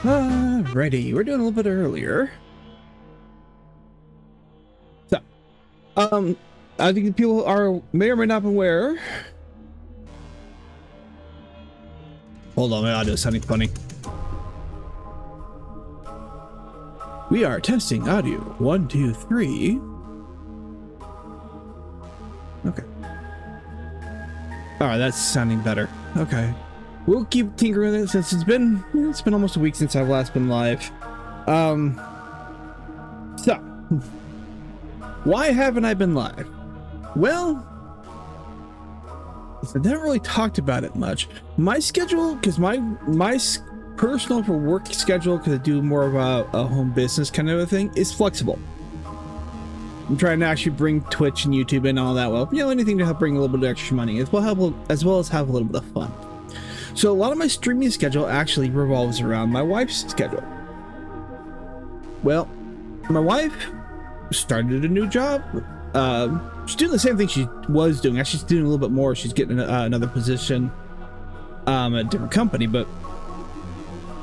Alrighty, we're doing a little bit earlier. So, I think people are may or may not be aware. Hold on, my audio is sounding funny. We are testing audio. 1, 2, 3. Okay. All right, that's sounding better. Okay. We'll keep tinkering with it since it's been almost a week since I've last been live. So why haven't I been live? Well, I never really talked about it much. My schedule, because my personal for work schedule, because I do more of a home business kind of a thing, is flexible. I'm trying to actually bring Twitch and YouTube and all that. Well, you know, anything to help bring a little bit of extra money, as well as have a little bit of fun. So a lot of my streaming schedule actually revolves around my wife's schedule. Well, my wife started a new job. She's doing the same thing she was doing. Actually, she's doing a little bit more. She's getting another position at a different company, but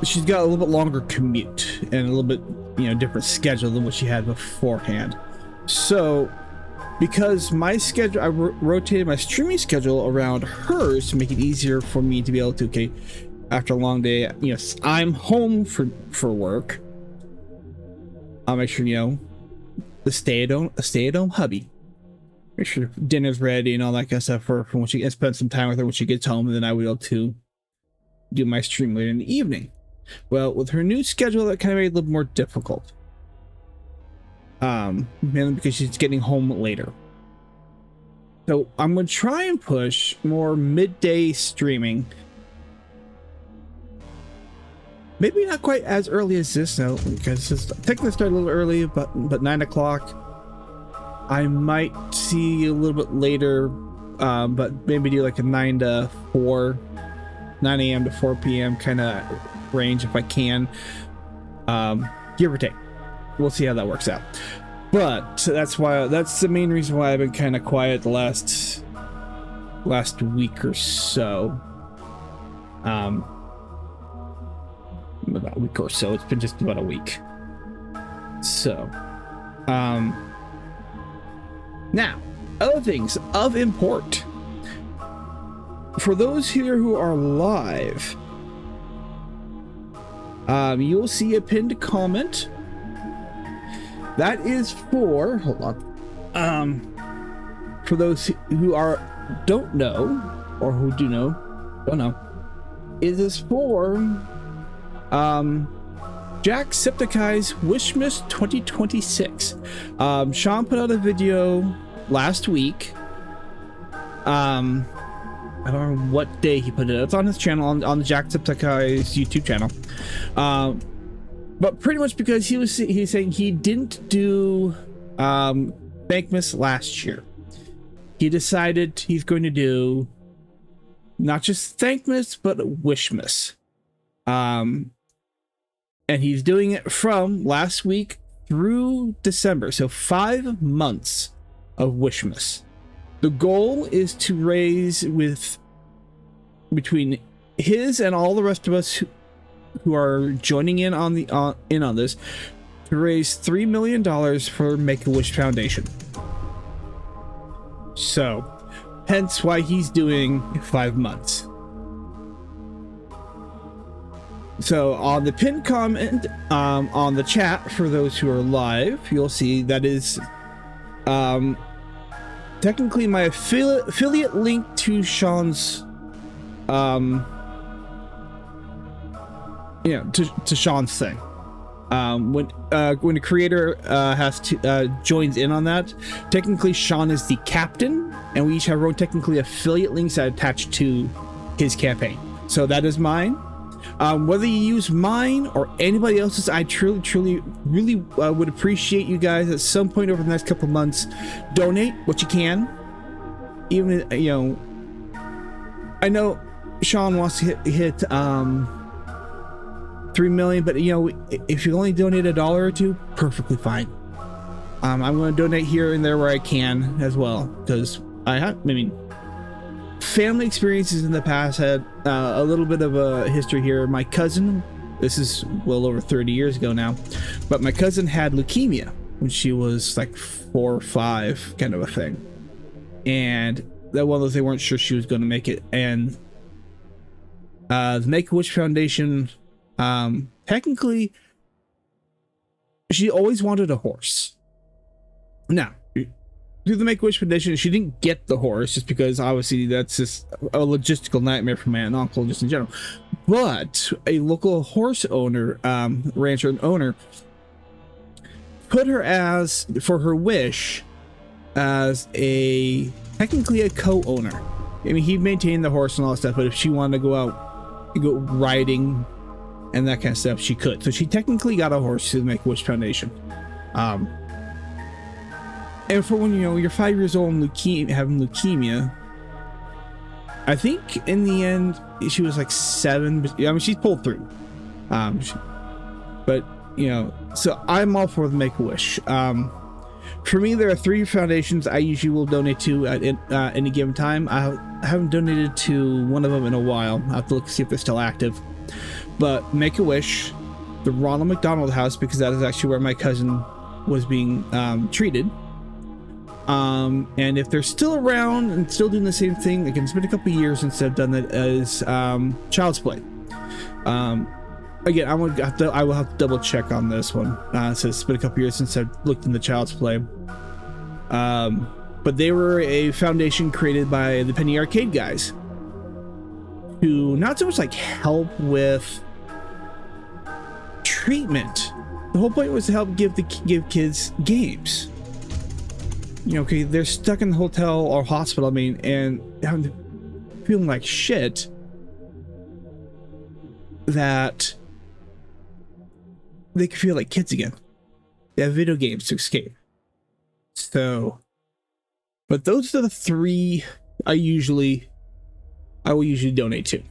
she's got a little bit longer commute and a little bit, different schedule than what she had beforehand. So because my schedule, I rotated my streaming schedule around hers to make it easier for me to be able to, okay, after a long day, I'm home for work. I'll make sure, the stay-at-home hubby. Make sure dinner's ready and all that kind of stuff for when she spend some time with her when she gets home, and then I will be able to do my stream later in the evening. Well, with her new schedule, that kind of made it a little more difficult. Mainly because she's getting home later. So I'm going to try and push more midday streaming. Maybe not quite as early as this, though, because it's technically started a little early, but 9 o'clock. I might see a little bit later, but maybe do like a 9 to 4, 9 a.m. to 4 p.m. kind of range if I can, give or take. We'll see how that works out. But that's the main reason why I've been kind of quiet the last week or so. About a week or so. It's been just about a week. So, now, other things of import. For those here who are live, you'll see a pinned comment. That is for, hold on. For those who don't know, or who do know, don't know, it is for Jacksepticeye's Wishmas 2026. Sean put out a video last week. I don't know what day he put it. It's on his channel, on the Jacksepticeye's YouTube channel. But pretty much because he's saying he didn't do Bankmas last year. He decided he's going to do not just Thankmas, but Wishmas. And he's doing it from last week through December. So 5 months of Wishmas. The goal is to raise between his and all the rest of us who are joining in on this, to raise $3 million for Make-A-Wish Foundation. So, hence why he's doing 5 months. So on the pinned comment on the chat for those who are live, you'll see that is technically my affiliate link to Sean's to Sean's thing. When the creator joins in on that, technically Sean is the captain, and we each have our own technically affiliate links that attach to his campaign. So that is mine. Whether you use mine or anybody else's, I truly really would appreciate you guys at some point over the next couple of months donate what you can. Even I know Sean wants to hit 3 million, but if you only donate $1 or $2, perfectly fine. I'm going to donate here and there where I can as well, because family experiences in the past had a little bit of a history here. My cousin This is well over 30 years ago now. But my cousin had leukemia when she was like 4 or 5, kind of a thing. And that one of those, they weren't sure she was going to make it. And the Make-A-Wish Foundation, technically, she always wanted a horse. Now, through the Make-A-Wish Foundation, she didn't get the horse just because obviously that's just a logistical nightmare for my aunt and uncle just in general. But a local horse owner, rancher and owner, put her as, for her wish, as technically a co-owner. I mean, he maintained the horse and all that stuff, but if she wanted to go raving and that kind of stuff, she could. So she technically got a horse through the Make-A-Wish Foundation. And for when, you know, you're 5 years old and having leukemia, I think in the end she was like 7. But, I mean, she's pulled through. But you know, so I'm all for the Make-A-Wish. For me, there are 3 foundations I usually will donate to at any given time. I haven't donated to one of them in a while. I'll have to look to see if they're still active. But Make-A-Wish, the Ronald McDonald House, because that is actually where my cousin was being treated. And if they're still around and still doing the same thing, again, it's been a couple of years since I've done that, as Child's Play. Again, I will have to double check on this one. So it's been a couple of years since I've looked into Child's Play. But they were a foundation created by the Penny Arcade guys to not so much like help with treatment. The whole point was to help give kids games. You know, okay, they're stuck in the hotel or hospital, I mean, and feeling like shit, that they can feel like kids again. They have video games to escape. So, but those are the 3 I will usually donate to.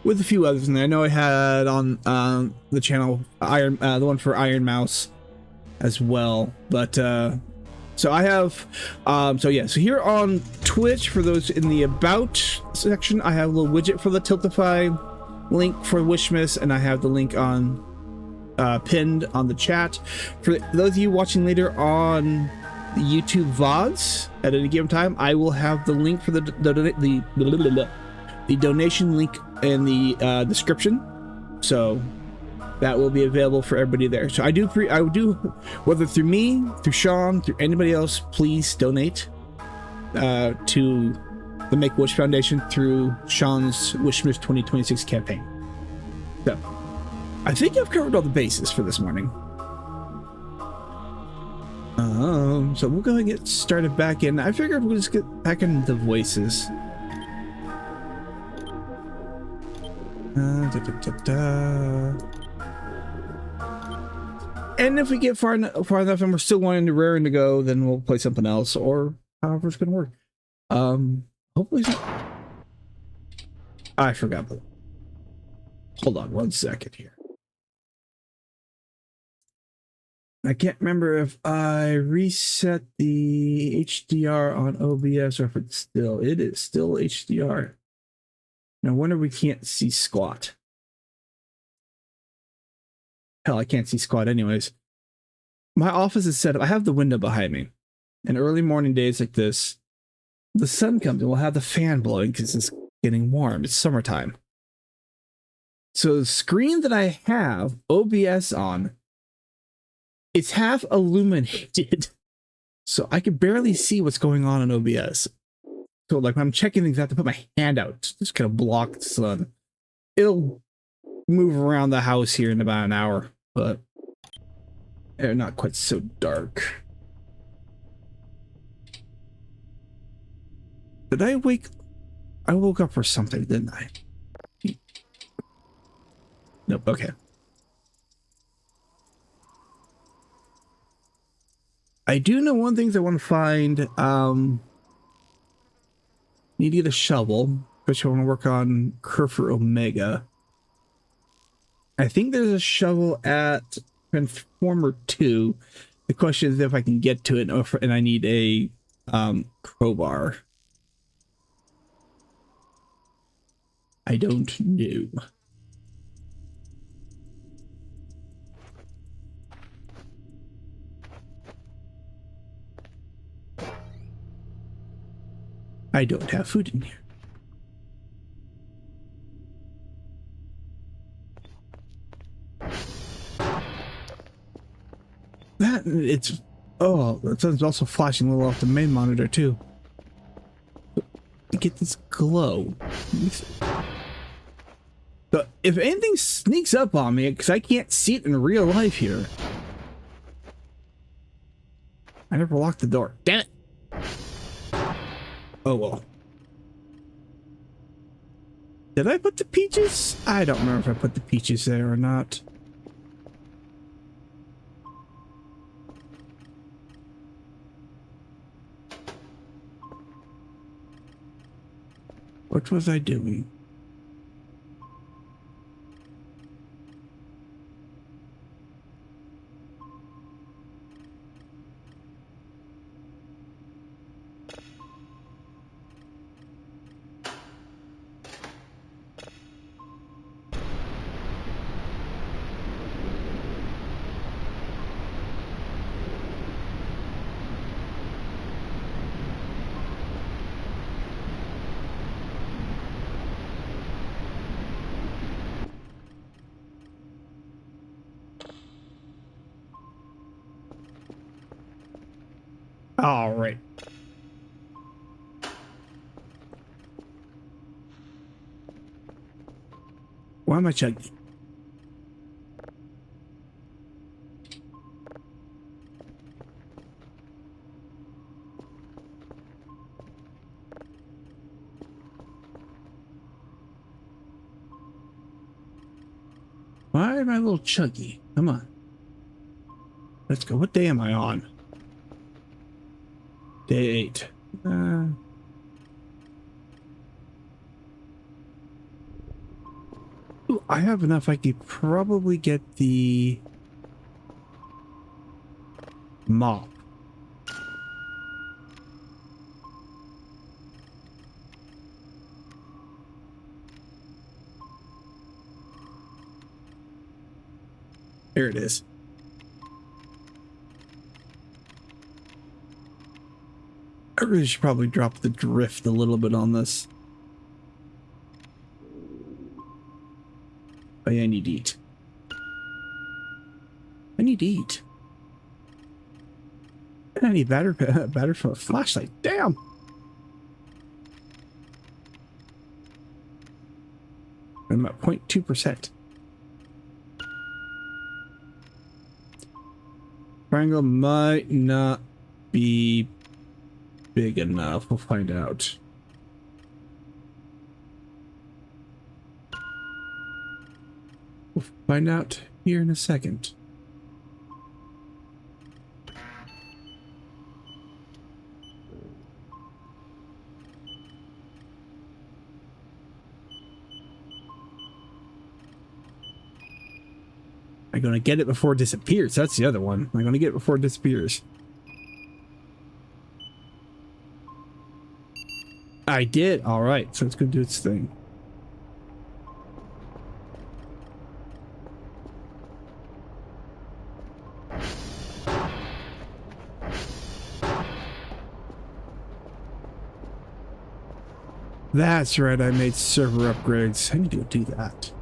With a few others in there. I know I had on the channel the one for Iron Mouse as well, but so I have so here on Twitch, for those in the about section, I have a little widget for the Tiltify link for Wishmas, and I have the link on pinned on the chat. For those of you watching later on the YouTube VODs at any given time, I will have the link for the donation link in the description, so that will be available for everybody there. So I do whether through me, through Sean, through anybody else, please donate to the Make-A-Wish Foundation through Sean's Wishmas 2026 campaign. So I think I've covered all the bases for this morning. So we'll go ahead and get started back in. I figured we'll just get back into the voices. And if we get far enough and we're still wanting to raring to go, then we'll play something else, or however it's gonna work. Hopefully I forgot. Hold on 1 second here. I can't remember if I reset the HDR on OBS or if it is still HDR. No wonder we can't see squat. Hell, I can't see squat anyways. My office is set up. I have the window behind me. And early morning days like this, the sun comes and we'll have the fan blowing because it's getting warm. It's summertime. So the screen that I have OBS on, it's half illuminated. So I can barely see what's going on in OBS. So like when I'm checking things, I have to put my hand out, just kind of block the sun. It'll move around the house here in about an hour, but they're not quite so dark. Did I wake? I woke up for something, didn't I? Nope. Okay. I do know one thing I want to find. Need to get a shovel, which I want to work on Kerfur Omega. I think there's a shovel at Transformer 2. The question is if I can get to it, and I need a crowbar. I don't know. I don't have food in here. That it's oh, it's also flashing a little off the main monitor too. Get this glow. But if anything sneaks up on me, because I can't see it in real life here. I never locked the door. Damn it. Oh well. Did I put the peaches? I don't remember if I put the peaches there or not. What was I doing? All right. Why am I chugging? Why am I a little chuggy? Come on. Let's go. What day am I on? Day 8. Ooh, I have enough. I could probably get the mop. Here it is. I really should probably drop the drift a little bit on this. Oh yeah, I need to eat. I need to eat. And I need battery from a flashlight. Damn! I'm at 0.2%. Triangle might not be big enough. We'll find out. We'll find out here in a second. I'm gonna get it before it disappears. That's the other one. I'm gonna get it before it disappears. I did. All right, so it's gonna do its thing. That's right. I made server upgrades. I need to go do that.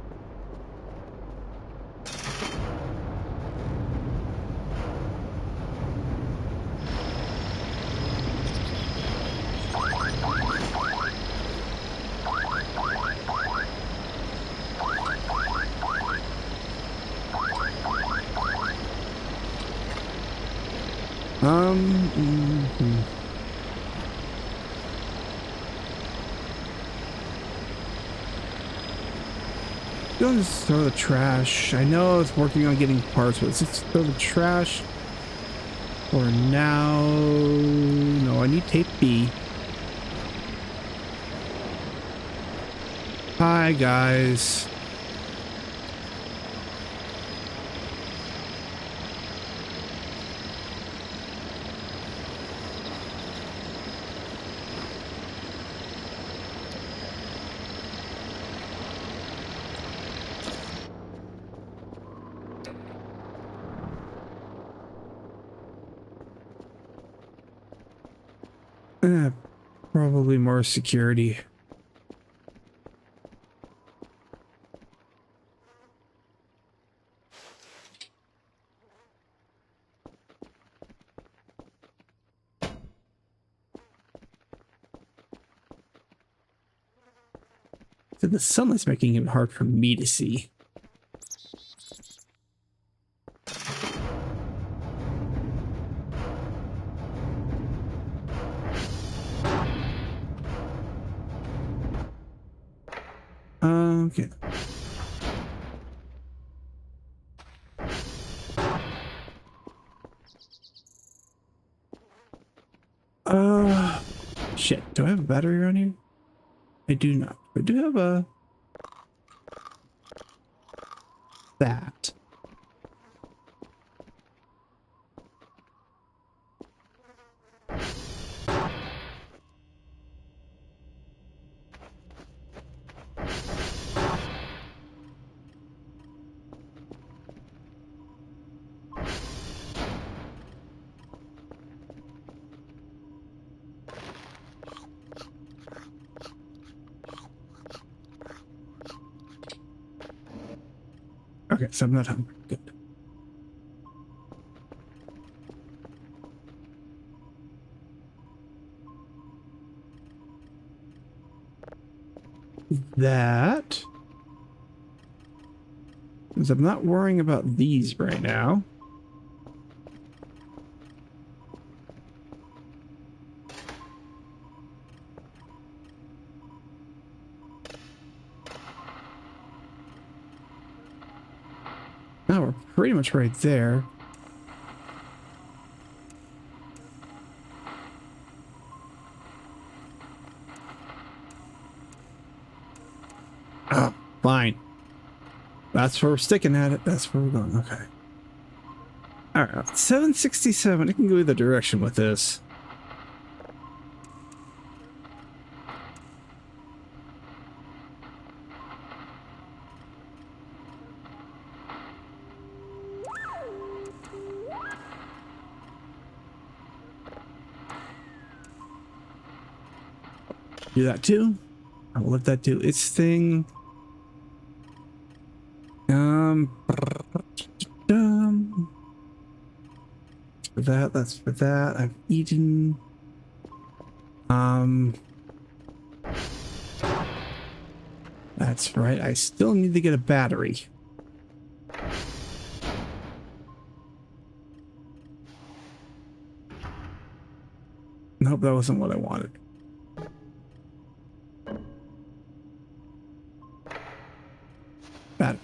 Don't just throw the trash. I know it's working on getting parts, but let's just throw the trash for now. No, I need tape B. Hi, guys. Probably more security. So the sunlight's making it hard for me to see. Okay. Shit. Do I have a battery around here? I do not. I do have a... that. Okay, so I'm not hungry. Good. That. Because I'm not worrying about these right now. Now we're pretty much right there. Oh, fine. That's where we're sticking at it. That's where we're going. Okay. All right. 767. I can go either direction with this. Do that too. I'll let that do its thing. For that, that's for that. I've eaten. That's right. I still need to get a battery. Nope, that wasn't what I wanted. Battery.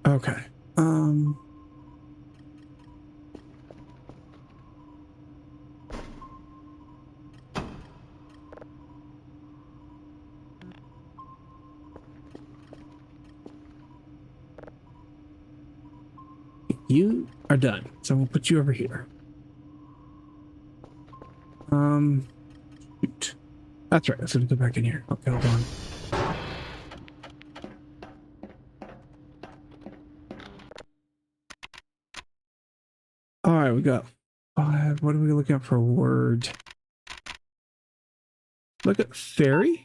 Okay. You are done. So we'll put you over here. Shoot. That's right. Let's go back in here. Okay, hold on. All right, we got 5. What are we looking at for a word? Look at fairy.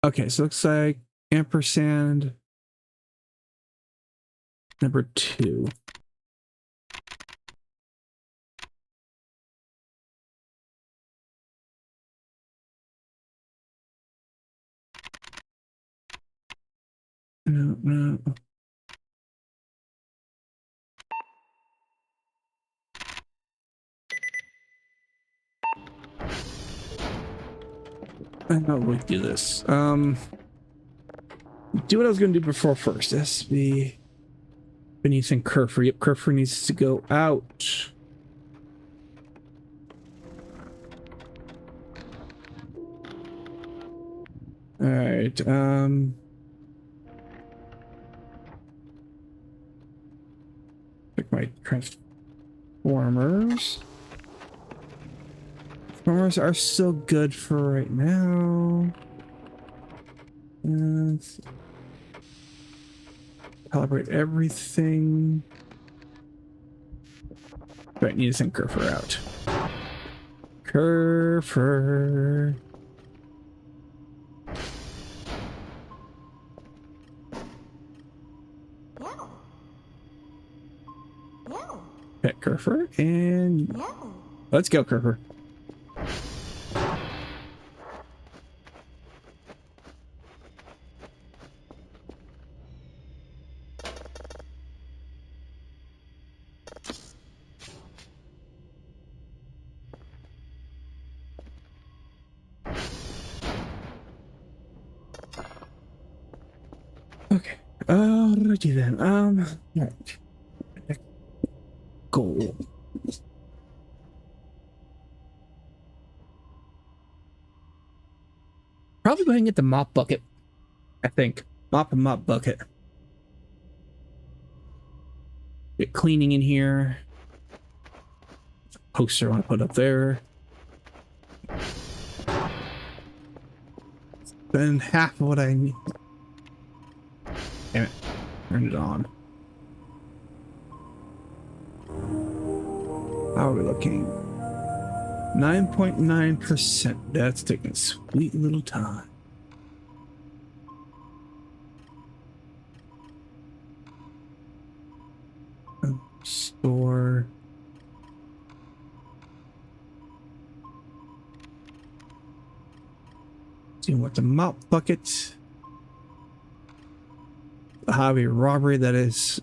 Okay, so it looks like ampersand number 2. No. I know we do this. Do what I was going to do before first. SB beneath and Kerfer. Yep, Kerfer needs to go out. All right. Check my transfer. Formers. Formers are still good for right now. Let's calibrate everything. But I need to send Kerfer out. Kerfer. Pet Kerfer and let's go, Kerfer. Okay. Alrighty then. Right. Goal. Probably going to get the mop bucket. I think. Mop and mop bucket. Get cleaning in here. Poster I want to put up there. Spend half of what I need. Damn it. Turn it on. How are we looking? 9.9%. That's taking sweet little time. Store. See what the mop bucket. The hobby robbery that is.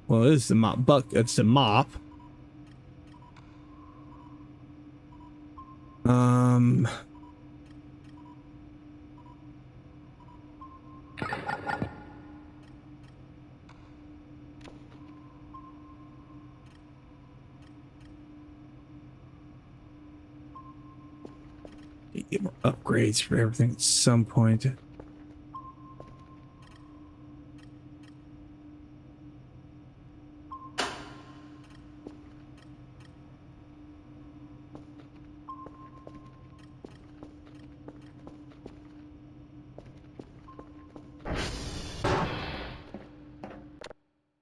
Well, it is the mop bucket. It's the mop. Get more upgrades for everything at some point.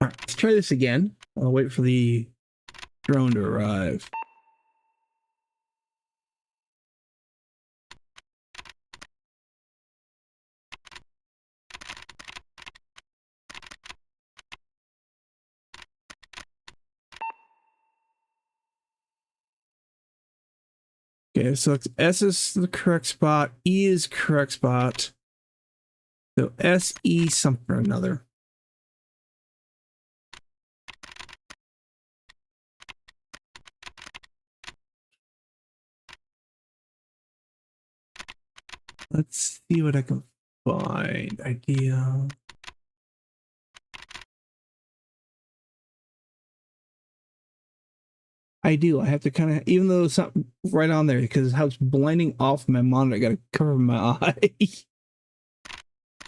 Alright, let's try this again. I'll wait for the drone to arrive. Okay, so S is the correct spot, E is correct spot. So SE something or another. Let's see what I can find. Idea. I do. I have to kind of, even though it's not right on there because how it's blending off my monitor, I got to cover my eye.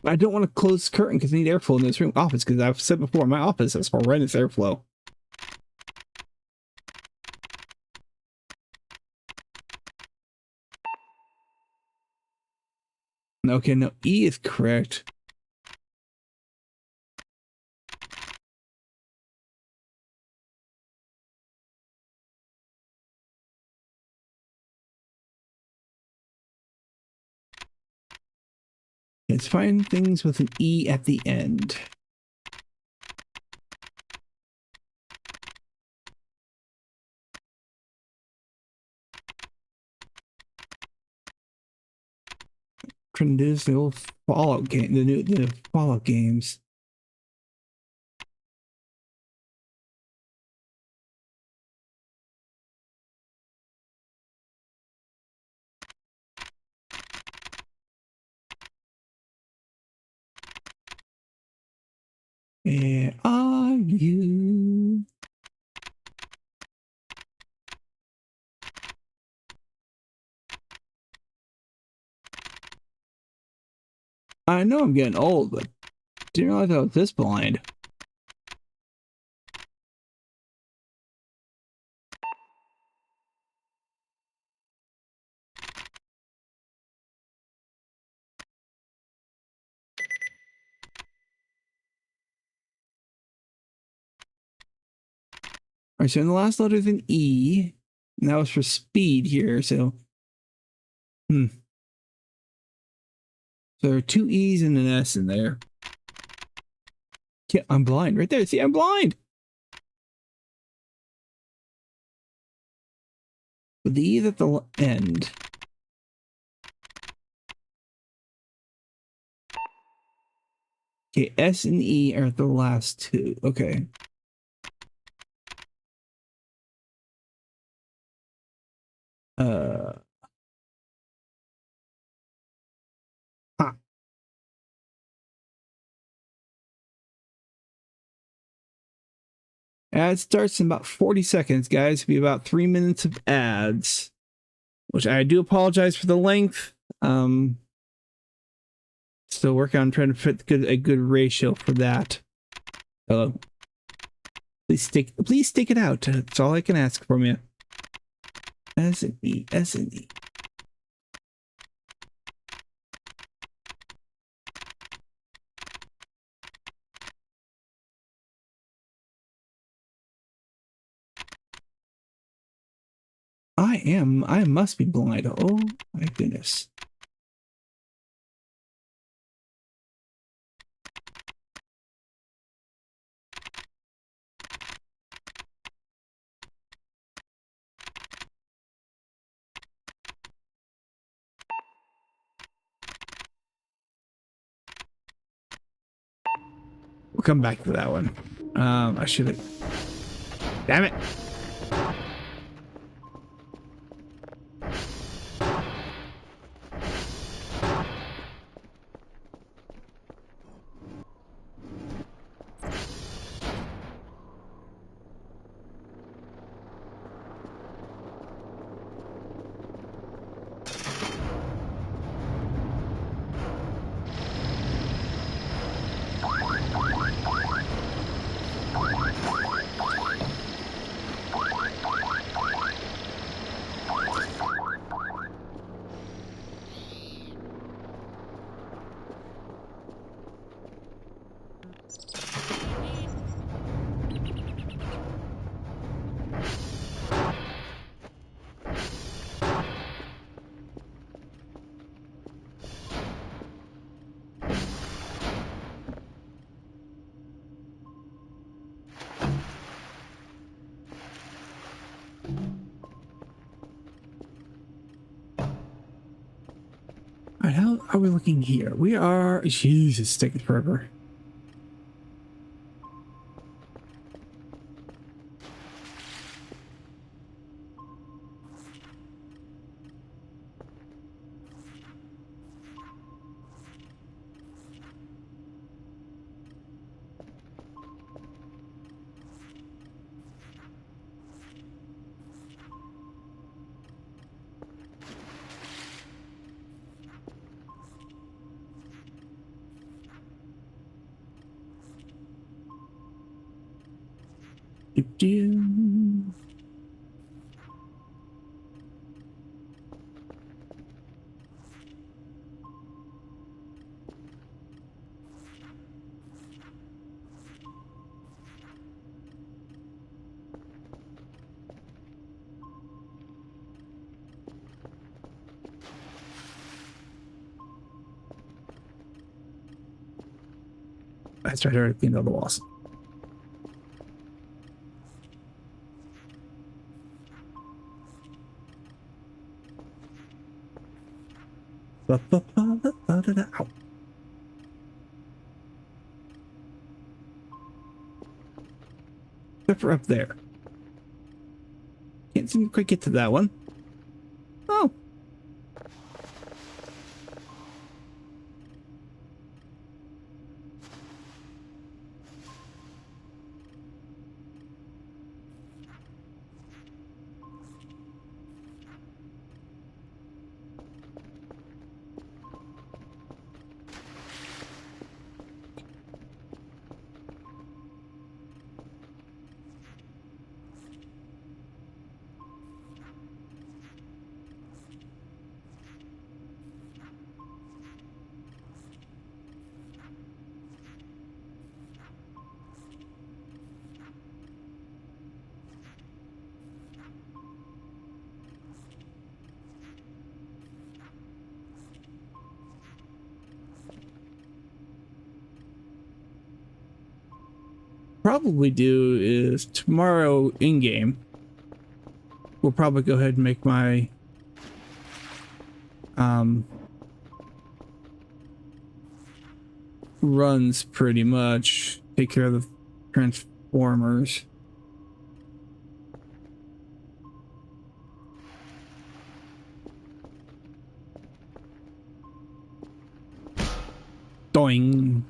I don't want to close the curtain because I need airflow in this room office because I've said before, my office has horrendous airflow. Okay, no, E is correct. Let's find things with an E at the end. This the old Fallout game, the Fallout games. Where are you? I know I'm getting old, but didn't realize I was this blind. All right, so in the last letter is an E, and that was for speed here. So, so there are two E's and an S in there. Yeah, I'm blind right there. See, I'm blind. But the E is at the end. Okay, S and E are the last two. Okay. Huh. Ad starts in about 40 seconds, guys. It'll be about 3 minutes of ads, which I do apologize for the length. Still working on trying to fit a good ratio for that. Hello. Please stick it out. That's all I can ask from you. S and E, S and E. I must be blind. Oh my goodness. We'll come back to that one. I should have. Damn it. All right, how are we looking here? We are. Jesus, it's taking forever. Do-do. That's right, I already cleaned all the walls. Ow. Except for up there. Can't seem to quite get to that one. Oh. probably do is tomorrow in game, we'll probably go ahead and make my runs pretty much. Take care of the transformers. Doing.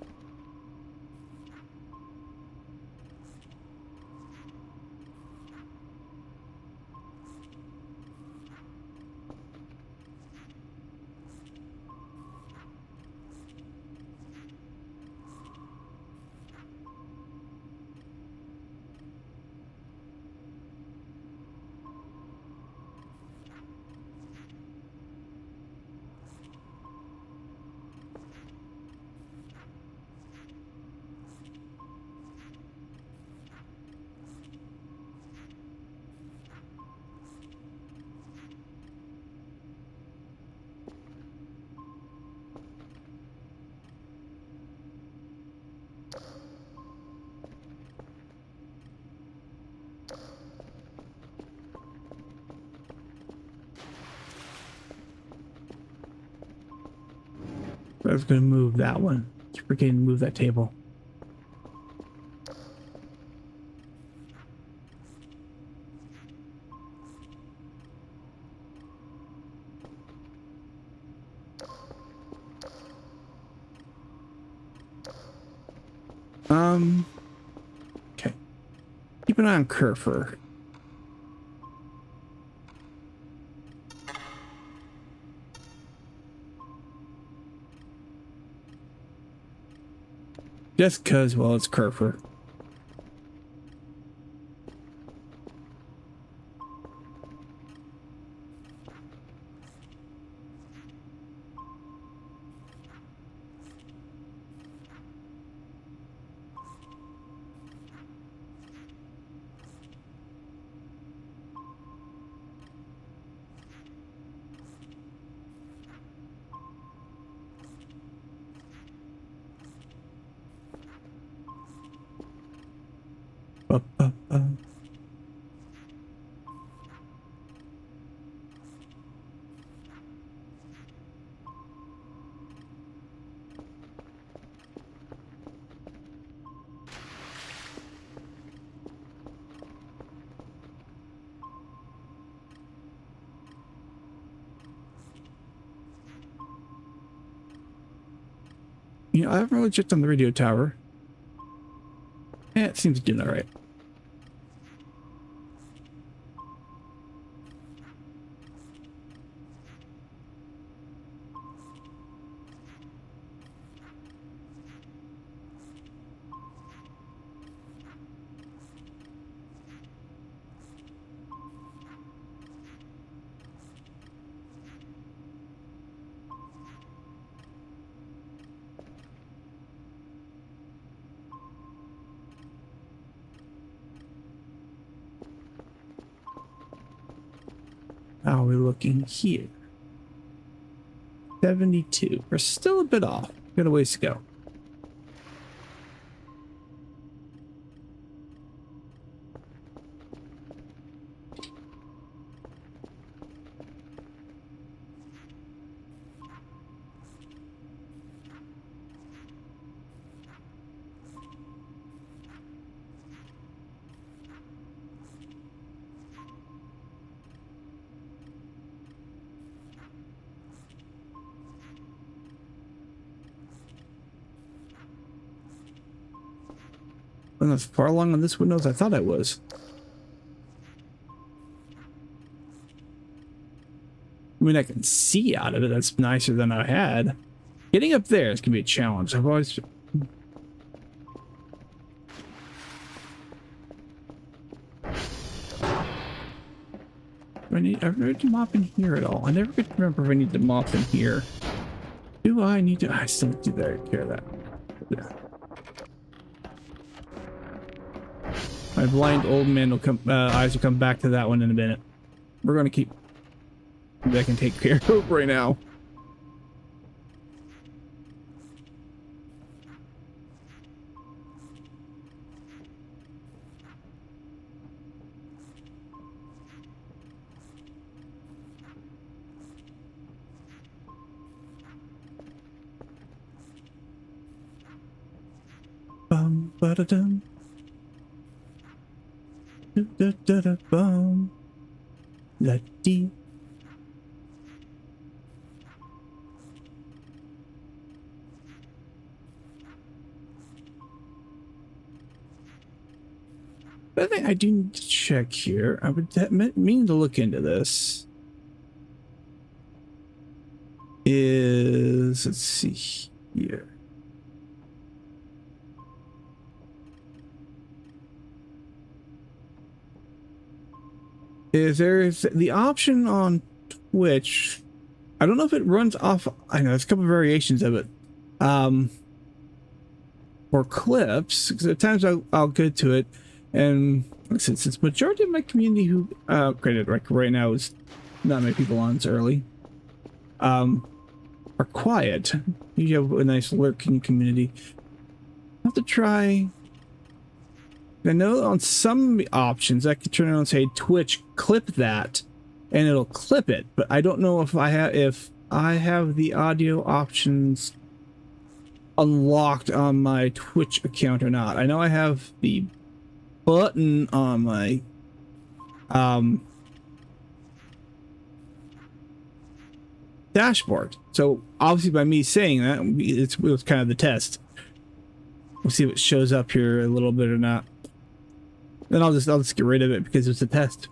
I was going to move that one. Keep forgetting to move that table. Okay. Keep an eye on Kerfer. Just because, well, it's Kerfer. You know, I haven't really checked on the radio tower. Yeah, it seems to do all right. How are we looking here? 72. We're still a bit off. Got a ways to go. I'm as far along on this window as I thought I was. I mean, I can see out of it. That's nicer than I had. Getting up there is going to be a challenge. I've always... I need to mop in here at all. I never could remember if I need to mop in here. Do I need to? I still do that. Care of that. Yeah. My blind old man will come. Eyes will come back to that one in a minute. We're gonna keep. That I can take care of right now. Bum ba da dum. Da da da da bum. La dee. I think I do need to check here. I would mean to look into this. Let's see here. There's the option on Twitch. I don't know if it runs off. I know there's a couple of variations of it. For clips, because at times I'll go to it, and since majority of my community who granted right now is not many people on, it's early, are quiet. You have a nice lurking community. I have to try. I know on some options I can turn on and say Twitch clip that, and it'll clip it. But I don't know if I have the audio options unlocked on my Twitch account or not. I know I have the button on my dashboard. So obviously by me saying that, it was kind of the test. We'll see if it shows up here a little bit or not. Then I'll just get rid of it because it's a test.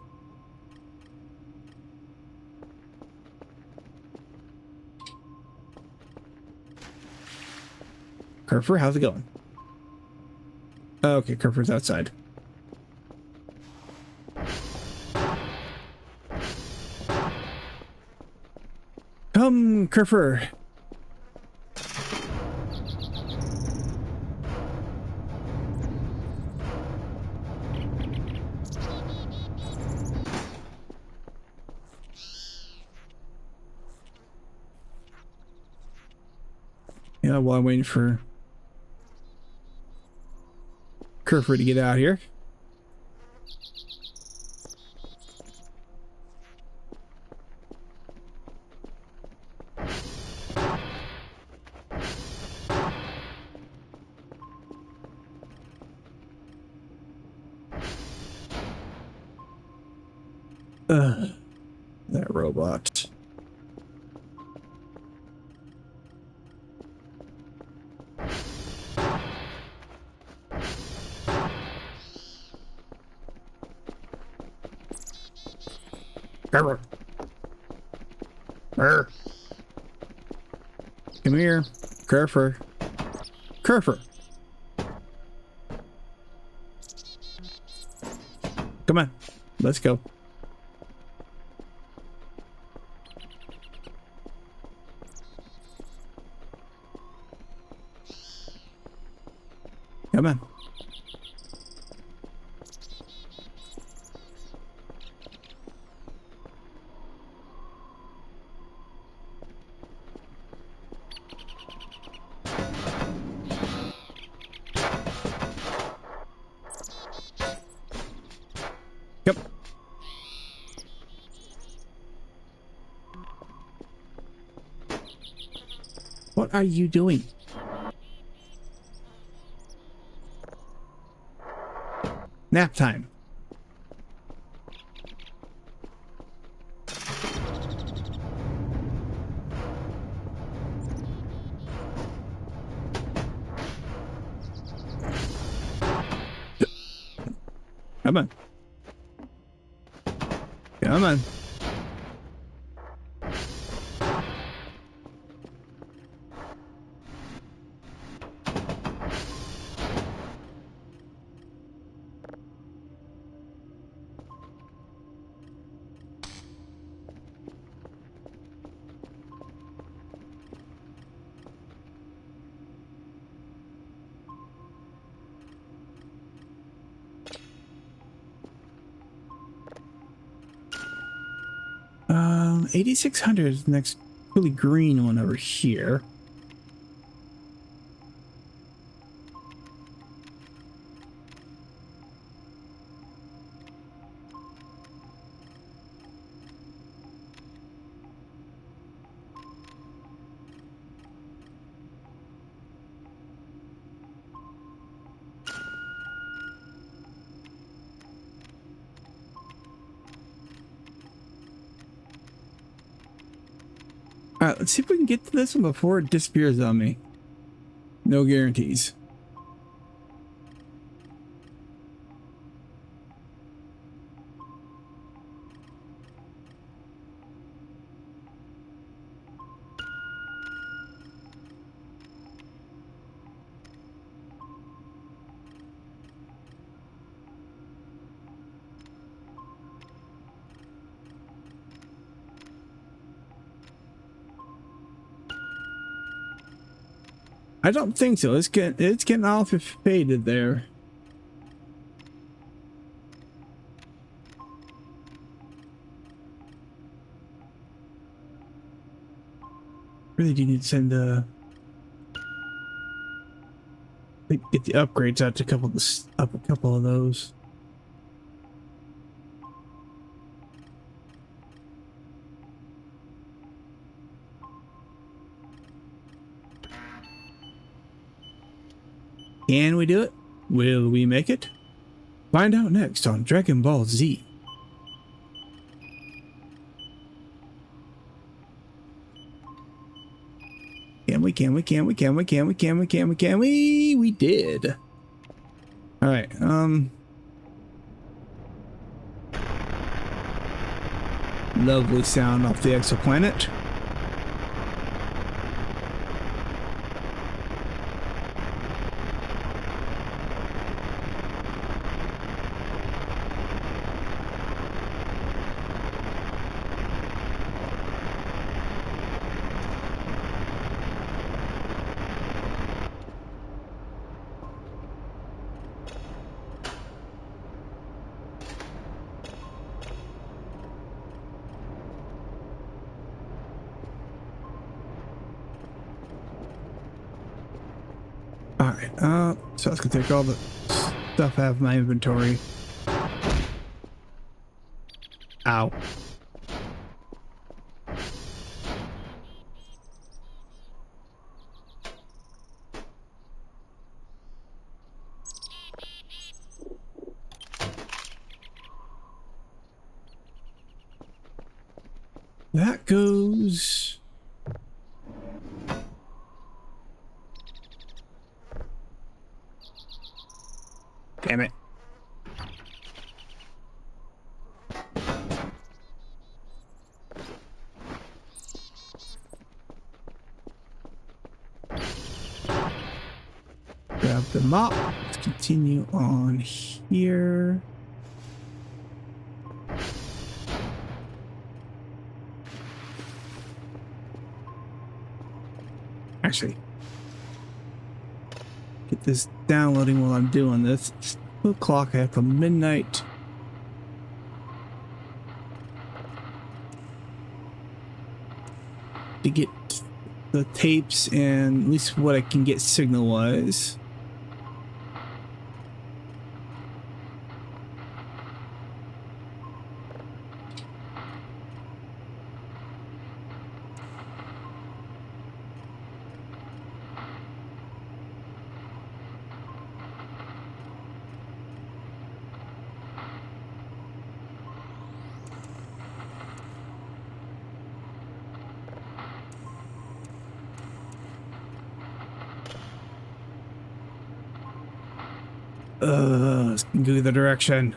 Kerfer, how's it going? Okay, Kerfer's outside. Come, Kerfer. Yeah, while I'm waiting for Kerfer to get out here. That robot. Kerfer. Come here, Kerfer. Kerfer. Come on, let's go. Come on. Yep. What are you doing? Nap time. Come on. Come on. Um, 8600 is the next really green one over here. All right, let's see if we can get to this one before it disappears on me. No guarantees. I don't think so. It's getting off and faded there. Really do need to send get the upgrades out to a couple of those. Can we do it? Will we make it? Find out next on Dragon Ball Z. Can we? We did. All right. Lovely sound off the exoplanet. Alright, so that's gonna take all the stuff out of my inventory. Ow. That goes... Damn it. Grab the mop. Let's continue on here. Actually, get this downloading while I'm doing this. It's 2 o'clock after midnight. To get the tapes and at least what I can get signal wise. Let's go the direction.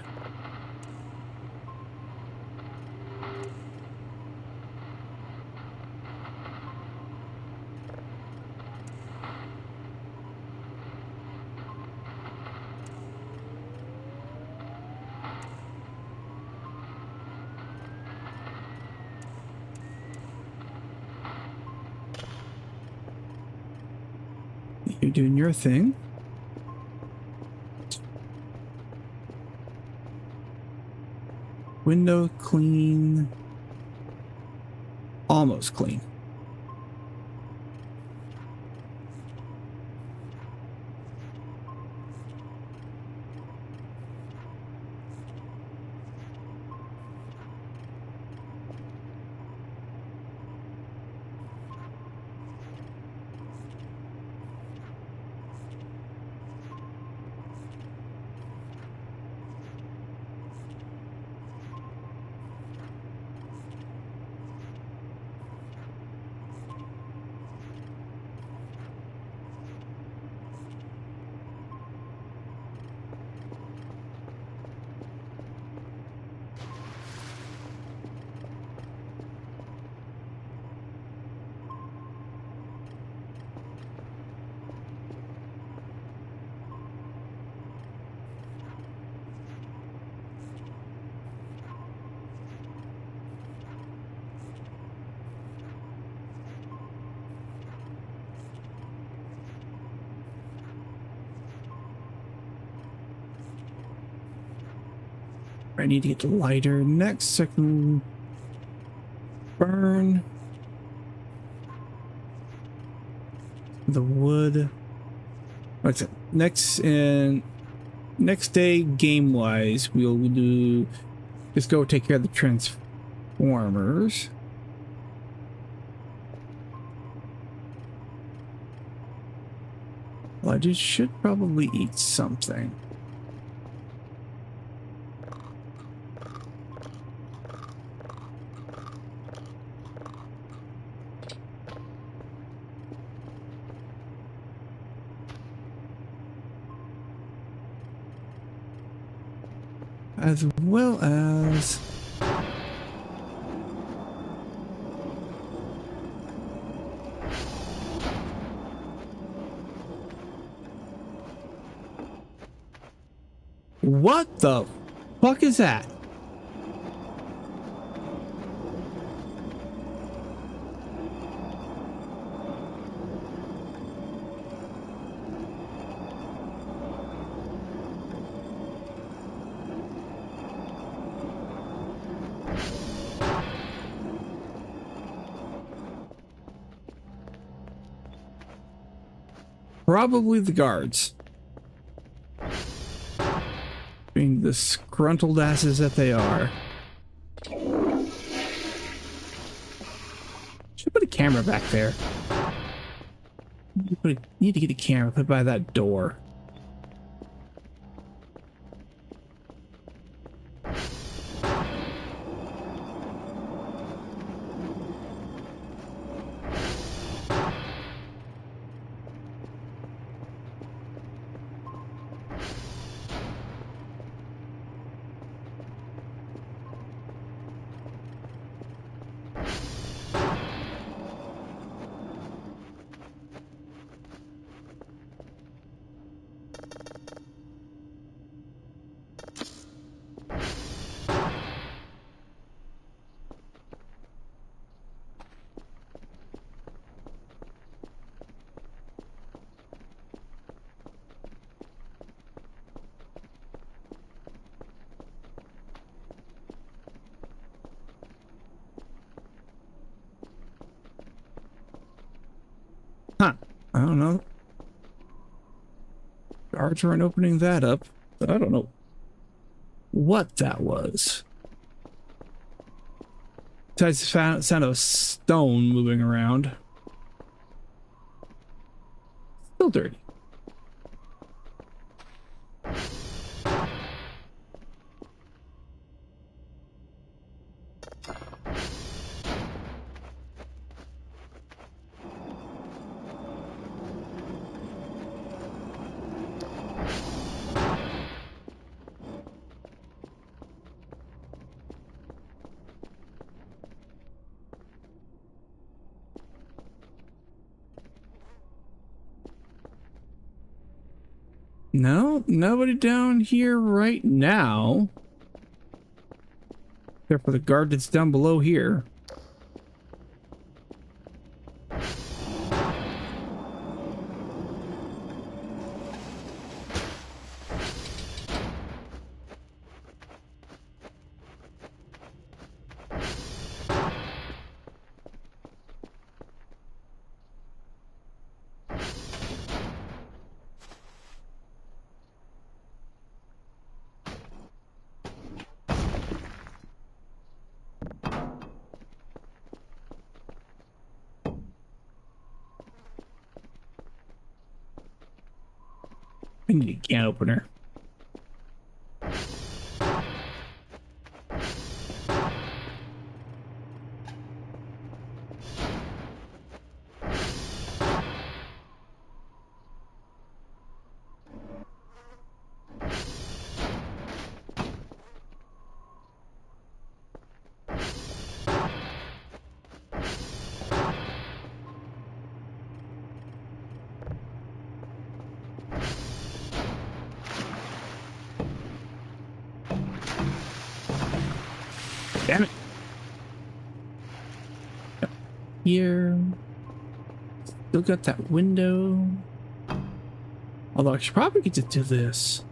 You're doing your thing. Window clean. Almost clean. I need to get the lighter next so I can burn the wood. What's it? Next day, game wise, we'll do just go take care of the transformers. Well, I just should probably eat something. As well as what the fuck is that? Probably the guards. Being the disgruntled asses that they are. Should put a camera back there. Need to get a camera put by that door. Huh. I don't know. Guards aren't opening that up. But I don't know what that was. Besides the sound of stone moving around. Still dirty. No, nobody down here right now. Except for the guard that's down below here. I need a can opener. Damn it. Here. Still got that window. Although I should probably get to do this.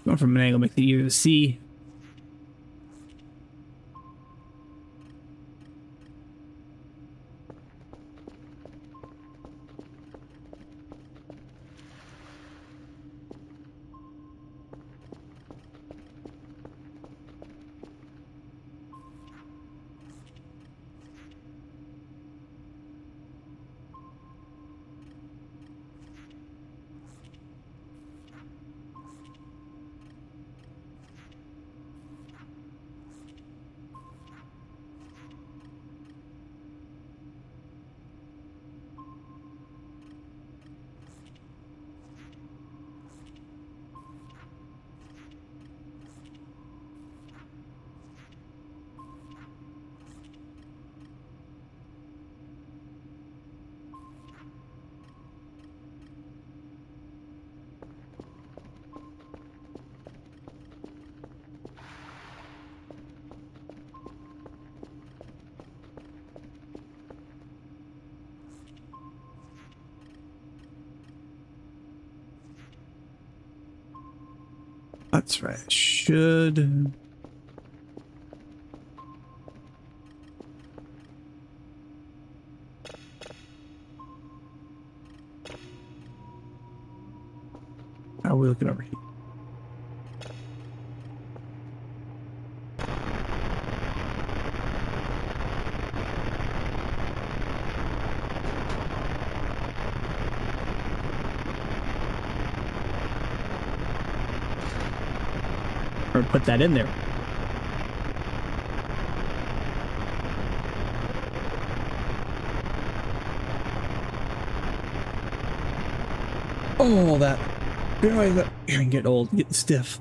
Going from an angle, make the easier to see. That's right. Should. How are we looking over here? Or put that in there. Oh, that. That can get old, get stiff.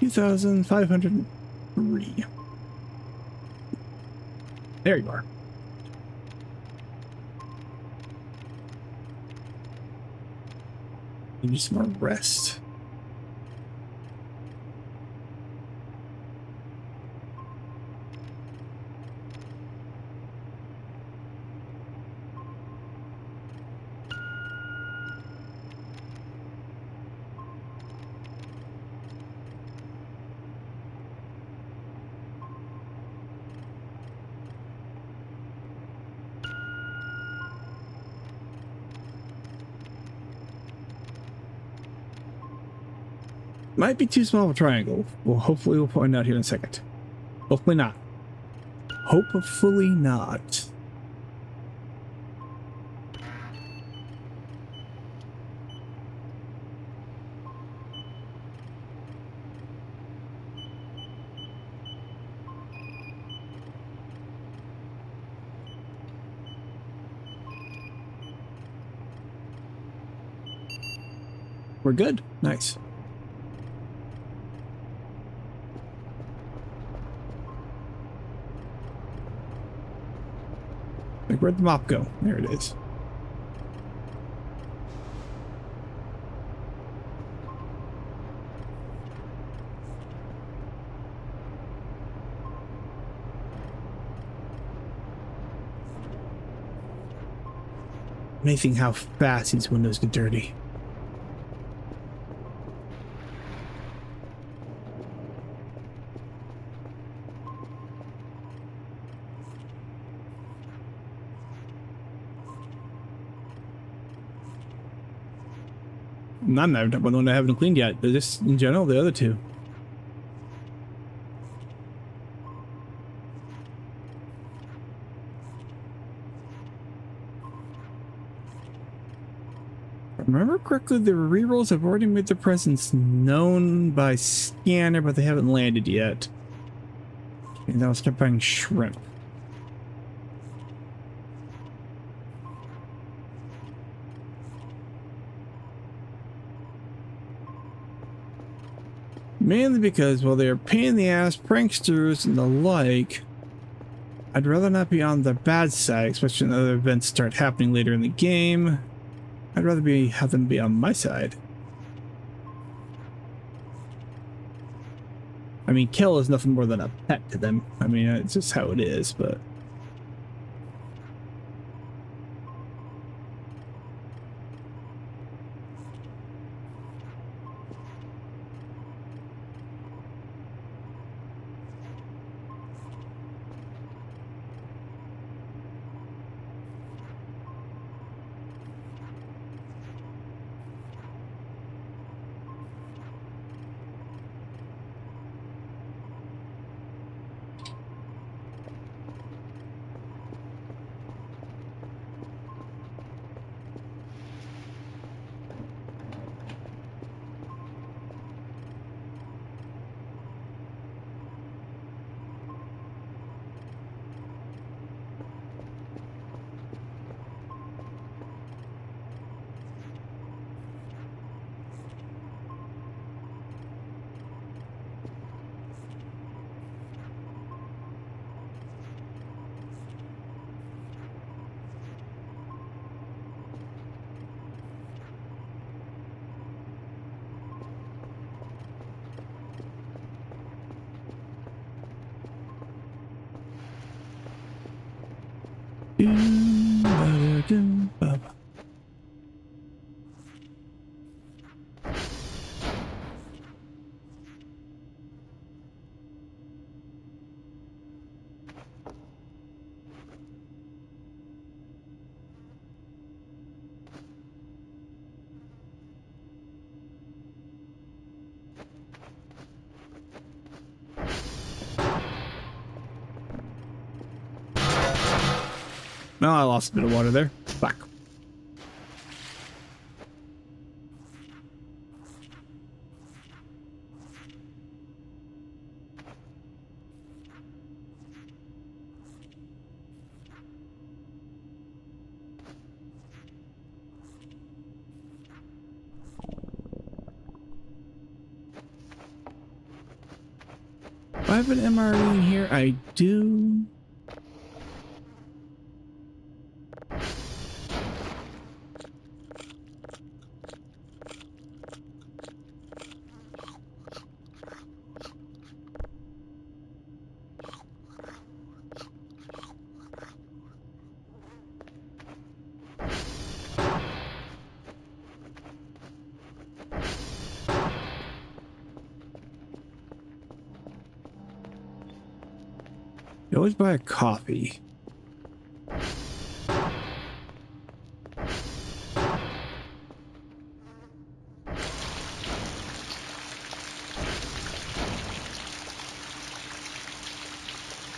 $2,503. There you are. You need some more rest. Might be too small of a triangle. Well, hopefully we'll find out here in a second. Hopefully not. Hopefully not. We're good. Nice. Like, where'd the mop go? There it is. Amazing how fast these windows get dirty. I'm not the one I haven't cleaned yet, but just in general, the other two. remember correctly, the rerolls have already made their presence known by scanner, but they haven't landed yet. And I'll start buying shrimp. Mainly because, well, they're pain in the ass, pranksters, and the like. I'd rather not be on the bad side, especially when other events start happening later in the game. I'd rather have them be on my side. I mean, Kel is nothing more than a pet to them. I mean, it's just how it is, but... No, I lost a bit of water there. Back. Do I have an MRE in here? I do. You always buy a coffee.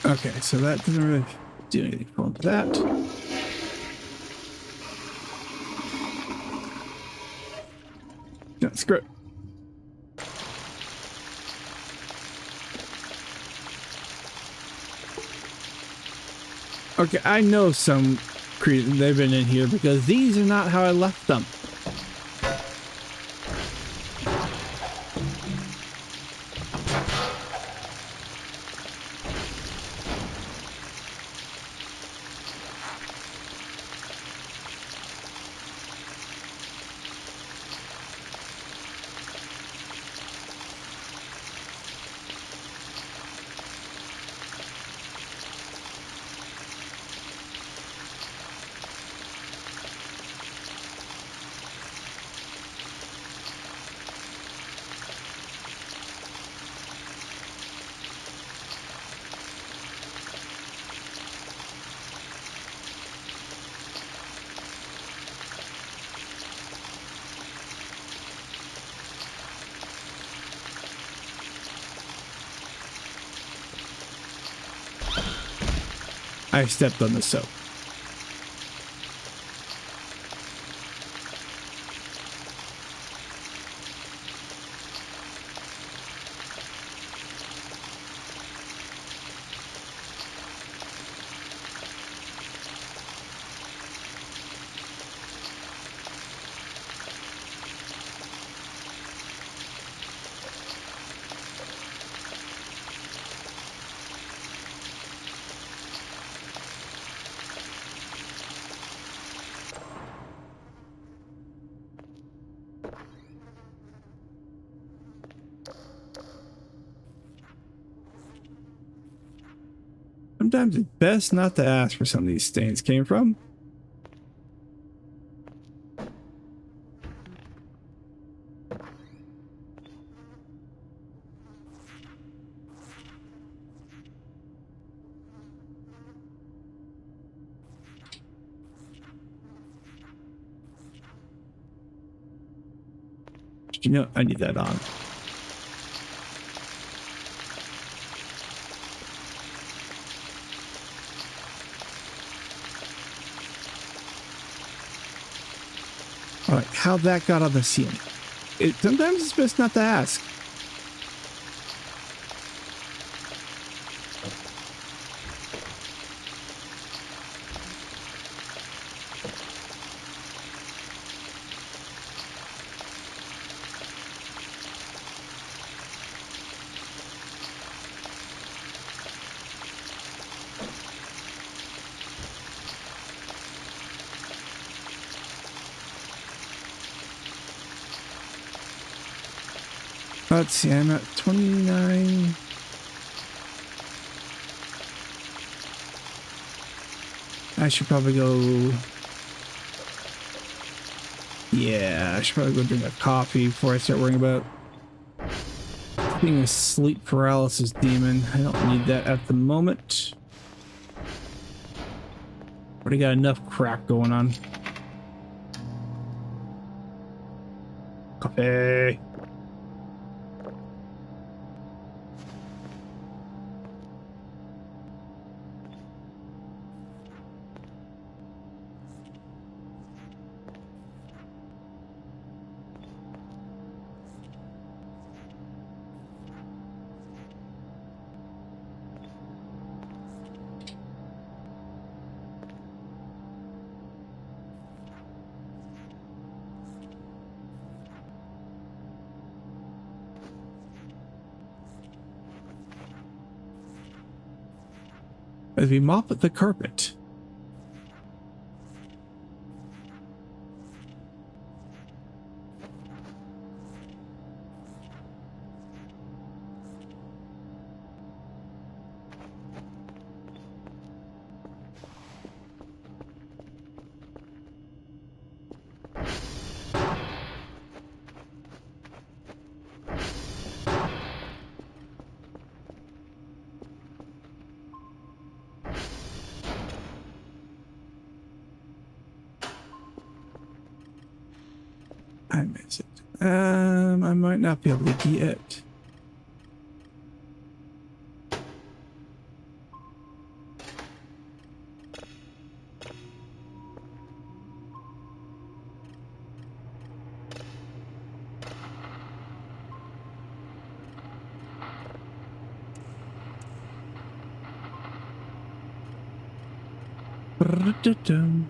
Okay, so that doesn't really do anything for that. No, screw it. Okay, I know some creatures, they've been in here because these are not how I left them. I stepped on the soap. Sometimes it's best not to ask where some of these stains came from. You know, I need that on. All right, how that got on the ceiling. Sometimes it's best not to ask. Let's see, I'm at 29. I should probably go. Yeah, I should probably go drink a coffee before I start worrying about being a sleep paralysis demon. I don't need that at the moment. Already got enough crap going on. Coffee. As we mop at the carpet. I miss it. I might not be able to get it. Brrr-da-dum.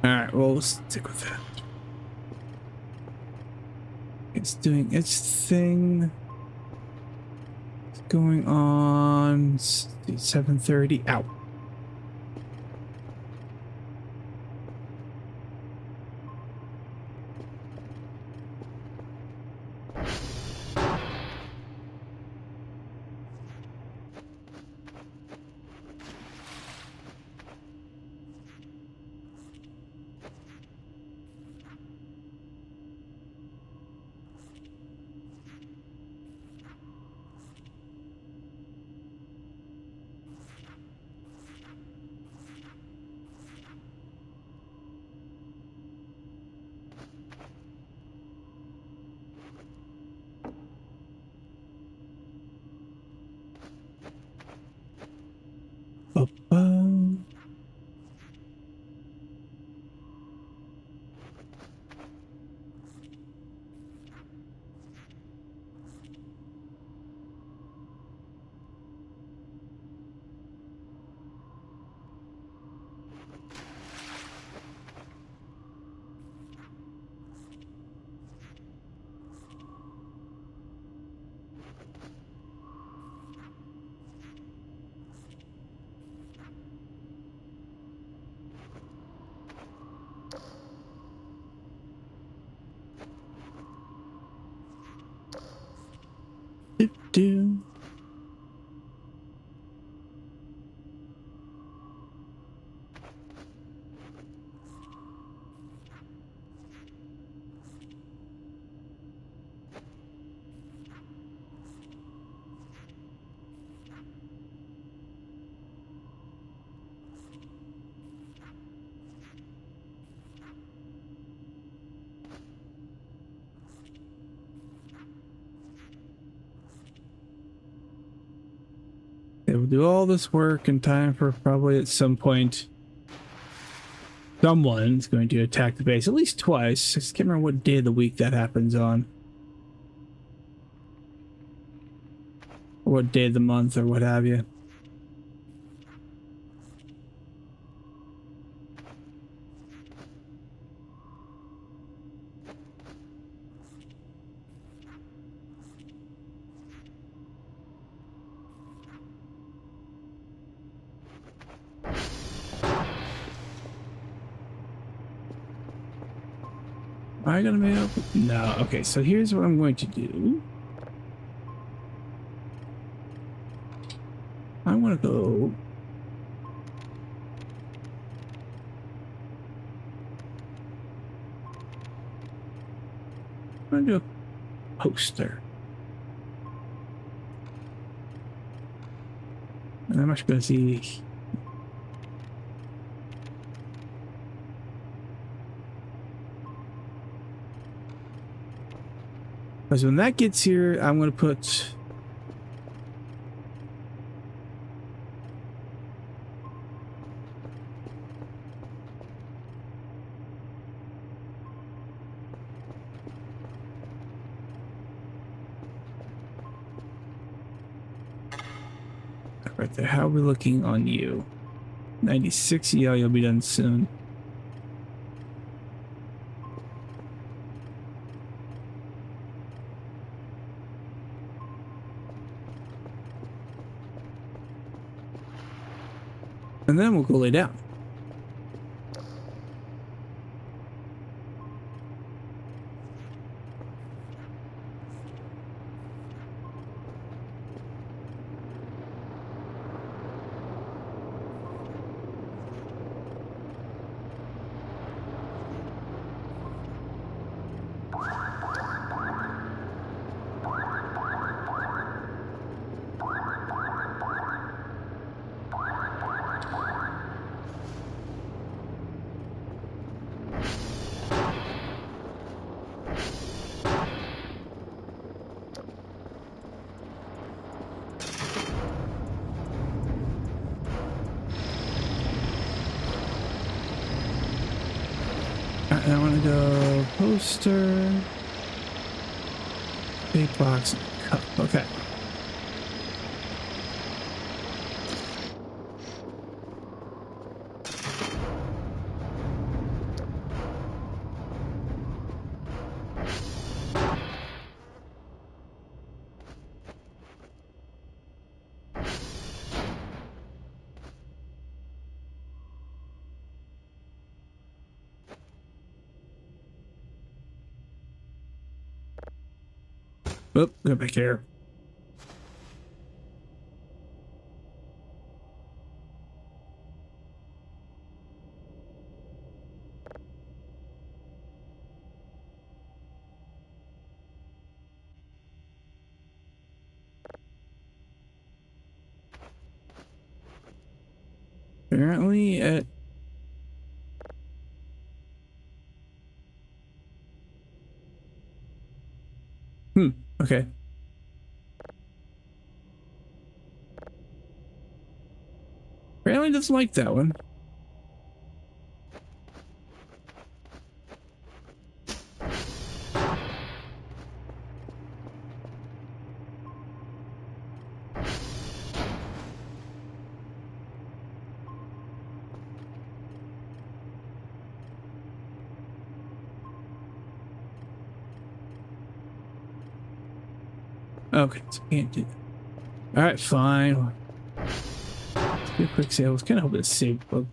All right, well, we'll stick with that. It's doing its thing. It's going on 7:30. Out. do. They will do all this work in time for probably at some point someone's going to attack the base at least twice. I just can't remember what day of the week that happens on. Or what day of the month or what have you. Am I gonna be able to? No. Okay, so here's what I'm going to do. I'm gonna go. I'm gonna do a poster. And I'm actually gonna see. Because when that gets here, I'm going to put... right there. How are we looking on you? 96, yeah, you'll be done soon. And then we'll go lay down. I want to go poster, big box, cup. Okay. Oop, go back here. Apparently at okay. Apparently doesn't like that one. Okay, so can't do that. All right, fine. Let's do a quick save. I was kind of hoping to save a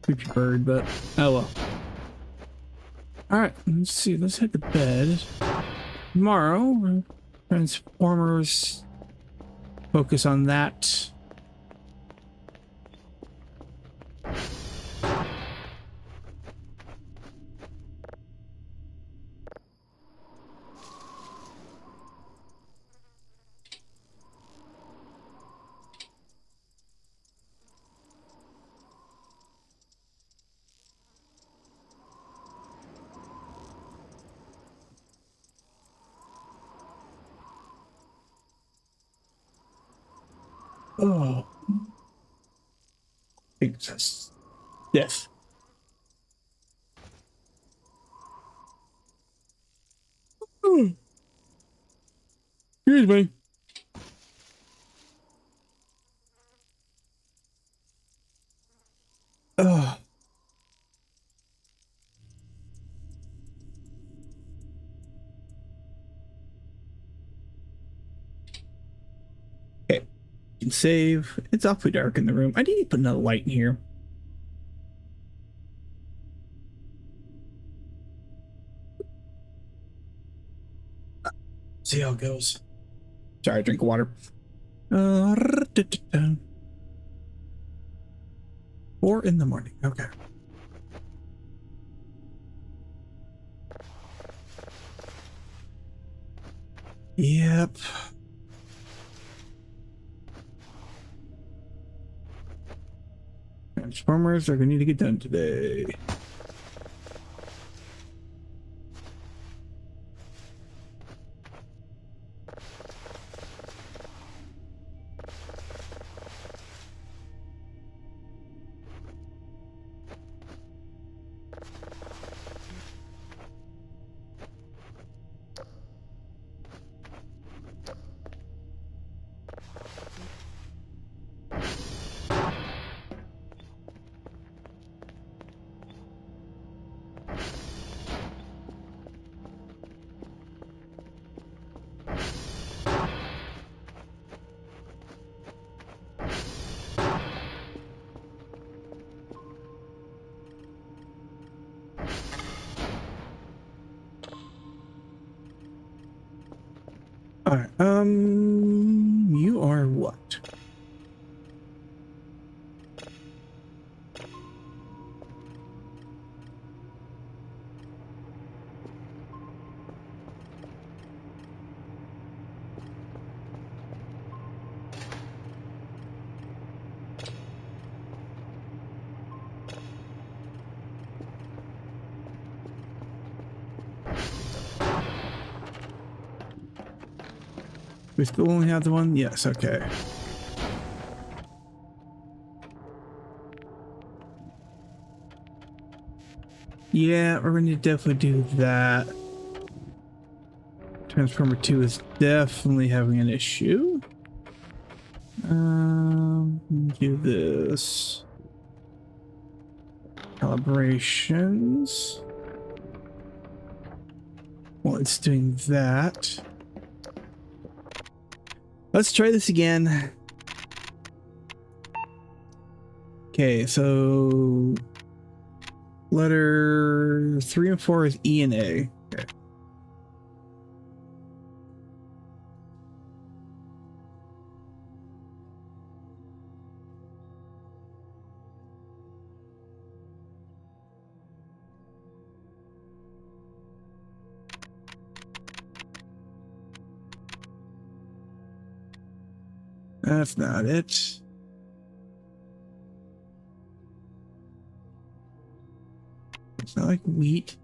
creepy bird, but oh well. All right, let's see. Let's head to bed. Tomorrow, Transformers. Focus on that. Oh, it's death. Excuse me. Oh. Okay, you can save. It's awfully dark in the room. I need to put another light in here. See how it goes. Sorry, drink water. 4 in the morning. Okay. Yep. Transformers are going to need to get done today. All right. You are what? We still only have the one? Yes, okay. Yeah, we're going to definitely do that. Transformer 2 is definitely having an issue. Do this. Calibrations. Well, it's doing that. Let's try this again. Okay, so letter 3 and 4 is E and A. Okay. That's not it. It's not like wheat.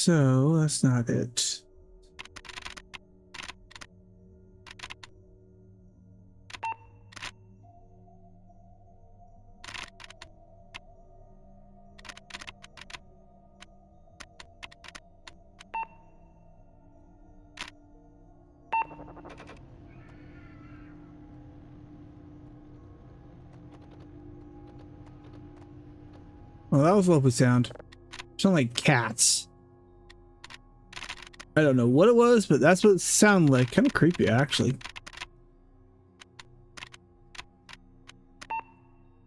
so that's not it. Well, that was a lovely sound. Sound like cats. I don't know what it was, but that's what it sounded like. Kind of creepy, actually.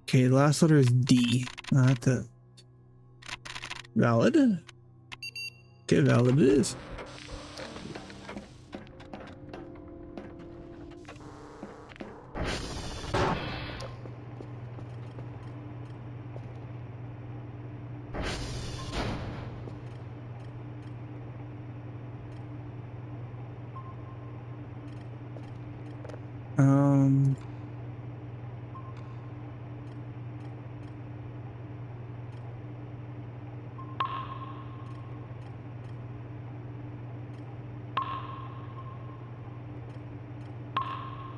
Okay, the last letter is D. Not the valid. Okay, valid it is.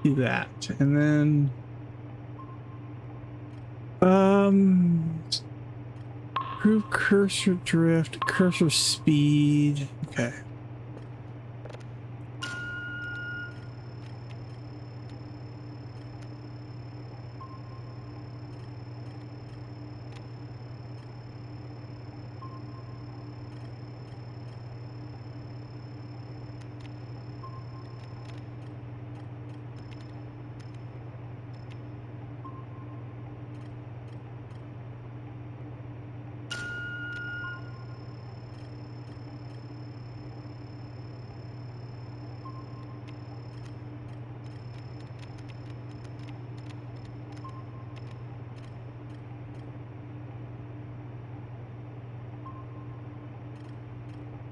Do that, and then improve cursor drift, cursor speed. Okay.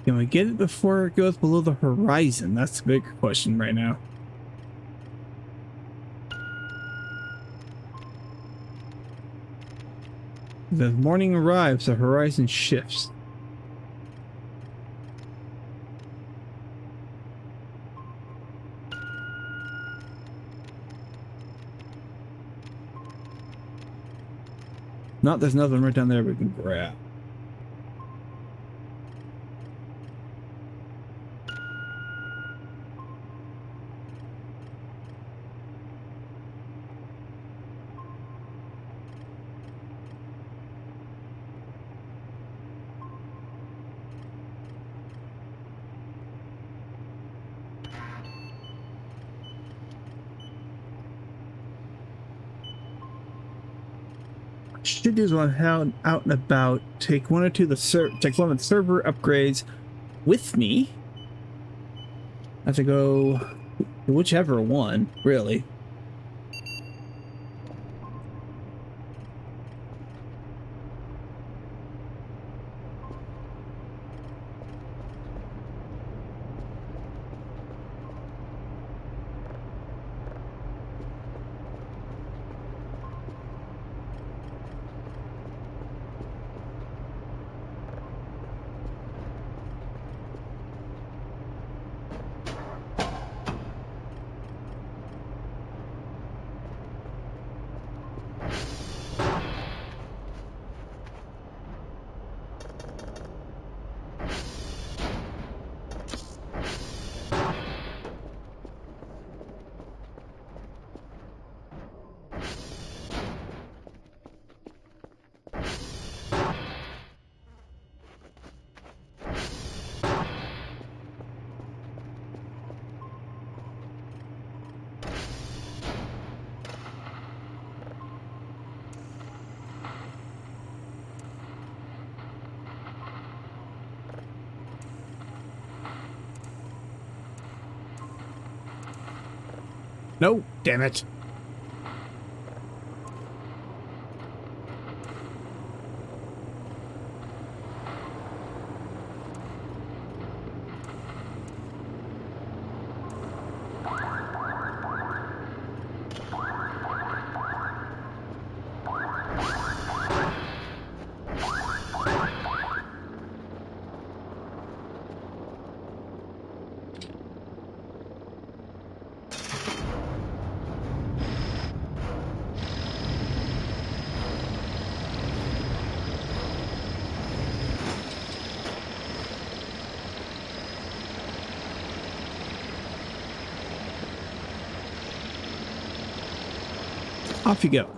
Can we get it before it goes below the horizon? That's the bigger question right now. The morning arrives, the horizon shifts. Not there's nothing right down there we can grab. Should do is one out and about. Take one or two of the server upgrades with me. I have to go whichever one, really. No, damn it. Off you go.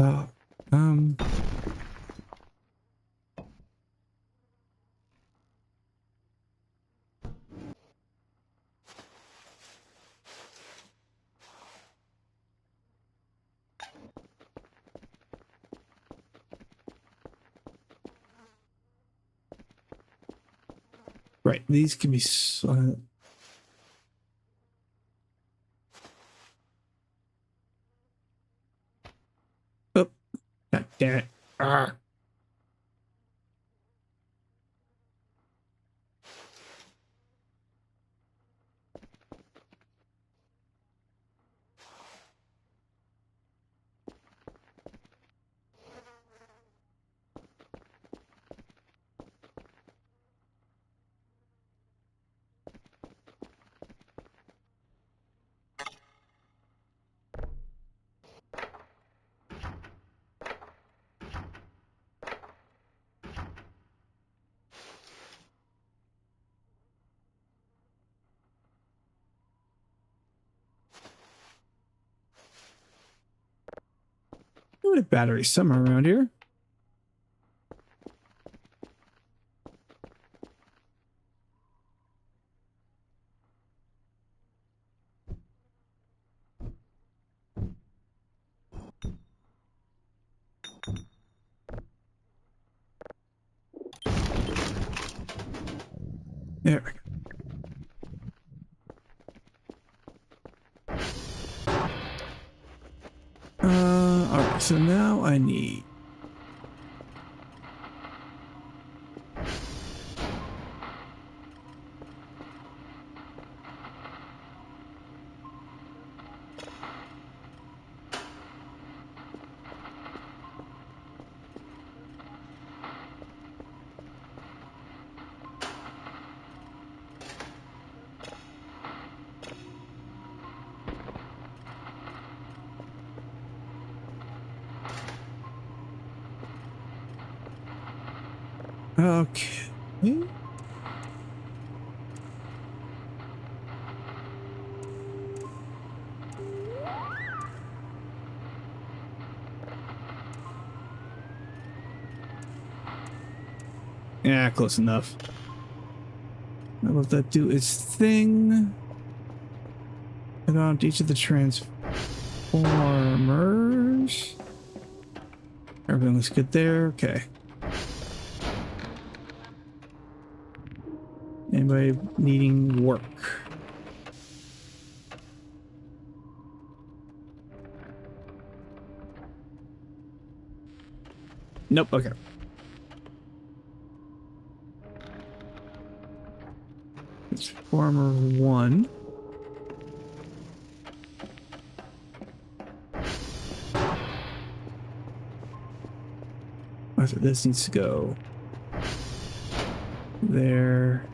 Uh, um. Right, these can be. Oh, God damn it! Ah. What a battery somewhere around here. There we go. Alright, so now I need. Okay. Yeah, close enough. I'll let that do its thing. And on to each of the transformers. Everything looks good there. Okay. Anybody needing work? Nope. Okay. Transformer 1. Oh, so this needs to go there.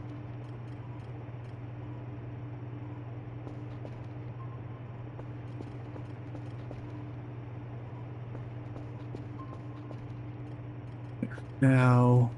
Now.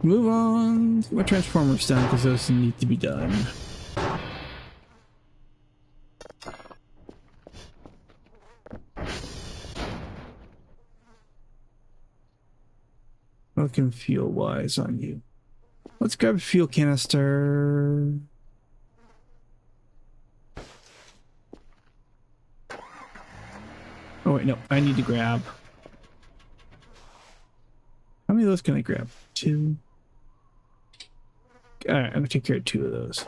Move on. Get my transformers done because those need to be done. Looking fuel wise on you. Let's grab a fuel canister. Oh wait, no, I need to grab. How many of those can I grab? 2. Alright, I'm gonna take care of 2 of those.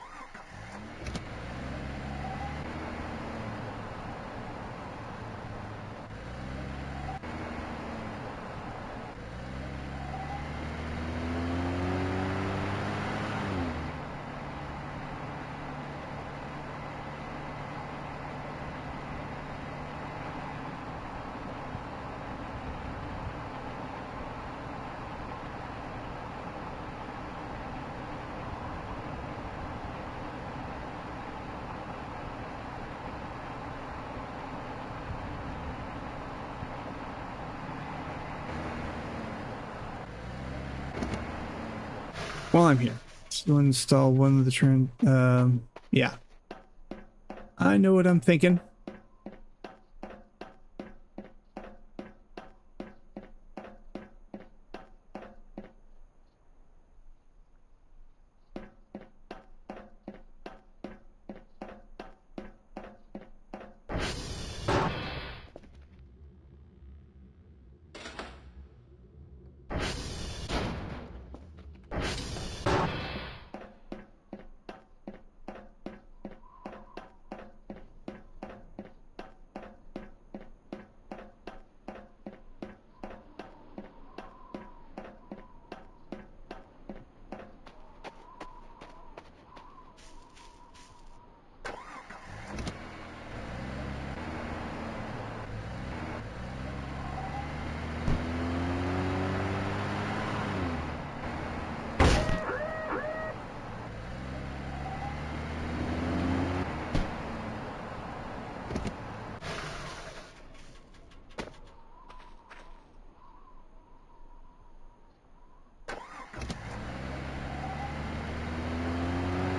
While I'm here, so install one of the yeah. I know what I'm thinking.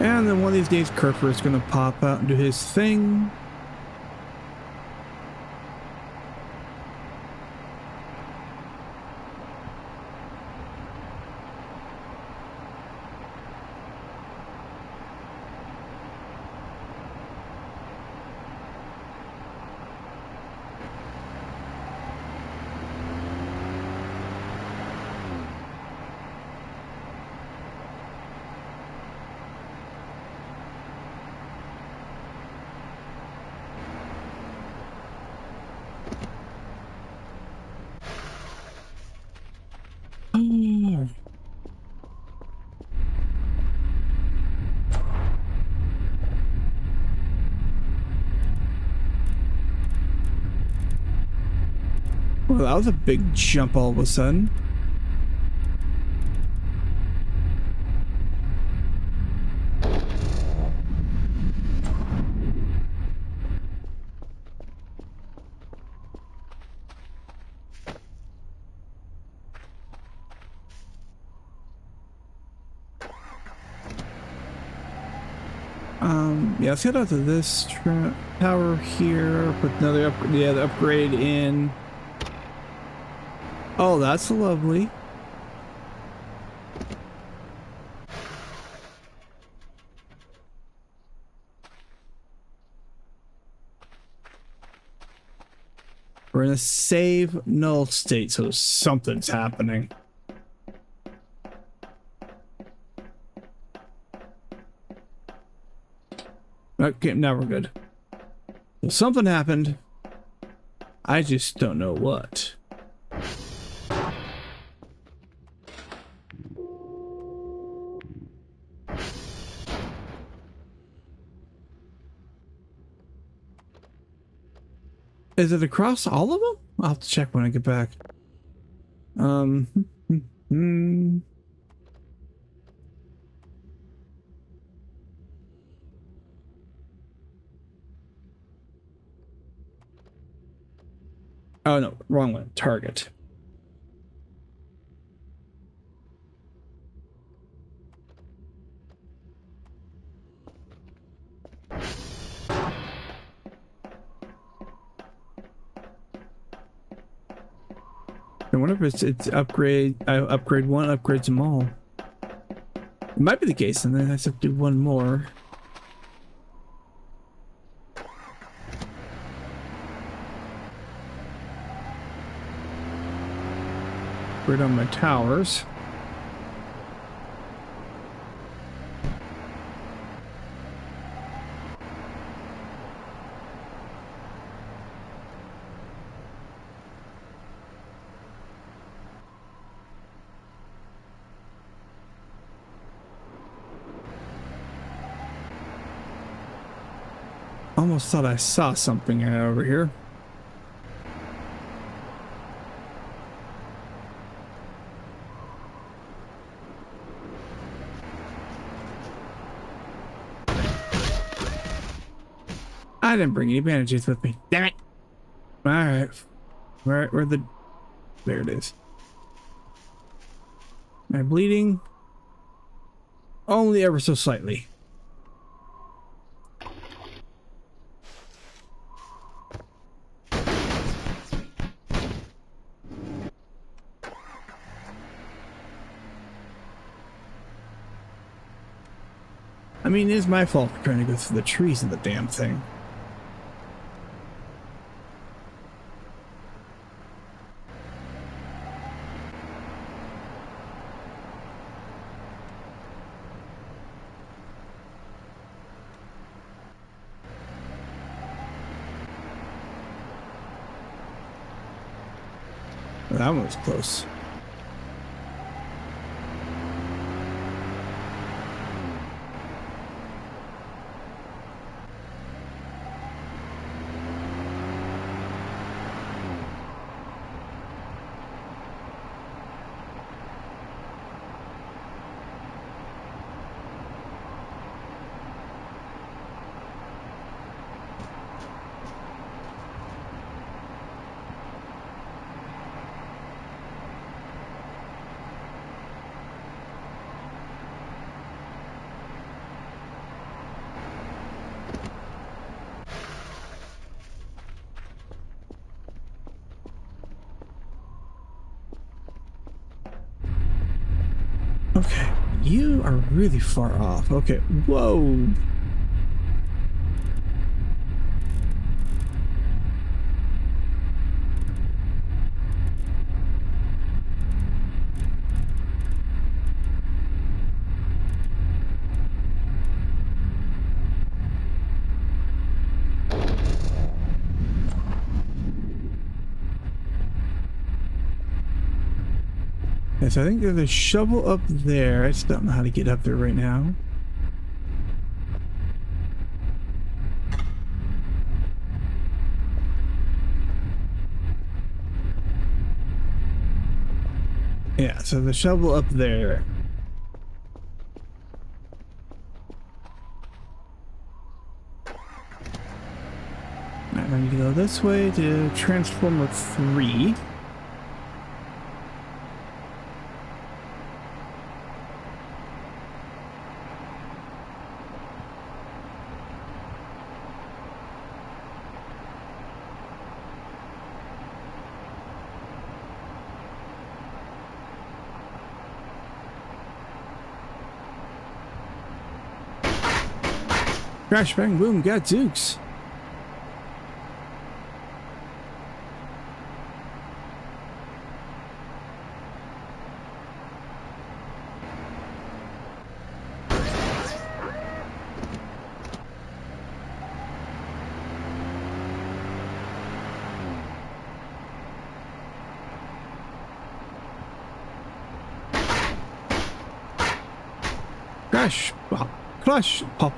And then one of these days, Kerfer is going to pop out and do his thing. Well, that was a big jump all of a sudden. Yeah, let's head out to this tower here. Put another the upgrade in. Oh, that's lovely. We're in a save null state, so something's happening. Okay, now we're good. Well, something happened. I just don't know what. Is it across all of them? I'll have to check when I get back. Oh no, wrong one. Target. I wonder if it's upgrade. I upgrade one, upgrades them all. It might be the case, and then I have to do one more. Upgrade on my towers. Almost thought I saw something over here. I didn't bring any bandages with me. Damn it! All right, where the? There it is. Am I bleeding? Only ever so slightly. I mean, it is my fault for trying to go through the trees of the damn thing. Well, that one was close. Okay, you are really far off. Okay, whoa. Yes, I think there's a shovel up there. I just don't know how to get up there right now. Yeah, so the shovel up there. Alright, I need to go this way to Transformer 3. Crash, bang, boom, gadzooks. Crash, pop, crash, pop.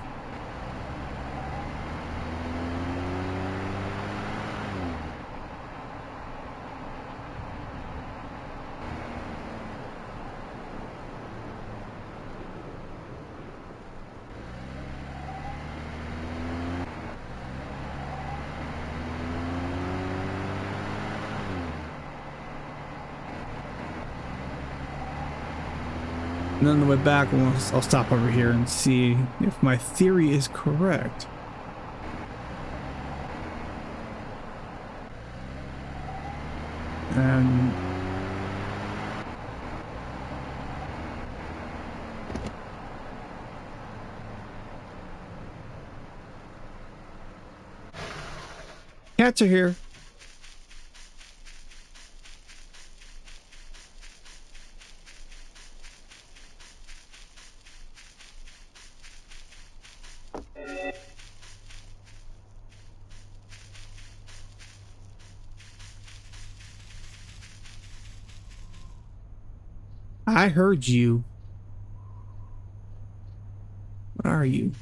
And then on the way back, I'll stop over here and see if my theory is correct. And Cats are here. I heard you. What are you?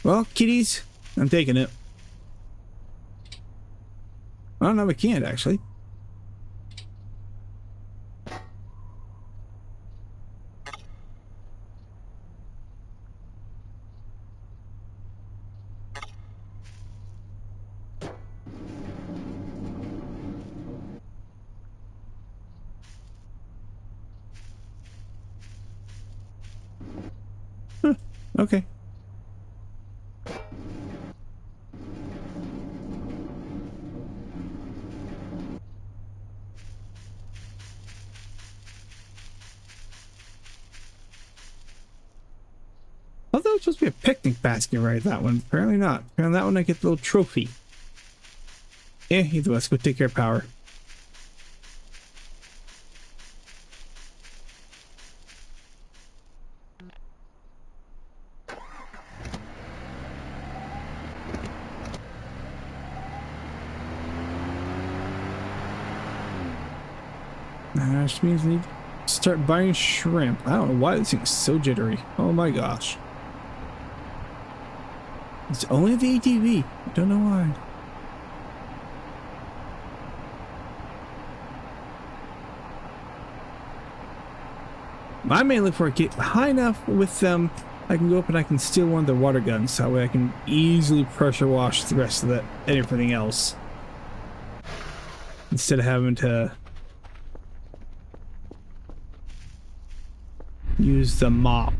Well, kitties, I'm taking it. I don't know if I can't actually. Huh, okay. I thought it was supposed to be a picnic basket, right? That one. Apparently not. Apparently that one I get the little trophy. Yeah, either way, let's go take care of power. Which means I need to start buying shrimp. I don't know why this thing's so jittery. Oh my gosh. It's only the ATV. I don't know why. I mainly look for a get high enough with them, I can go up and I can steal one of their water guns. That way I can easily pressure wash the rest of that and everything else. Instead of having to use the mop.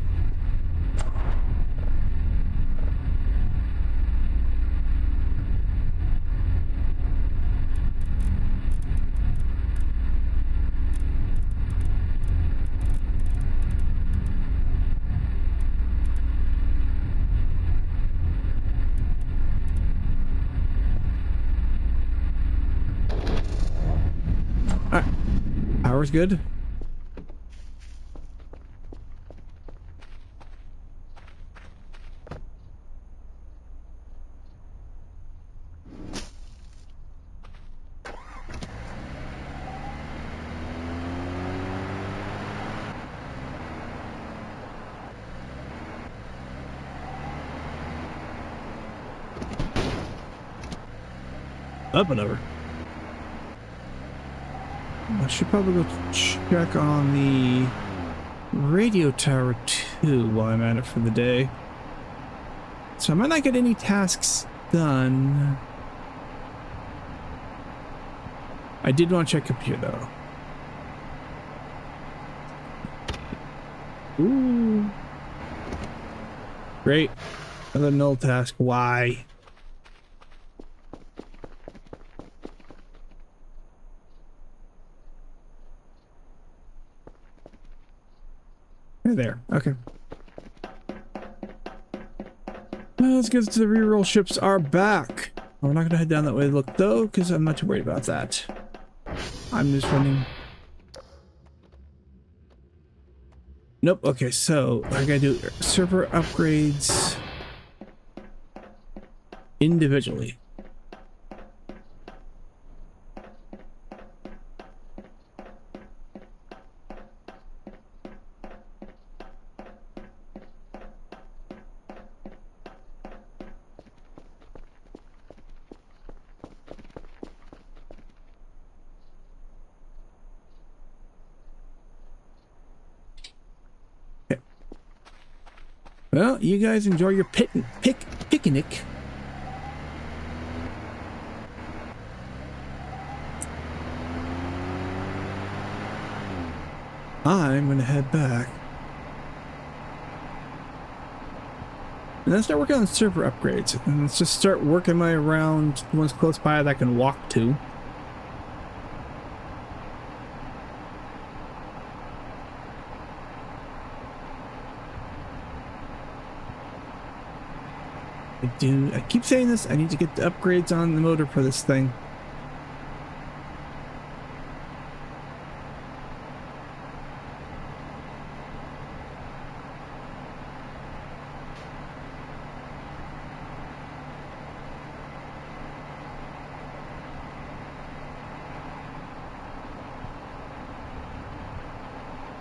Alright, power's good. Up and over. I should probably go check on the radio tower too while I'm at it for the day. So I might not get any tasks done. I did want to check up here though. Ooh. Great. Another null task. Why? There. Okay. Well, let's get to the reroll. Ships are back. We're not going to head down that way to look though, because I'm not too worried about that. I'm just running. Nope. Okay, so I gotta do server upgrades individually. Well, you guys enjoy your picnic. I'm gonna head back. And then start working on server upgrades. And let's just start working my way around the ones close by that I can walk to. I keep saying this. I need to get the upgrades on the motor for this thing.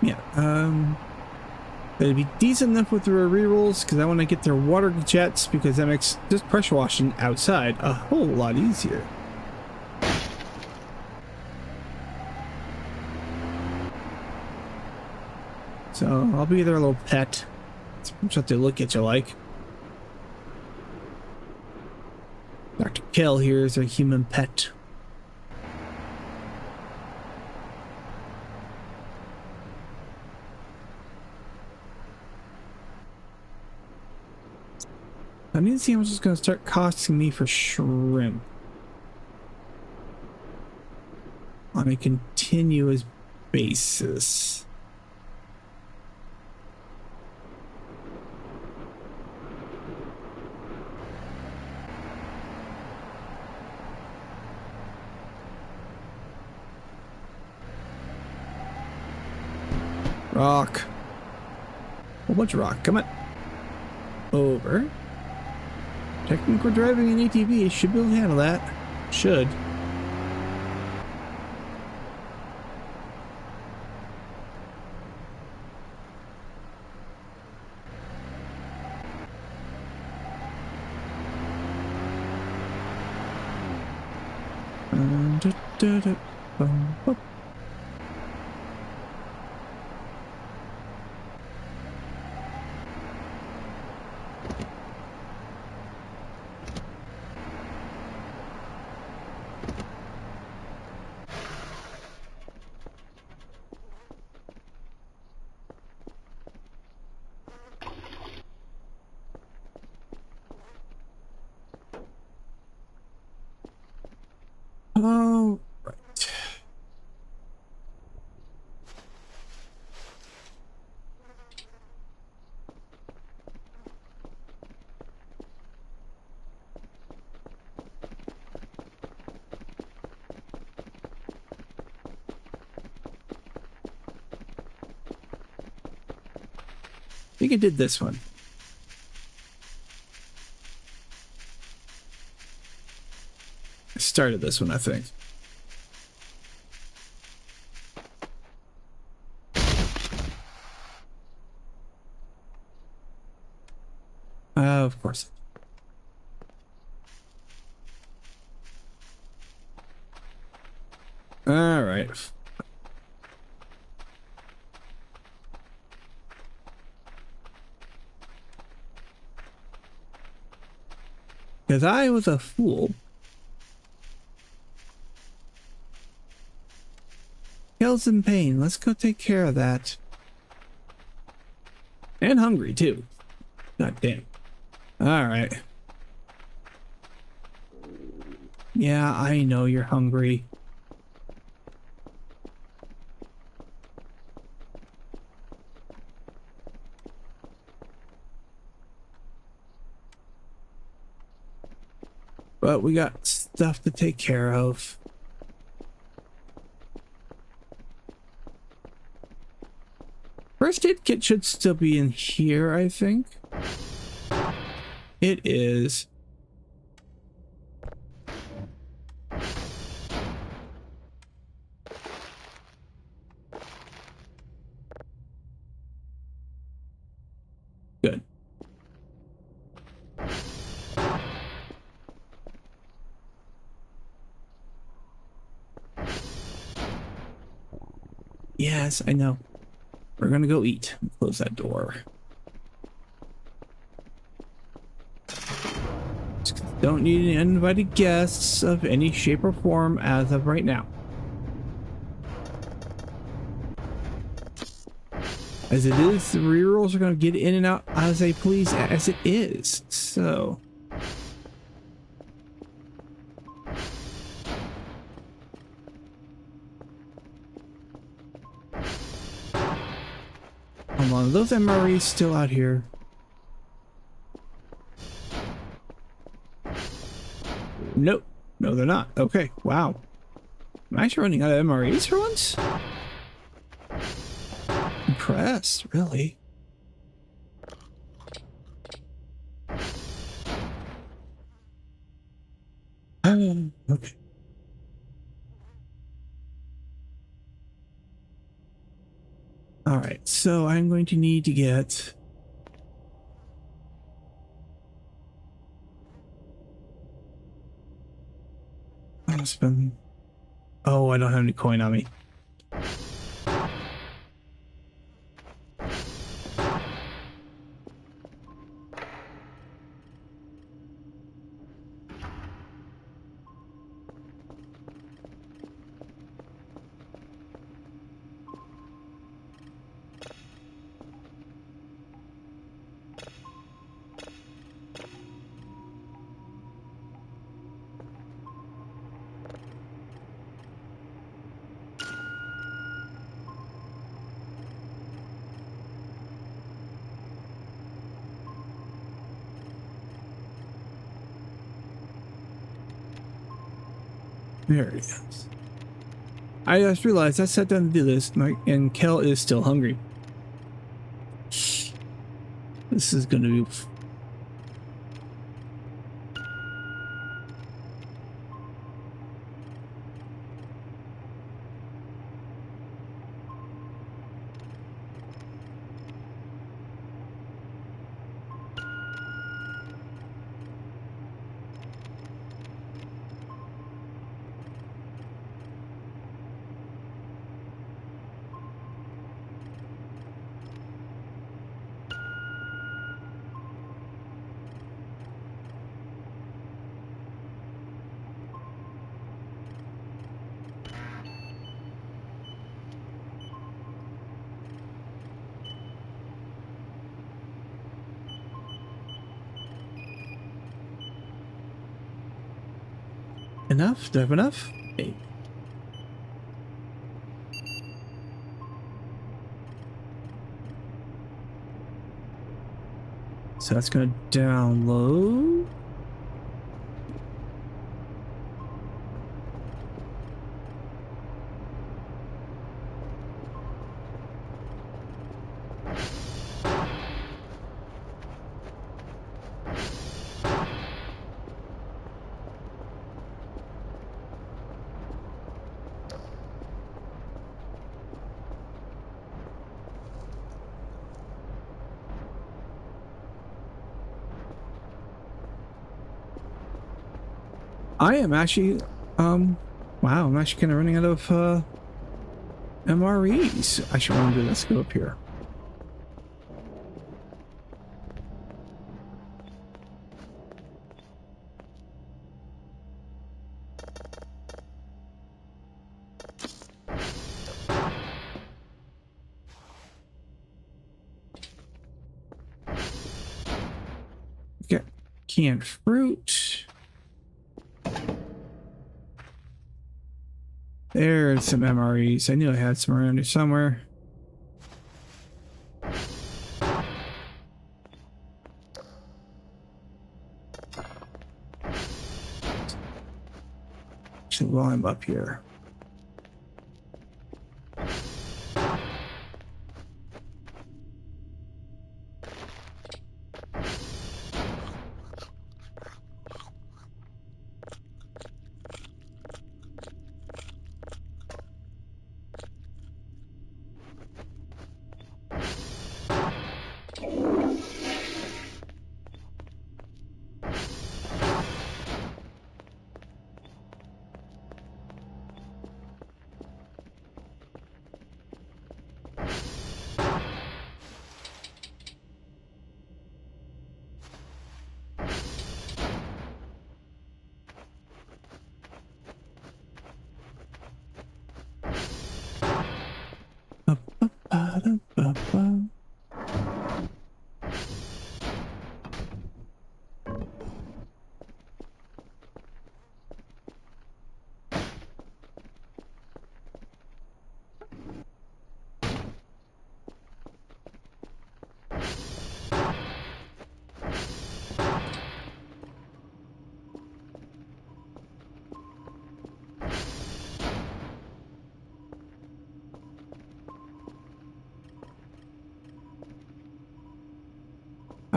Yeah, it'd be decent enough with their rerolls because I want to get their water jets because that makes just pressure washing outside a whole lot easier. So I'll be their little pet. That's what they look at you like. Dr. Kell here is their human pet. I need to see how much it's going to start costing me for shrimp on a continuous basis. Rock. Whole bunch of rock. Come on. Over. Technically, we're driving an ATV. It should be able to handle that. Should. Oh, right. I think I did this one. I started this one, I think. Of course. All right. Because I was a fool. Kell's in pain. Let's go take care of that. And hungry, too. God damn. Alright. Yeah, I know you're hungry. But we got stuff to take care of. First aid kit should still be in here, I think. It is. Good. Yes, I know. We're gonna go eat. Close that door. Don't need any uninvited guests of any shape or form as of right now. As it is, the rerolls are going to get in and out as they please as it is. So... hold on, are those MREs still out here? Nope. No, they're not. Okay. Wow. I'm actually running out of MREs for once? Impressed, really. Okay. All right, so I'm going to need to get... I'll spend... Oh, I don't have any coin on me. There it is. I just realized I sat down to do this, and Kel is still hungry. This is going to be... Enough? Do I have enough? Okay. So that's going to download. I am actually, wow, I'm actually kind of running out of, MREs. I should want to do, let's go up here. Get canned fruit. There's some MREs. I knew I had some around here somewhere. Actually, while I'm up here.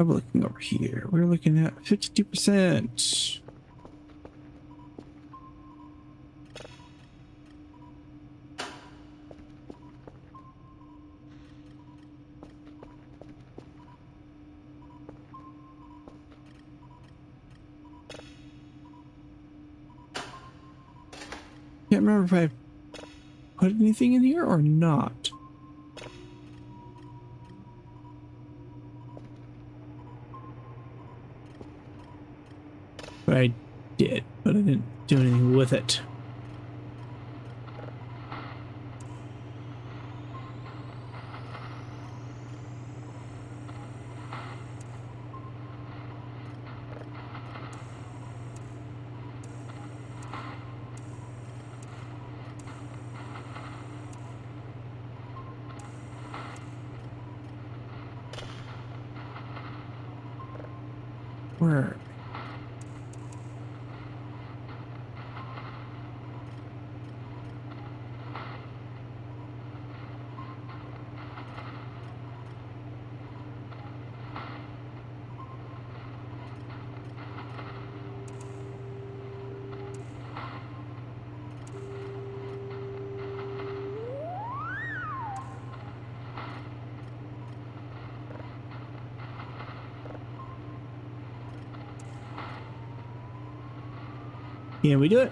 I'm looking over here. We're looking at 52%. Can't remember if I put anything in here or not. But I did, but I didn't do anything with it. Where? Can we do it?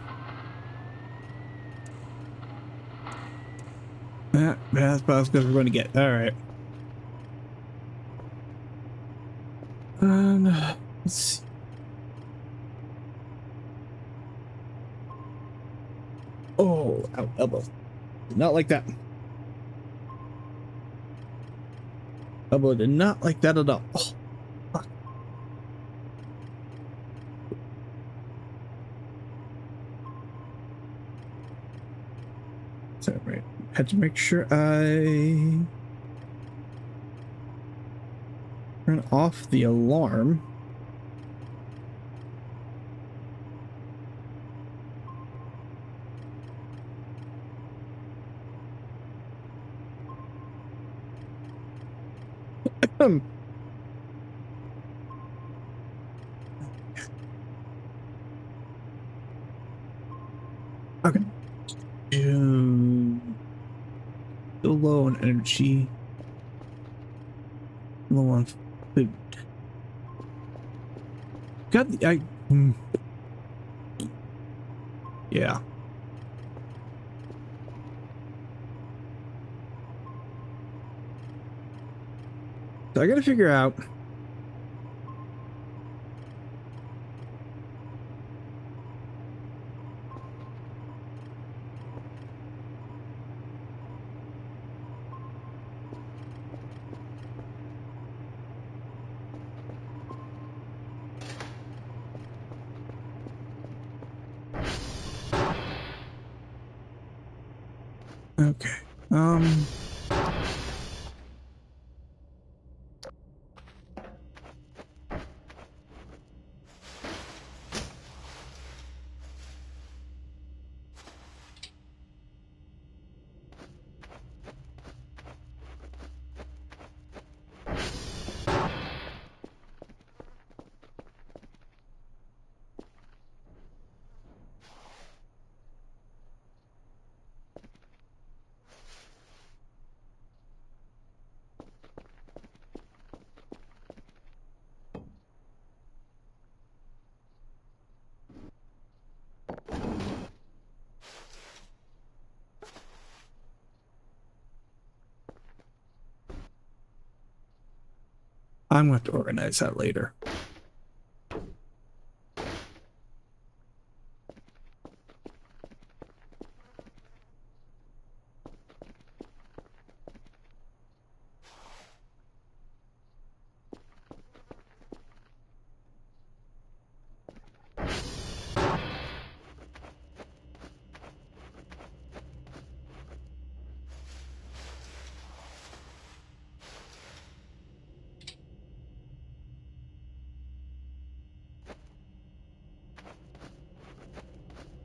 That's about as good as we're going to get. All right. Let's see. Oh, ow, elbow. Not like that. Elbow did not like that at all. Oh, fuck. So, right. Had to make sure I turn off the alarm. Okay. Still low on energy. Low on food. Got the yeah. So I gotta figure out okay. I'm going to have to organize that later.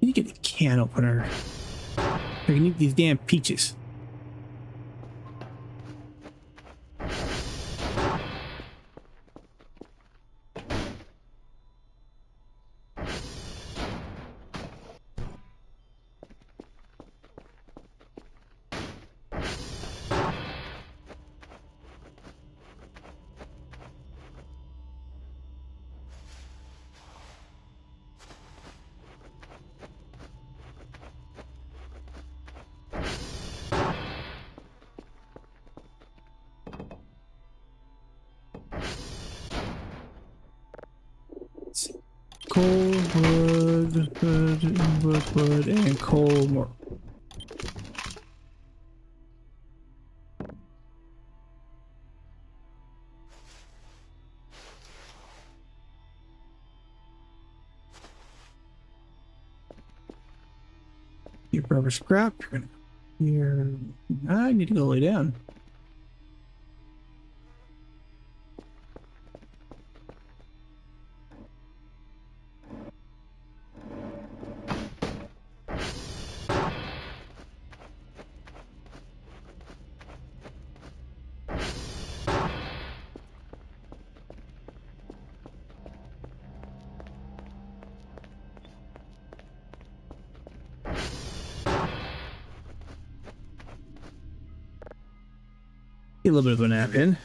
You get a can opener. I can eat these damn peaches. Coal, wood, and coal more. You rubber scrap. You're gonna here. I need to go lay down. Get a little bit of a nap in.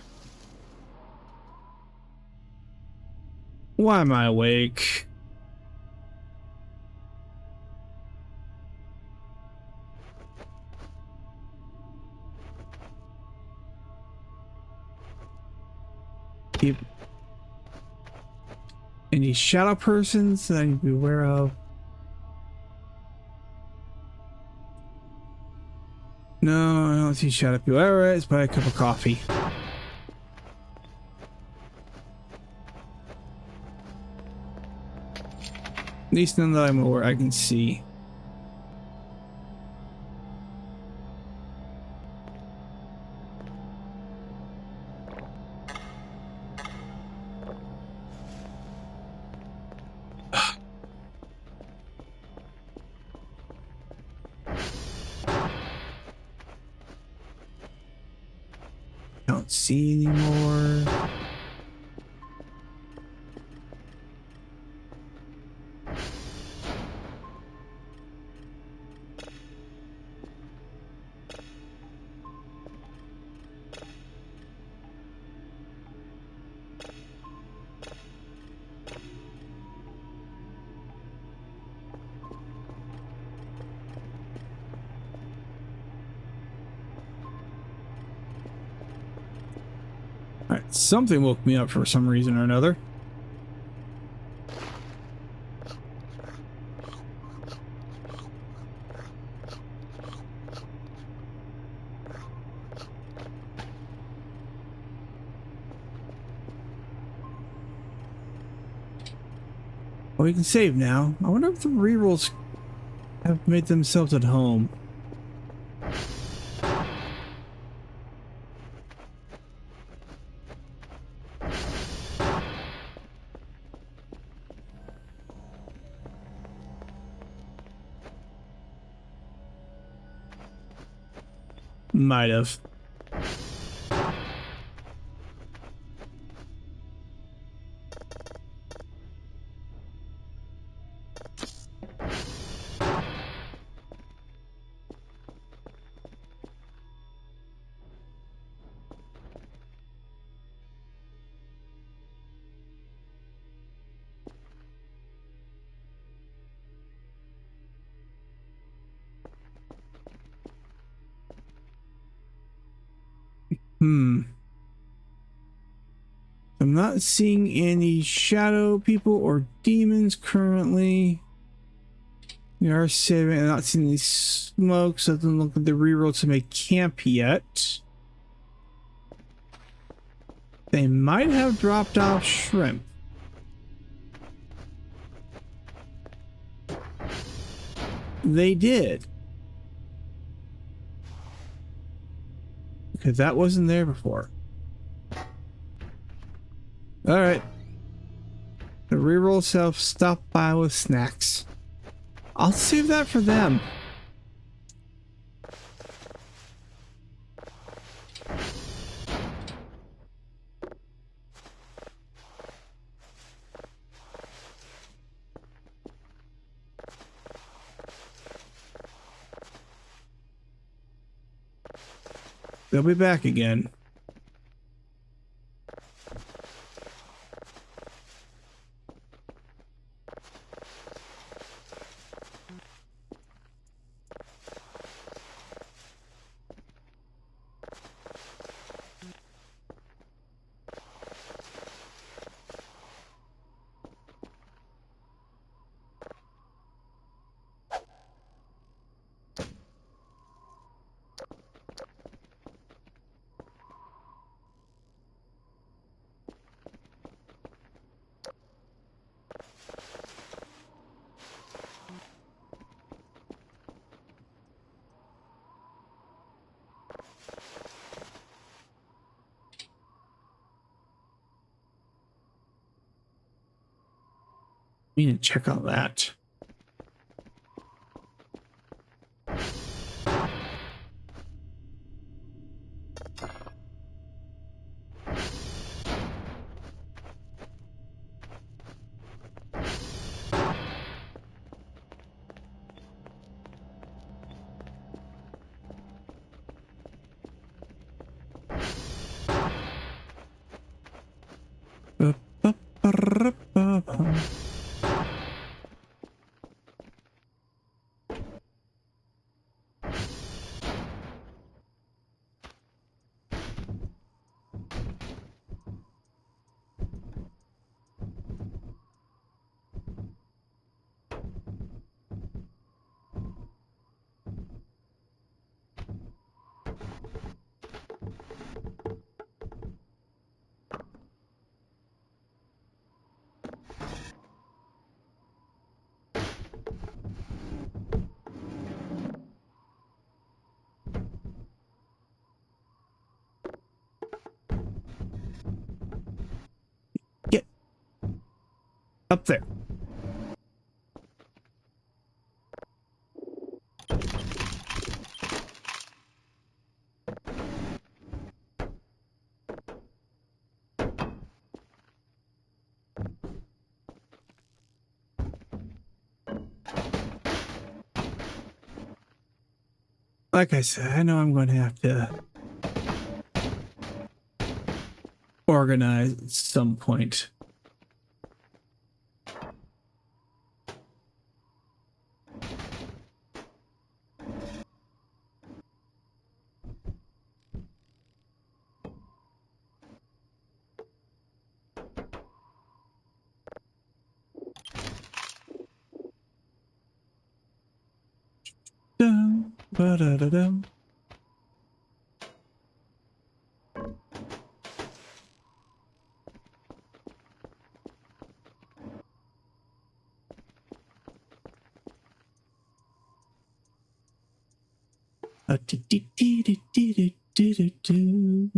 Why am I awake? Keep any shadow persons that I need to be aware of. No, I don't see shadow people. Alright, let's buy a cup of coffee. At least none that I'm aware I can see. Don't see anymore. Alright, something woke me up for some reason or another. Well, we can save now. I wonder if the rerolls have made themselves at home. Might have. I'm not seeing any shadow people or demons currently. We are saving. I'm not seeing any smoke, so it doesn't look like the reroll to make camp yet. They might have dropped off shrimp. They did. Because that wasn't there before. Alright. The reroll self stopped by with snacks. I'll save that for them. They'll be back again. We need to check on that. Get up there. Like I said, I know I'm going to have to organize at some point. Dum, ba-da-da-dum. Do-do-do-do-do-do-do.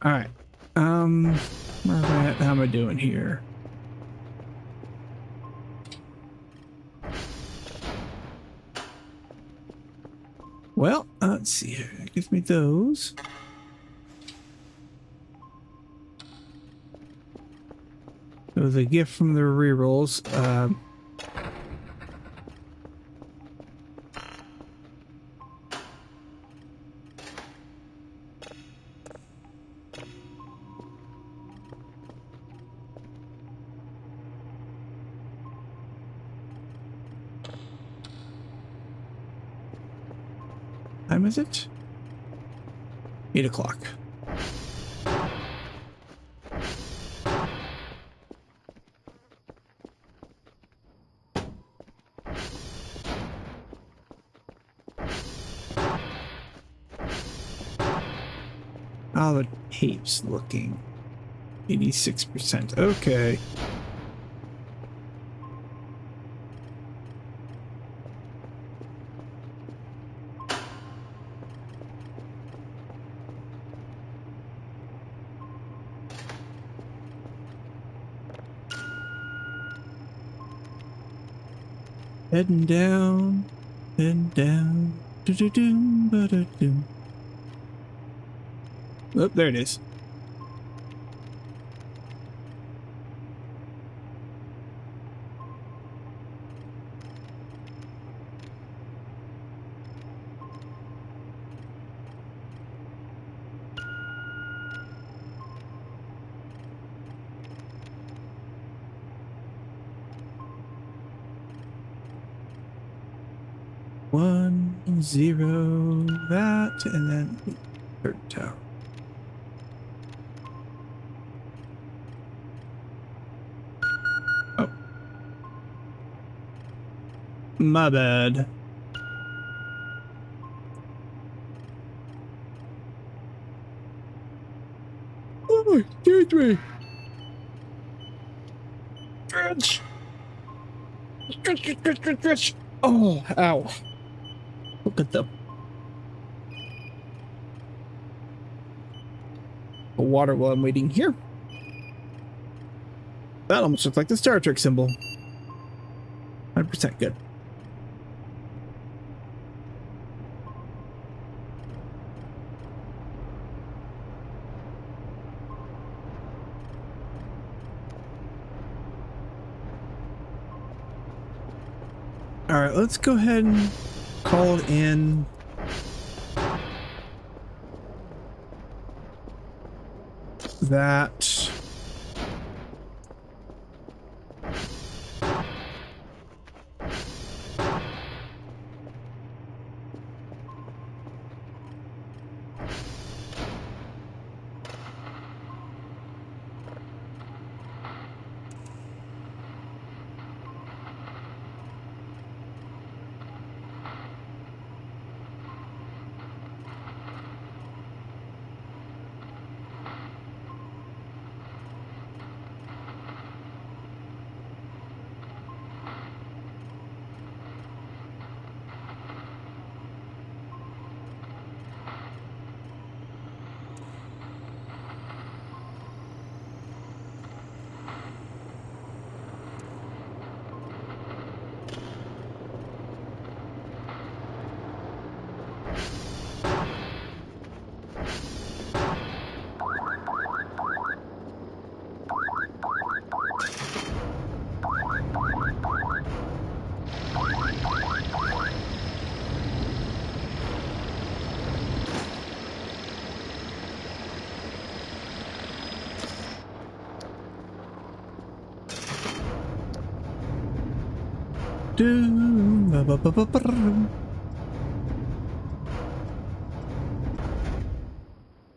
All right. Where am I at? How am I doing here? Well, let's see here. It gives me those. It was a gift from the rerolls. Time is it? 8 o'clock. How the tape's looking. 86%. Okay. Heading down, heading down. Do-do-doom, ba-da-doom. Oh, there it is. 0, that, and then third tower. Oh. My bad. Oh, excuse me. Stretch. Stretch, stretch, stretch, stretch. Oh, ow. Look at the water while I'm waiting here. That almost looks like the Star Trek symbol. 100% good. All right, let's go ahead and call in that.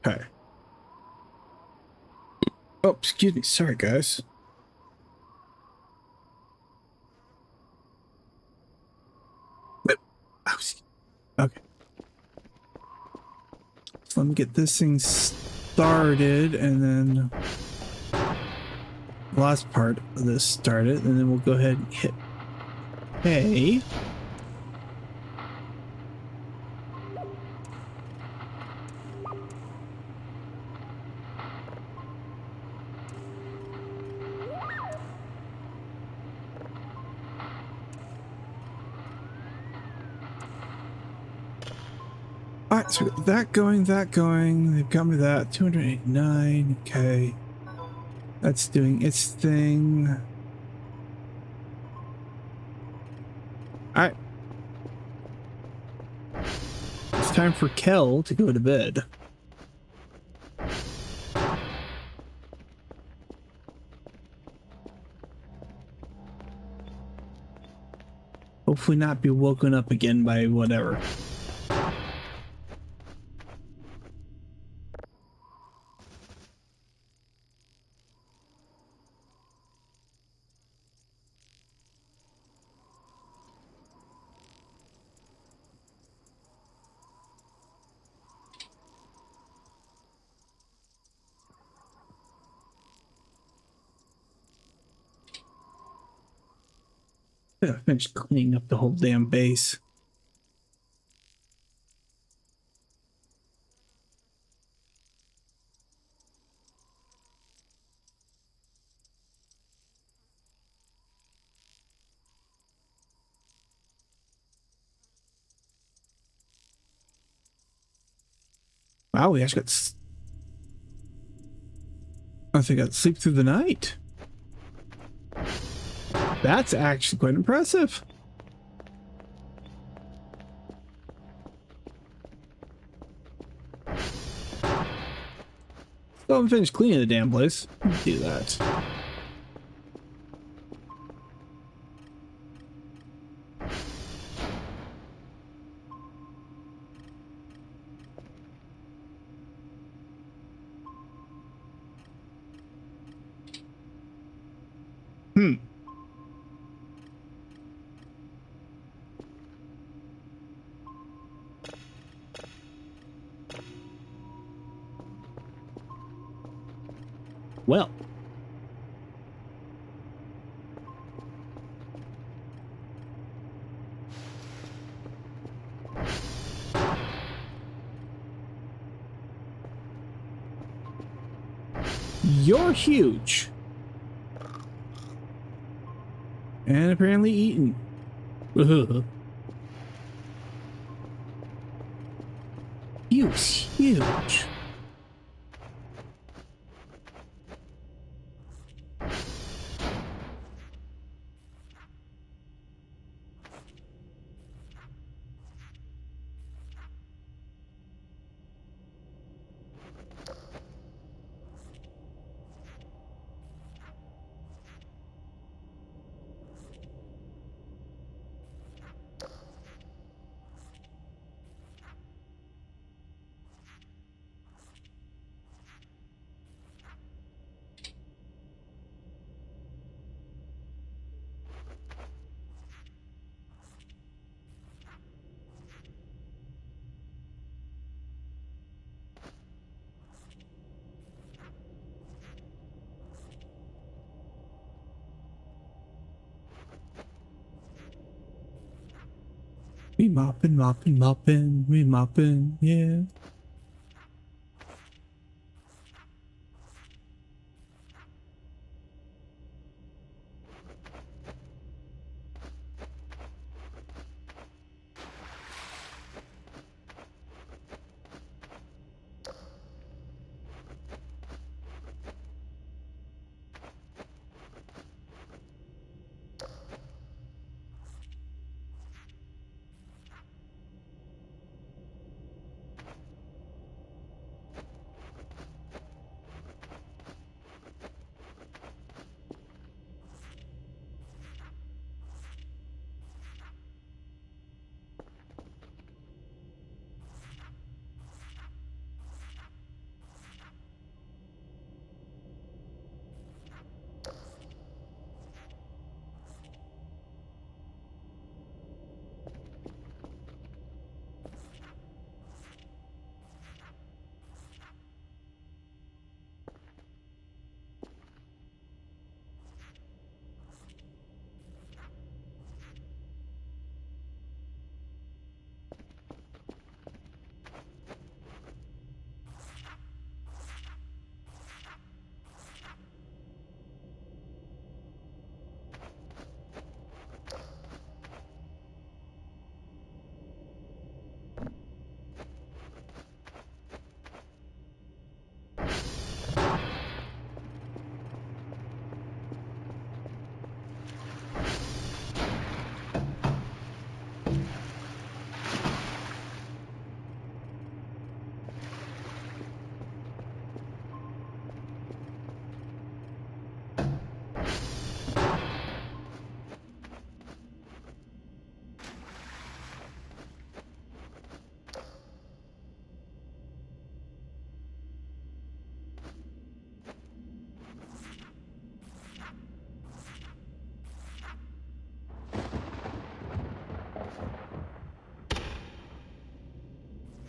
Okay. Oh, excuse me. Sorry, guys. Okay. So let me get this thing started, and then the last part of this started, and then we'll go ahead and hit pay. Alright, so that going, they've got me that, 289, okay. That's doing its thing. Alright. It's time for Kel to go to bed. Hopefully not be woken up again by whatever. I finished cleaning up the whole damn base. Wow, we actually got... I think I got to sleep through the night. That's actually quite impressive. Still haven't finished cleaning the damn place. Let's do that. well. You're huge. And apparently eaten. Huge. We mopping, we mopping, yeah.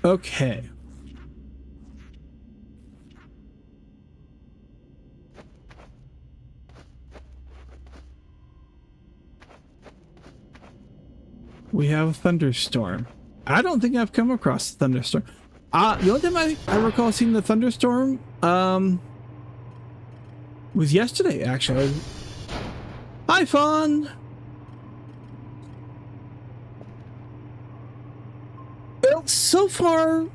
Okay. We have a thunderstorm. I don't think I've come across a thunderstorm. The only time I recall seeing the thunderstorm was yesterday, actually. Hi, Fawn! Well, so far,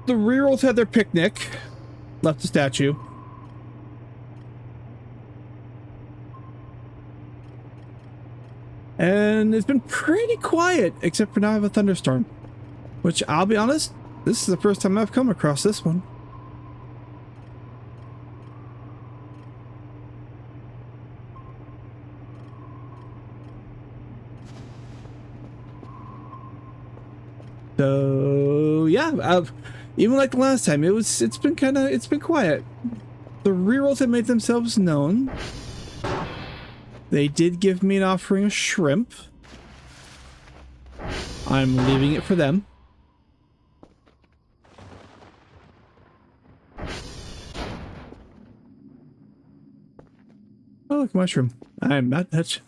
the Rerolls had their picnic, left the statue. And it's been pretty quiet, except for now I have a thunderstorm. Which, I'll be honest, this is the first time I've come across this one. So yeah, even like the last time, it's been quiet. The Rerolls have made themselves known. They did give me an offering of shrimp. I'm leaving it for them. Oh, look, mushroom. I'm not touch.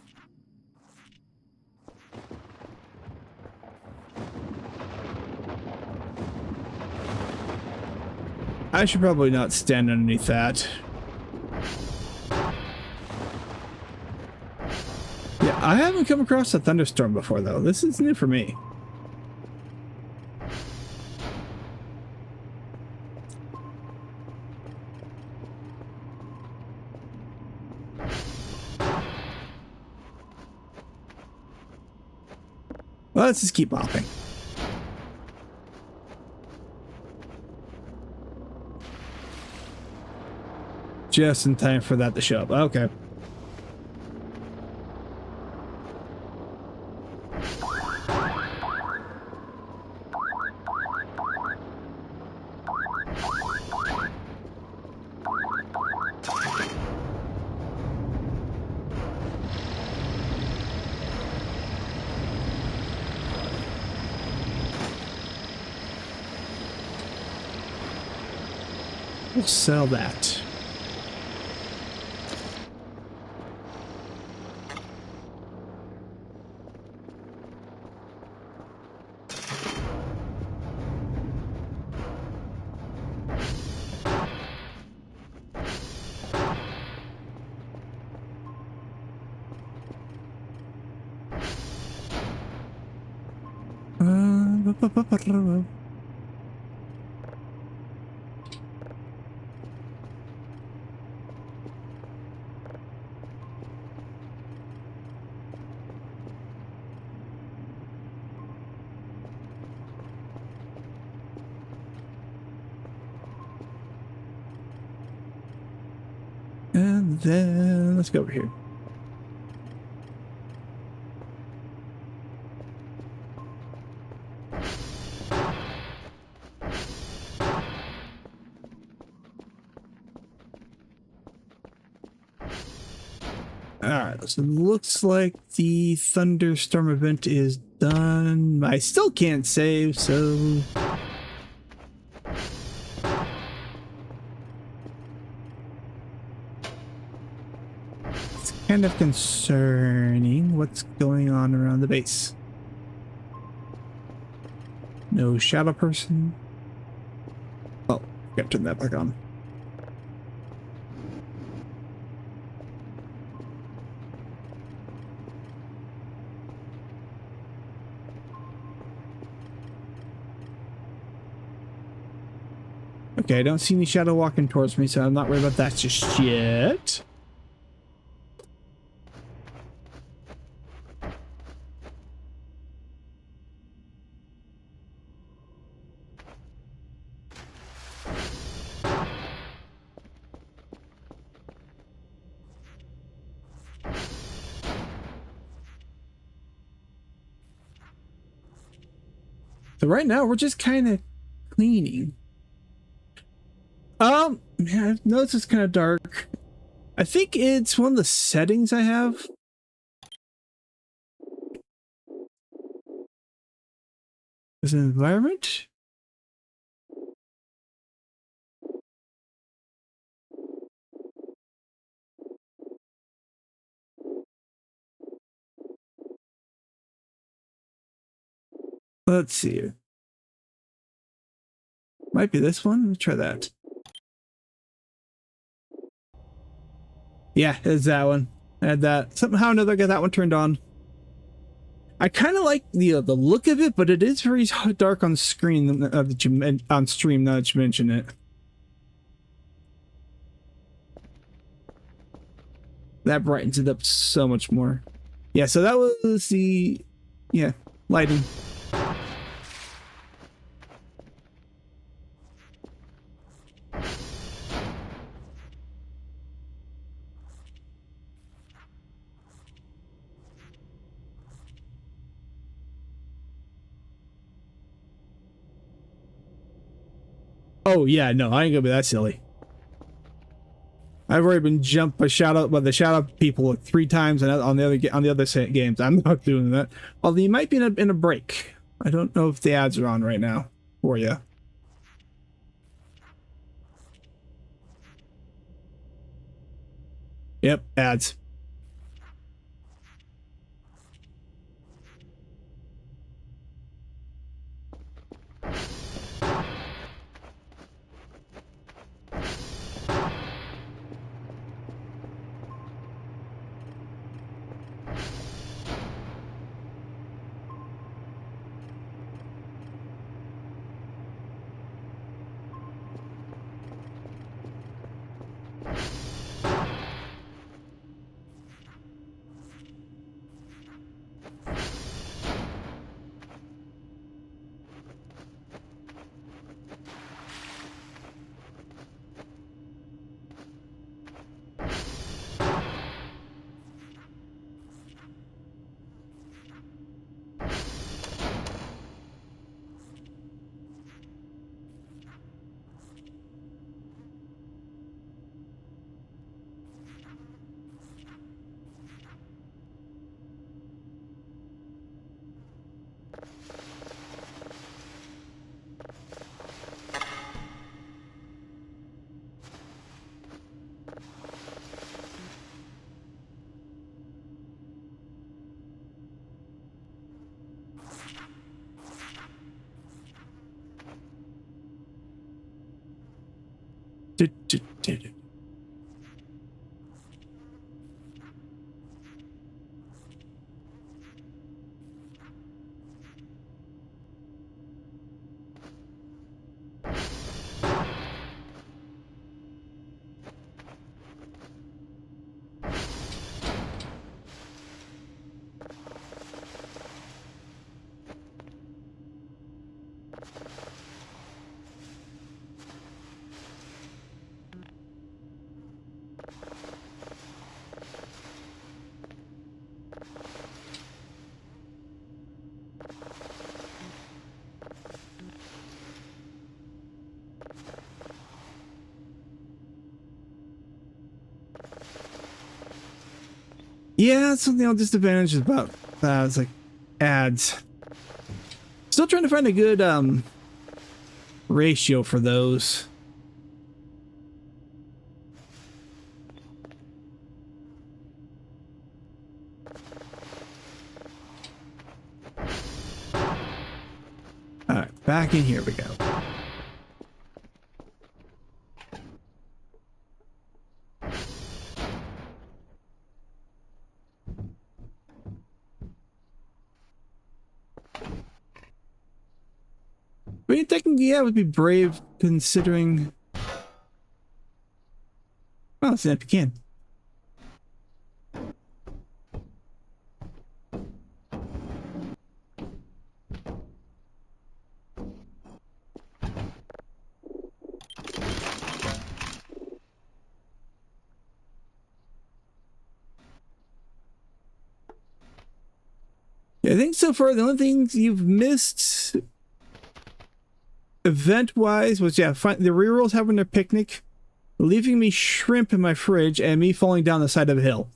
I should probably not stand underneath that. Yeah, I haven't come across a thunderstorm before, though. This is new for me. Well, let's just keep hopping. Just in time for that to show up. Okay. We'll sell that. And then let's go over here. Alright, so it looks like the thunderstorm event is done. I still can't save, so... it's kind of concerning what's going on around the base. No shadow person. Oh, gotta turn that back on. Okay, I don't see any shadow walking towards me, so I'm not worried about that just yet. So right now we're just kind of cleaning. Man, I've noticed it's kind of dark. I think it's one of the settings I have. Is an environment? Let's see. Might be this one. Let's try that. Yeah, it's that one. I had that. Somehow or another, I got that one turned on. I kind of like the look of it, but it is very dark on screen. On stream, now that you mention it. That brightens it up so much more. Yeah, so that was the lighting. Oh yeah, no, I ain't gonna be that silly. I've already been jumped by the shadow people like 3 times on the other games. I'm not doing that. Although you might be in a break. I don't know if the ads are on right now for you. Yep, ads. Yeah, something I'll disadvantage about that. It's like ads. Still trying to find a good ratio for those. All right, back in here we go. I mean, technically, yeah, it would be brave considering. Oh, it's an empty can. Yeah, I think so far the only things you've missed event-wise was, yeah, the rerolls having their picnic, leaving me shrimp in my fridge, and me falling down the side of a hill.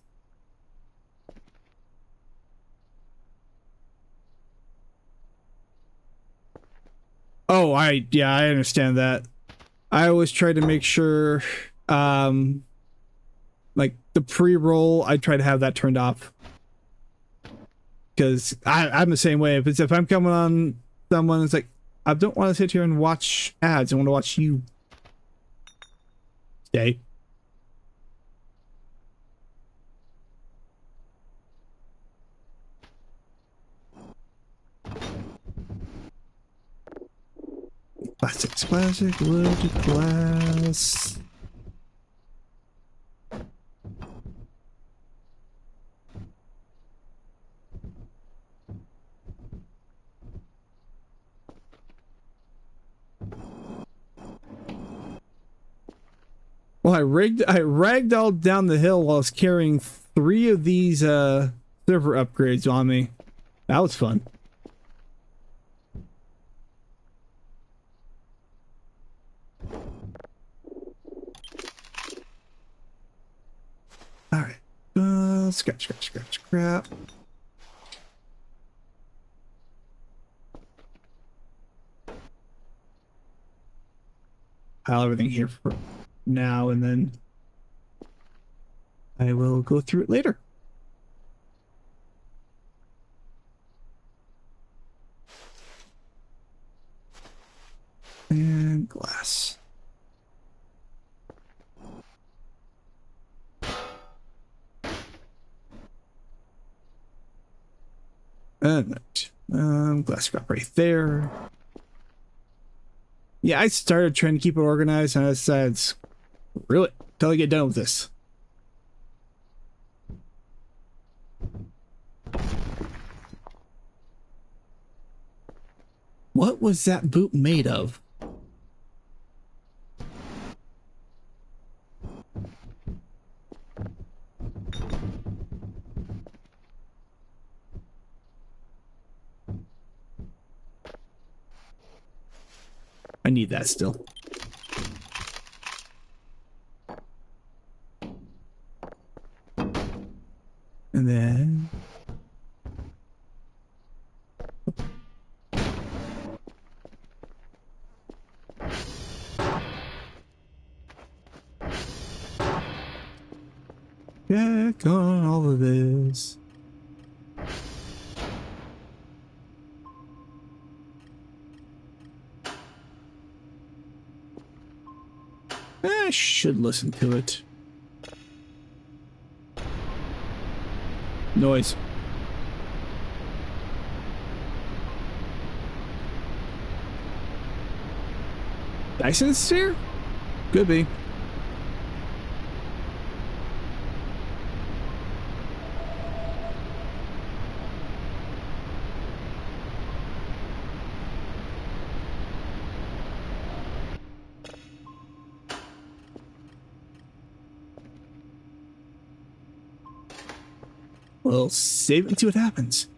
Oh, yeah, I understand that. I always try to make sure, like the pre-roll, I try to have that turned off. Because I'm the same way. If I'm coming on someone, it's like, I don't want to sit here and watch ads. I want to watch you. Stay. Plastics, plastic, wood, glass. Well, I ragdolled down the hill while I was carrying 3 of these server upgrades on me. That was fun. All right. Scratch. Pile everything here for now and then. I will go through it later. And glass. Right. Glass drop right there. Yeah, I started trying to keep it organized, and I decided, screw it, till I get done with this. What was that boot made of? I need that still. And then... check on all of this. I should listen to it. Noise. Dyson sphere? Could be. We'll save it and see what happens.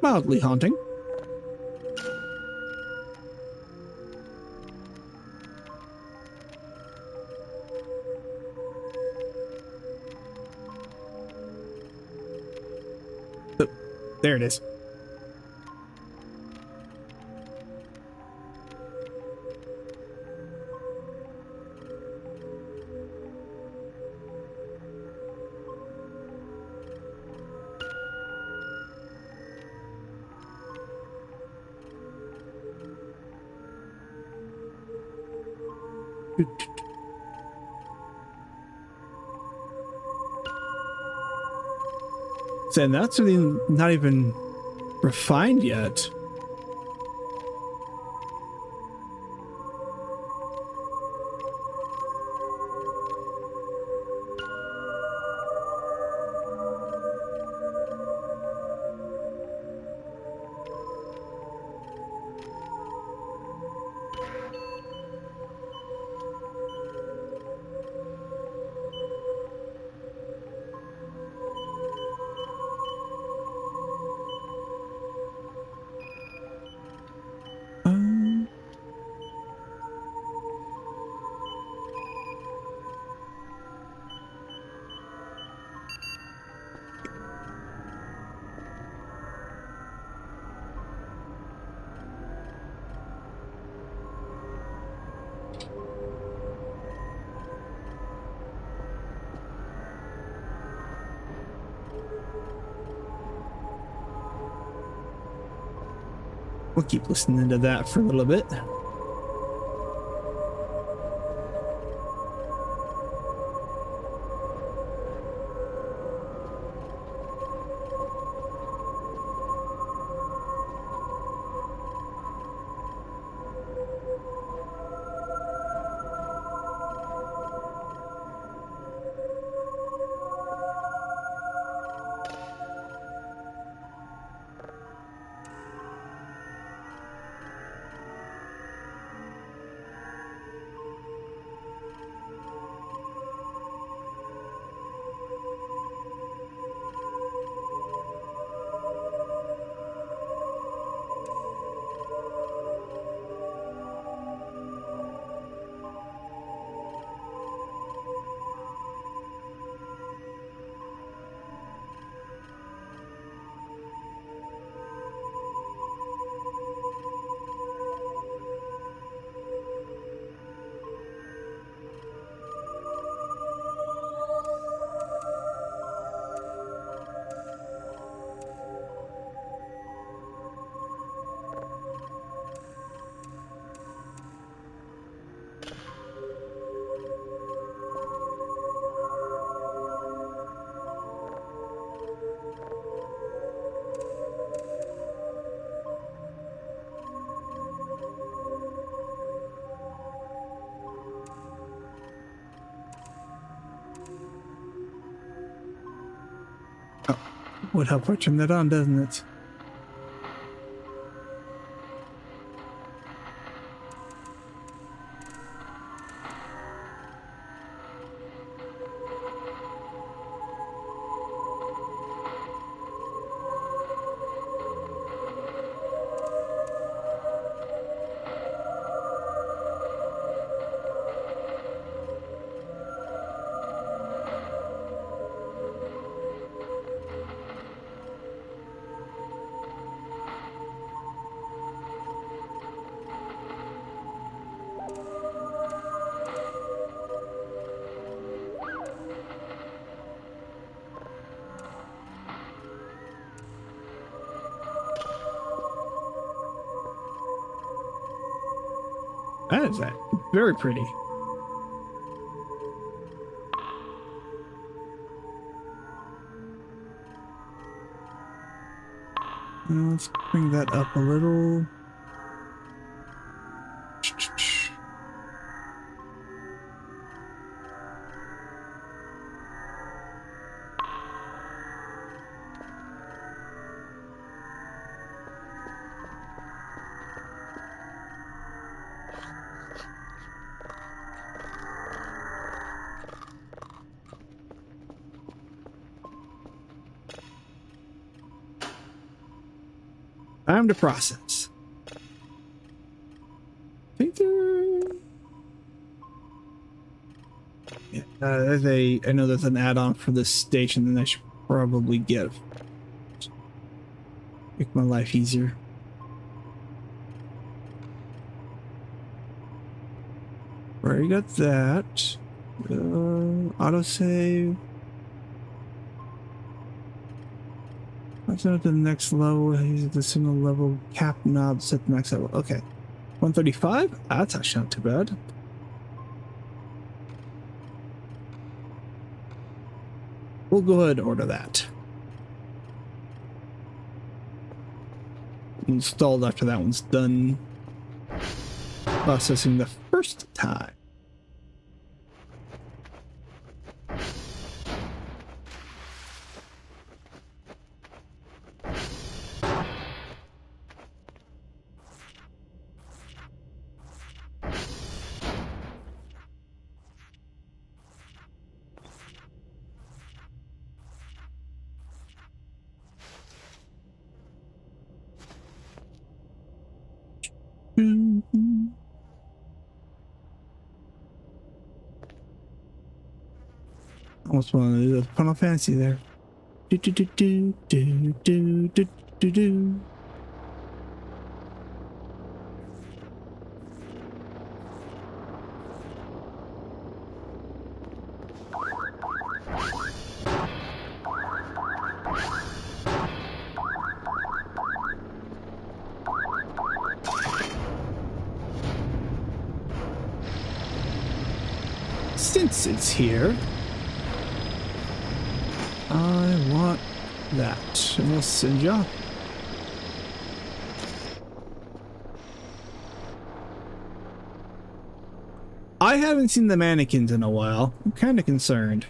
Mildly haunting. Oh, there it is. And that's something not even refined yet. We'll keep listening to that for a little bit. Would help I turn that on, doesn't it? That is that. Very pretty. Let's bring that up a little. Time to process. I think there. Yeah, there's a. I know there's an add-on for this station that I should probably get. Make my life easier. Already got that. Autosave. That's not the next level. He's at the single level cap knob set the max level. Okay. 135? That's actually not too bad. We'll go ahead and order that. Installed after that one's done processing the first time. Almost want to do the Final Fantasy there. Do do do do do do do do do. Since it's here, I want that. And we'll send you. I haven't seen the mannequins in a while. I'm kind of concerned.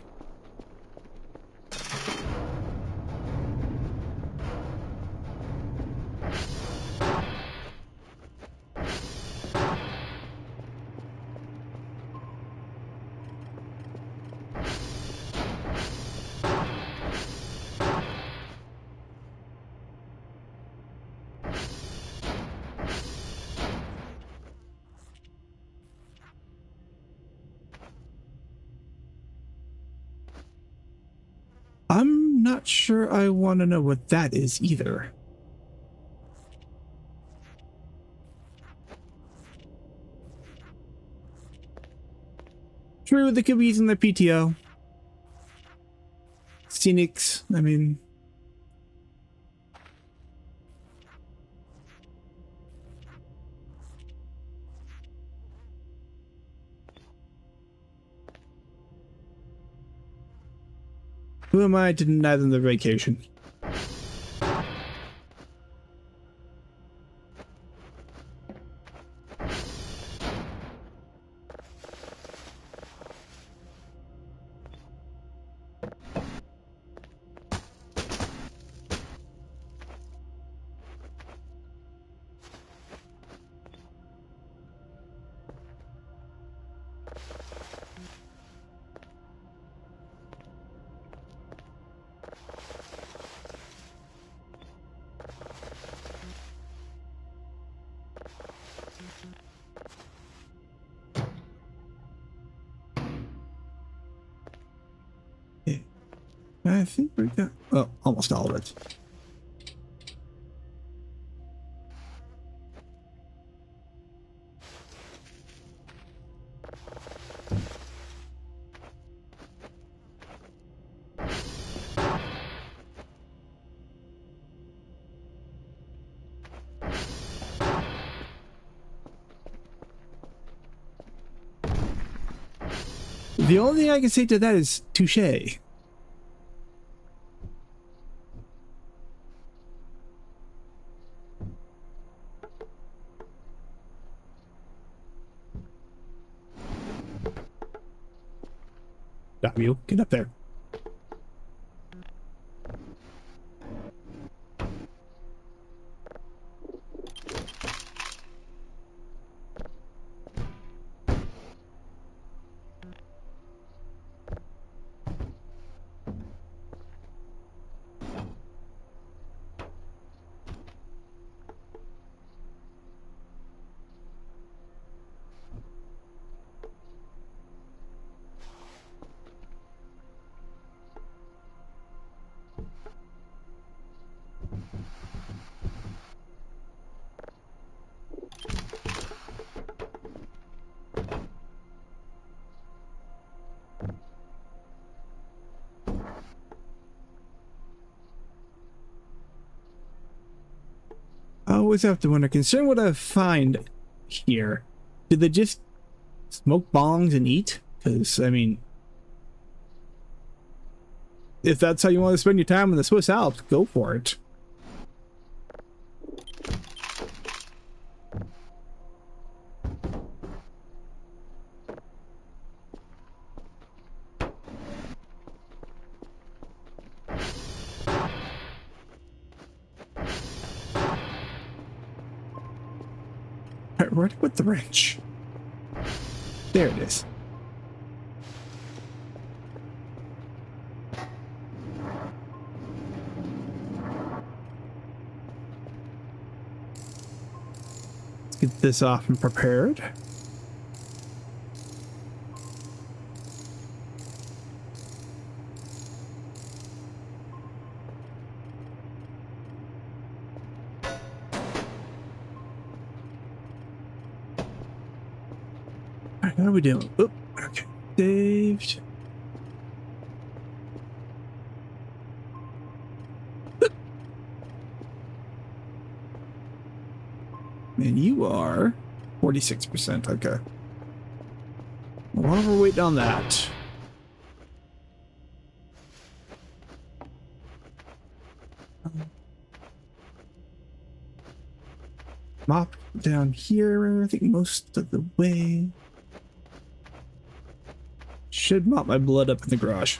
I'm not sure I want to know what that is either. True, they could be using their PTO. Scenics, I mean... Who am I to deny them their vacation? Yeah. I think we got, well, almost all of it. The only thing I can say to that is touche. W, get up there. I always have to wonder, considering what I find here, did they just smoke bongs and eat? Because, I mean, if that's how you want to spend your time in the Swiss Alps, go for it. Alright, where to put the wrench? There it is. Let's get this off and prepared. Alright, how are we doing? Oop, okay. Saved. And you are 46%. Okay. Well, while we're waiting on that, mop down here, I think most of the way. Should mop my blood up in the garage.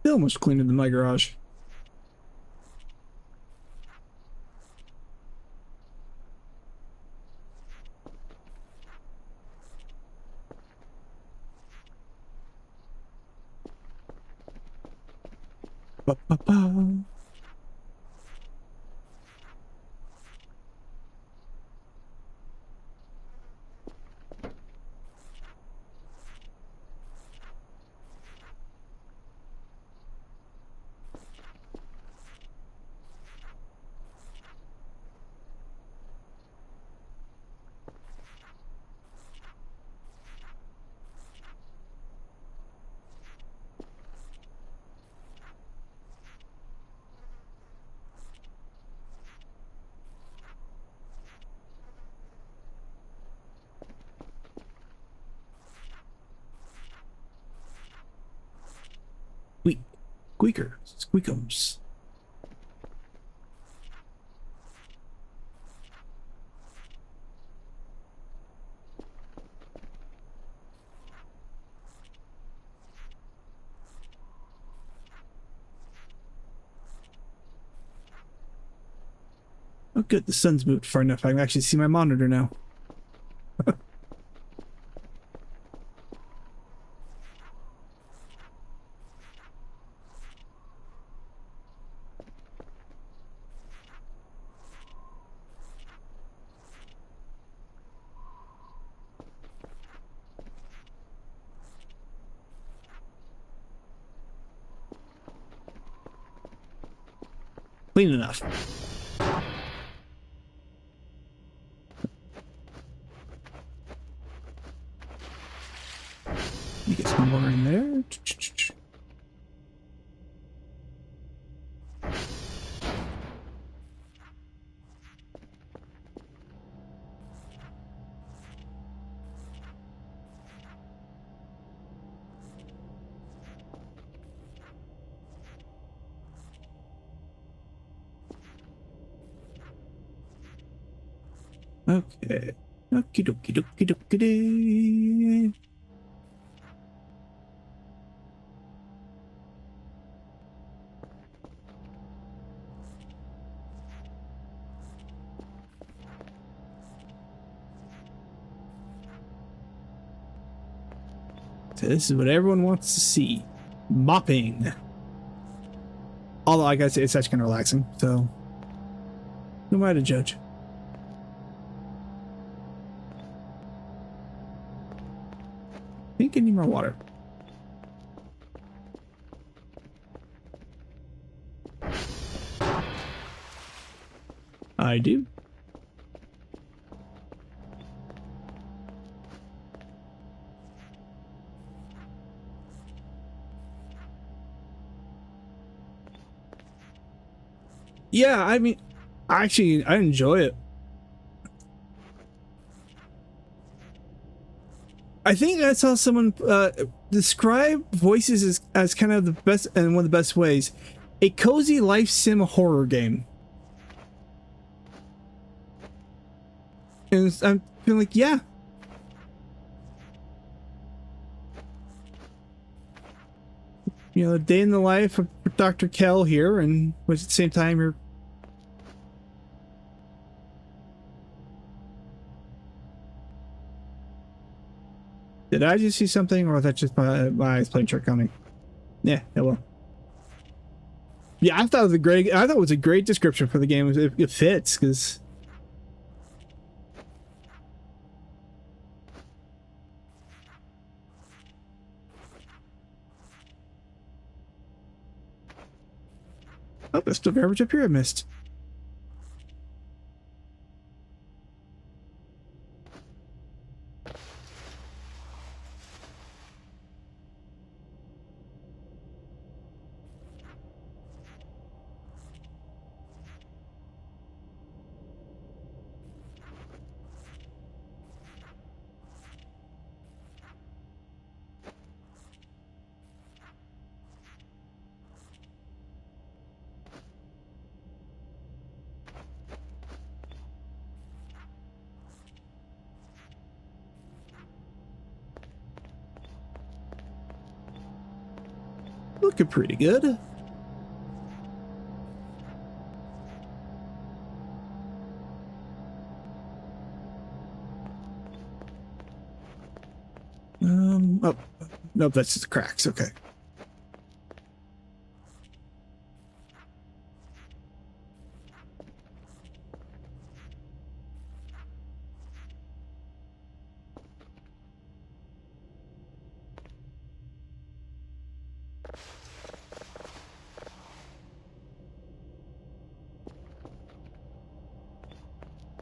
Still much cleaner than my garage. Ba, ba, ba. Squeak. Squeaker. Squeakums. Oh, good. The sun's moved far enough. I can actually see my monitor now. Clean enough. You get some more in there. Okay. Okie dokie dokie dokie. So this is what everyone wants to see. Mopping. Although I gotta say it's actually kind of relaxing, so who am I to judge? I think I need more water. I do. Yeah, I mean, actually, I enjoy it. I think that's how someone describe voices as kind of the best and one of the best ways. A cozy life sim horror game. And I'm feeling like, yeah. You know, a day in the life of Dr. Kell here, and was at the same time you're... Did I just see something, or was that just my eyes playing trick on me? Yeah, it will. Yeah, I thought it was a great description for the game. It fits, because... Oh, there's still garbage up here I missed. Looking pretty good. Oh, nope, that's just cracks. Okay.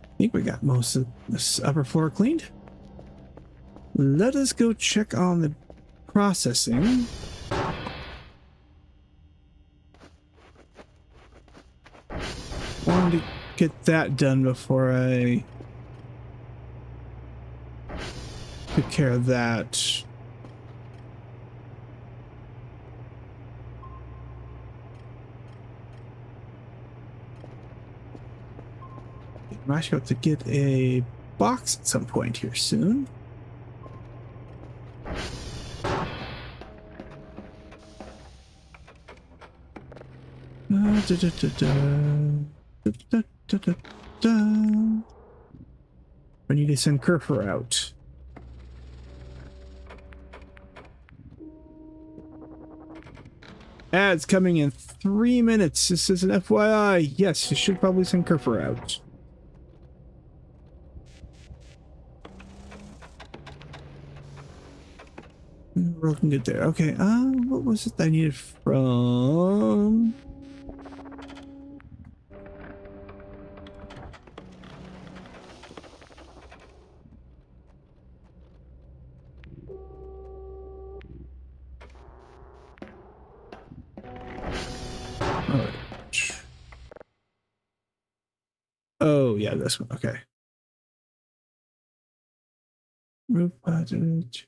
I think we got most of this upper floor cleaned. Let us go check on the processing. Wanted to get that done before I took care of that. I'm actually about to get a box at some point here soon. I need to send Kerfer out. Ads coming in 3 minutes. This is an FYI. Yes, you should probably send Kerfer out. We're looking good there. Okay, what was it I needed from... Alright. Oh, yeah, this one. Okay. Roof budget.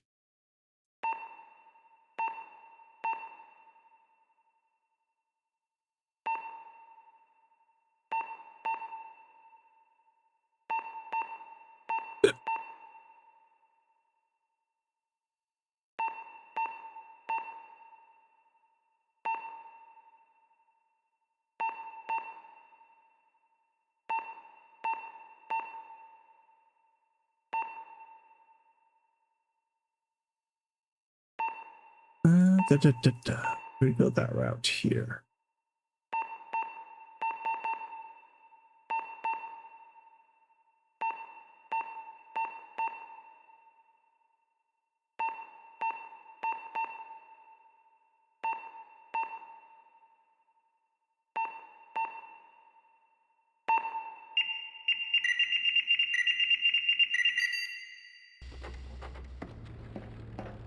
Rebuild that route here.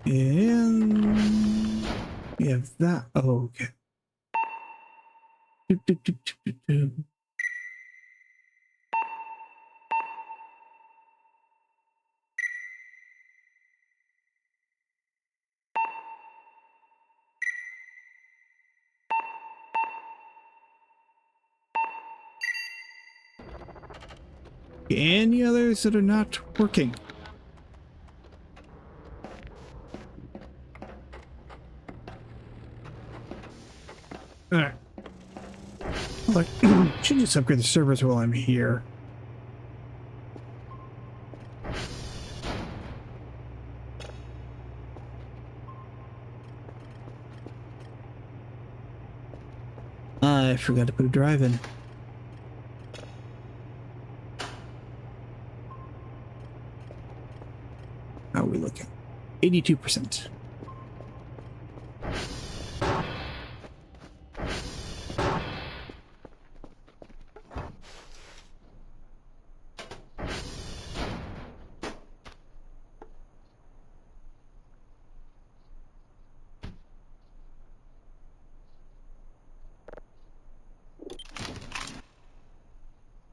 And we have that. Oh, okay. Any others that are not working? Alright. Like, should just upgrade the servers while I'm here. I forgot to put a drive in. How are we looking? 82%.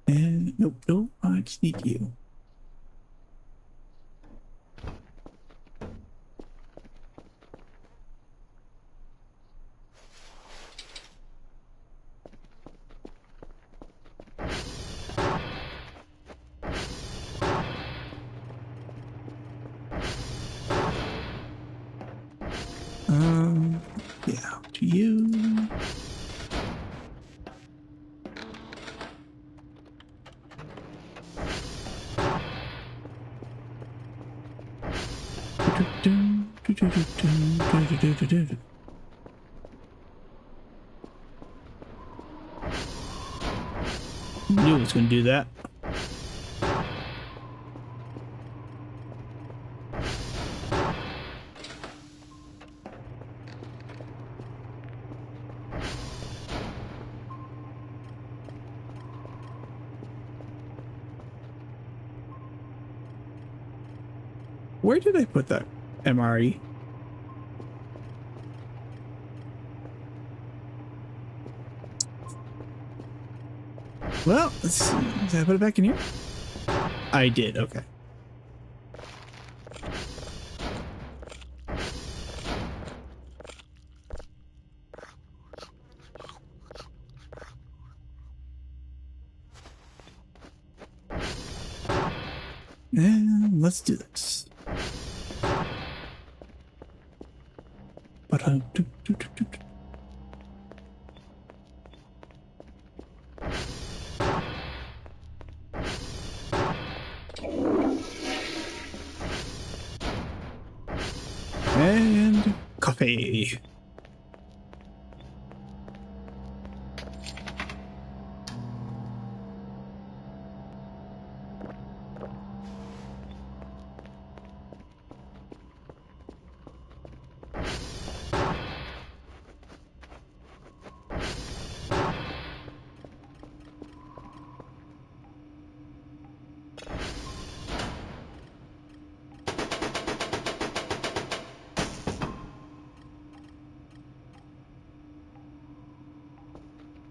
And nope, I just need you. Yeah, to you. Knew it was going to do that. Where did I put that MRE? Well, let's see. Did I put it back in here? I did, okay. And let's do this. But and coffee.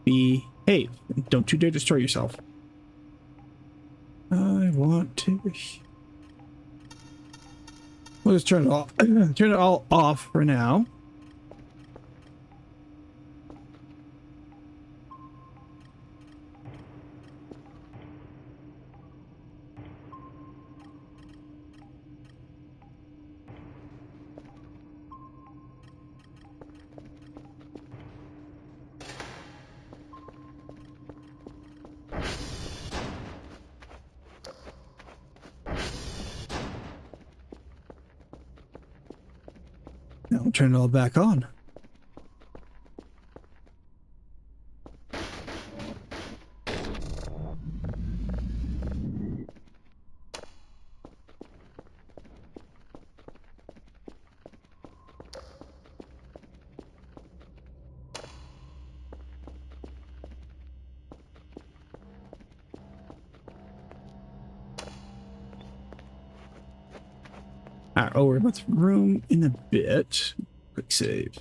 Behave. Don't you dare destroy yourself. I want to. We'll just turn it off. Turn it all off for now. Now we'll turn it all back on. Alright, I'll worry about the room in a bit. Quick save.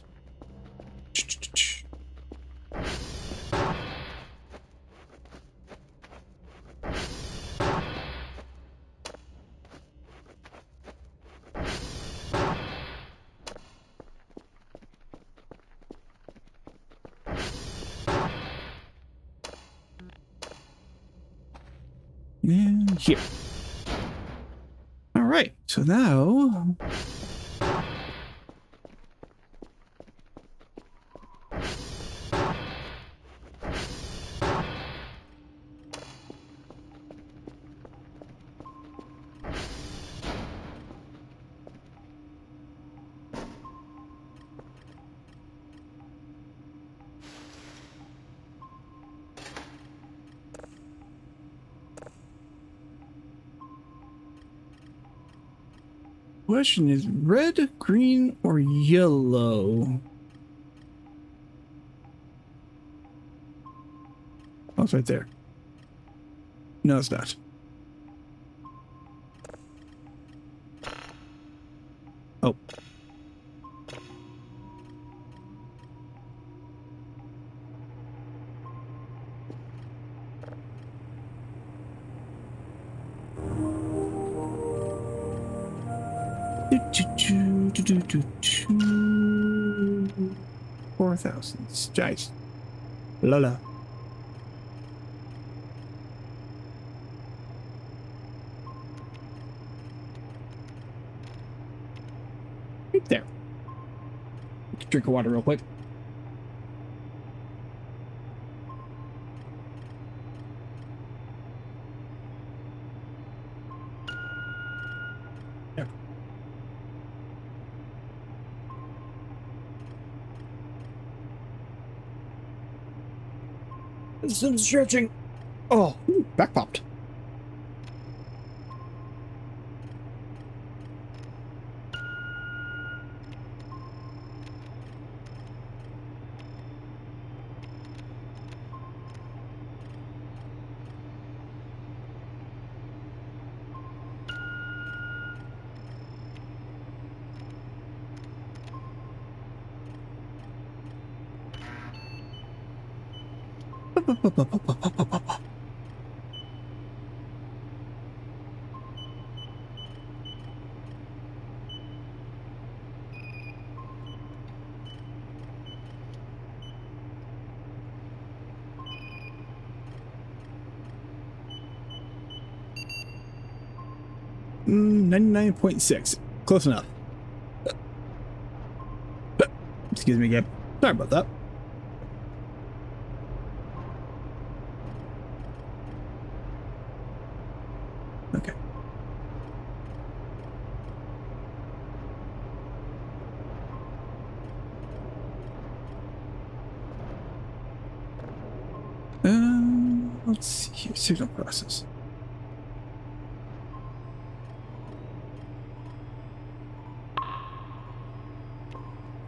And here. All right, so now question is red, green, or yellow? Oh, it's right there. No, it's not. Oh. Do, do, do, do, do, do. 4,000. Nice. La. Right there. Drink of water real quick. There. Some stretching. Oh, back popped. 99.6. Close enough. Excuse me again. Sorry about that. Okay. Let's see here. Signal process.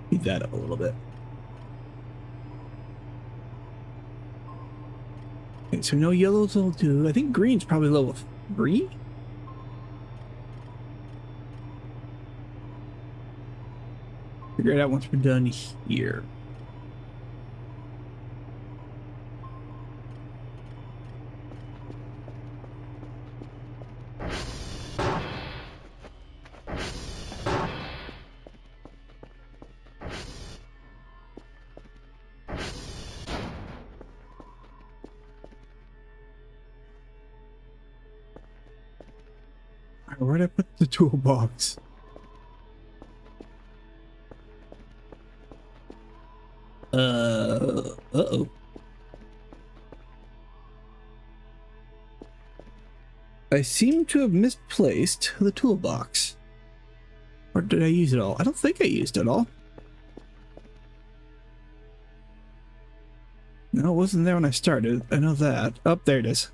Speed that up a little bit. Okay, so no yellows will do. I think green's probably level 3. Figure it out once we're done here. Where'd I put the toolbox? Uh-oh. I seem to have misplaced the toolbox. Or did I use it all? I don't think I used it all. No, it wasn't there when I started. I know that. Oh, there it is.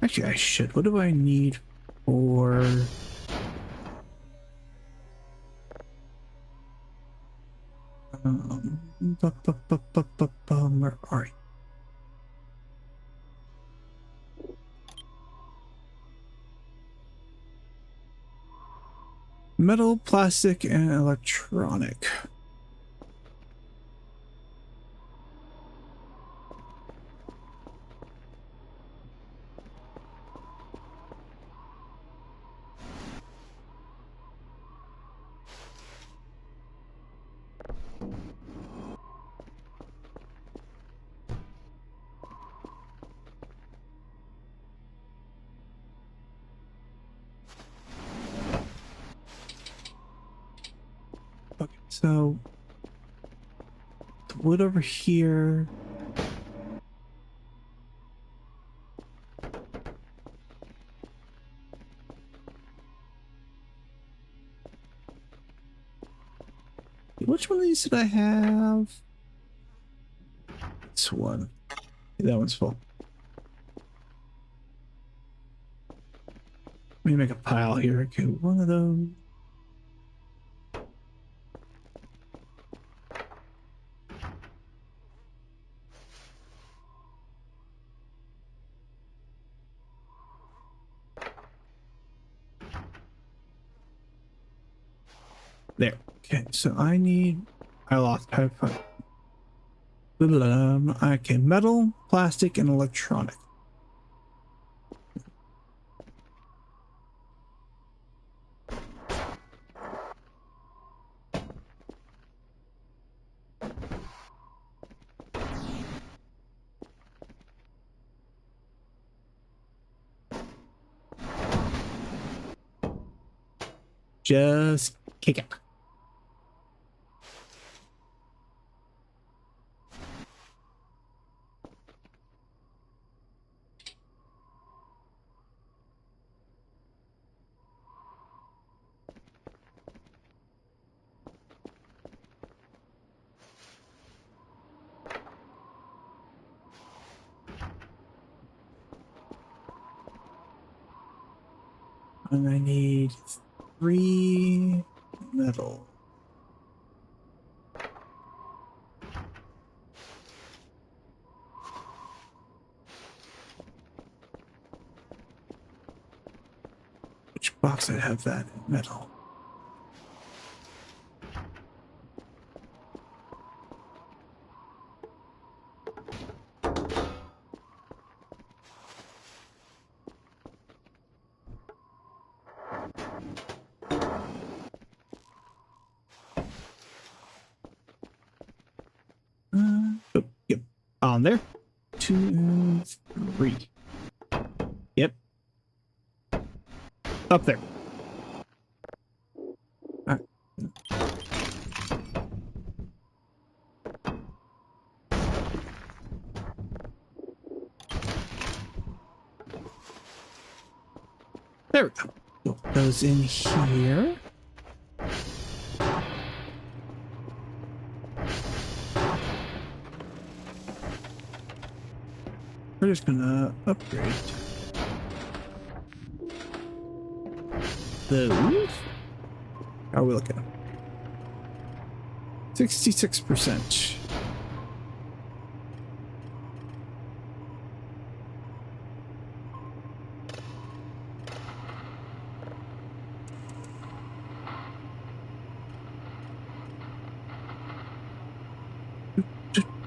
Actually, I should. What do I need for... where are you? Metal, plastic, and electronic. Okay, so the wood over here. Which one of these did I have? This one. That one's full. Let me make a pile here. Okay, one of those. There. Okay, so I lost pipe. Okay, metal, plastic, and electronic. Just kick it. And I need 3 metal. Which box I have that in metal? On there. 2, 3. Yep. Up there. All right. There we go. Put those in here. We're just gonna upgrade those. How are we looking? 66%.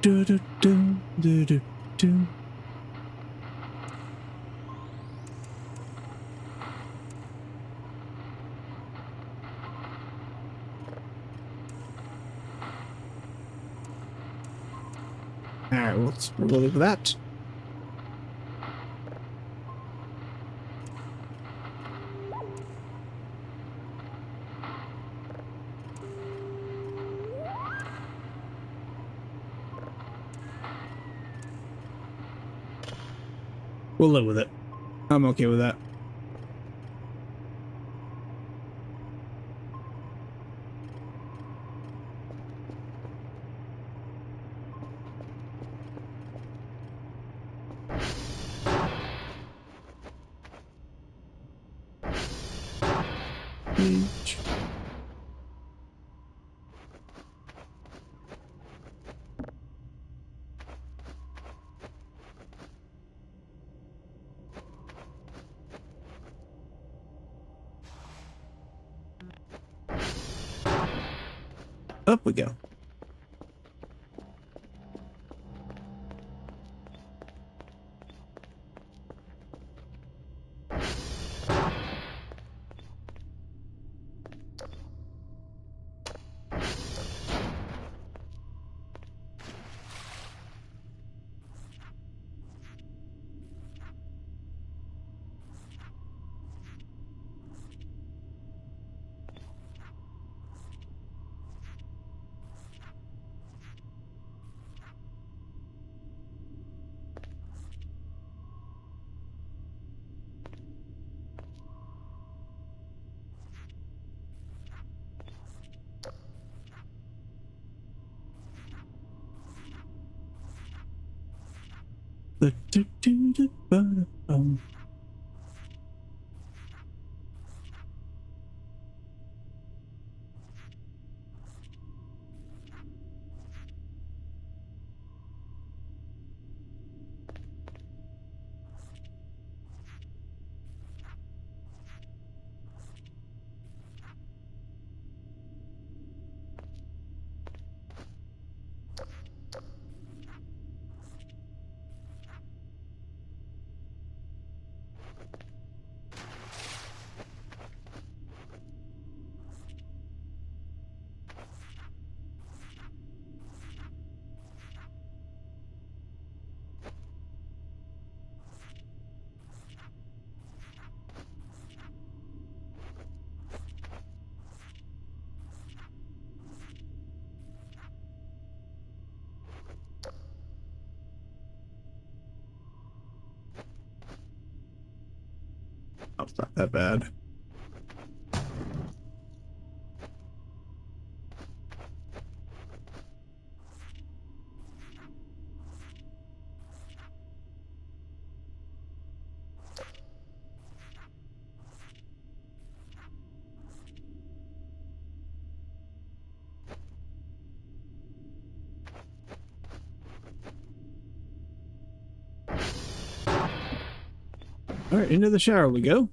Do, do, do, do, do, do. All right, we'll go with that. We'll live with it. I'm okay with that. Up we go. Oh, it's not that bad. All right, into the shower we go.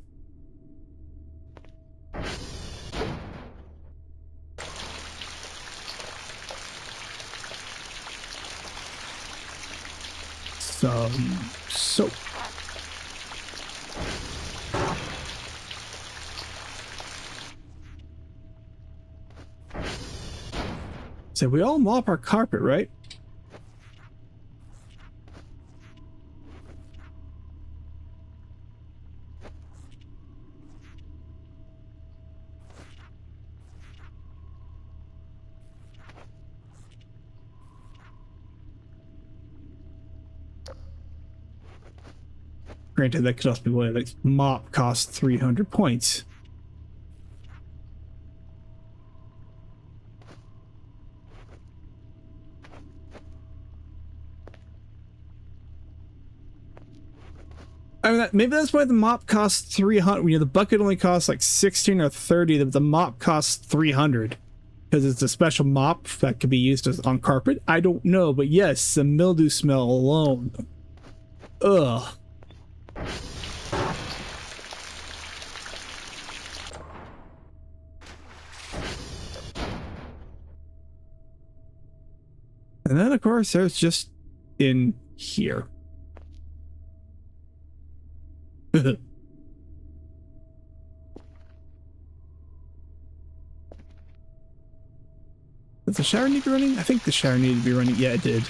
Some soap. So we all mop our carpet, right? Granted, that could also be why like mop costs 300 points. I mean, maybe that's why the mop costs 300. You know, the bucket only costs like 16 or 30. The mop costs 300 because it's a special mop that could be used on carpet. I don't know, but yes, the mildew smell alone. Ugh. And then, of course, there's just in here. Does the shower need to be running? I think the shower needed to be running. Yeah, it did.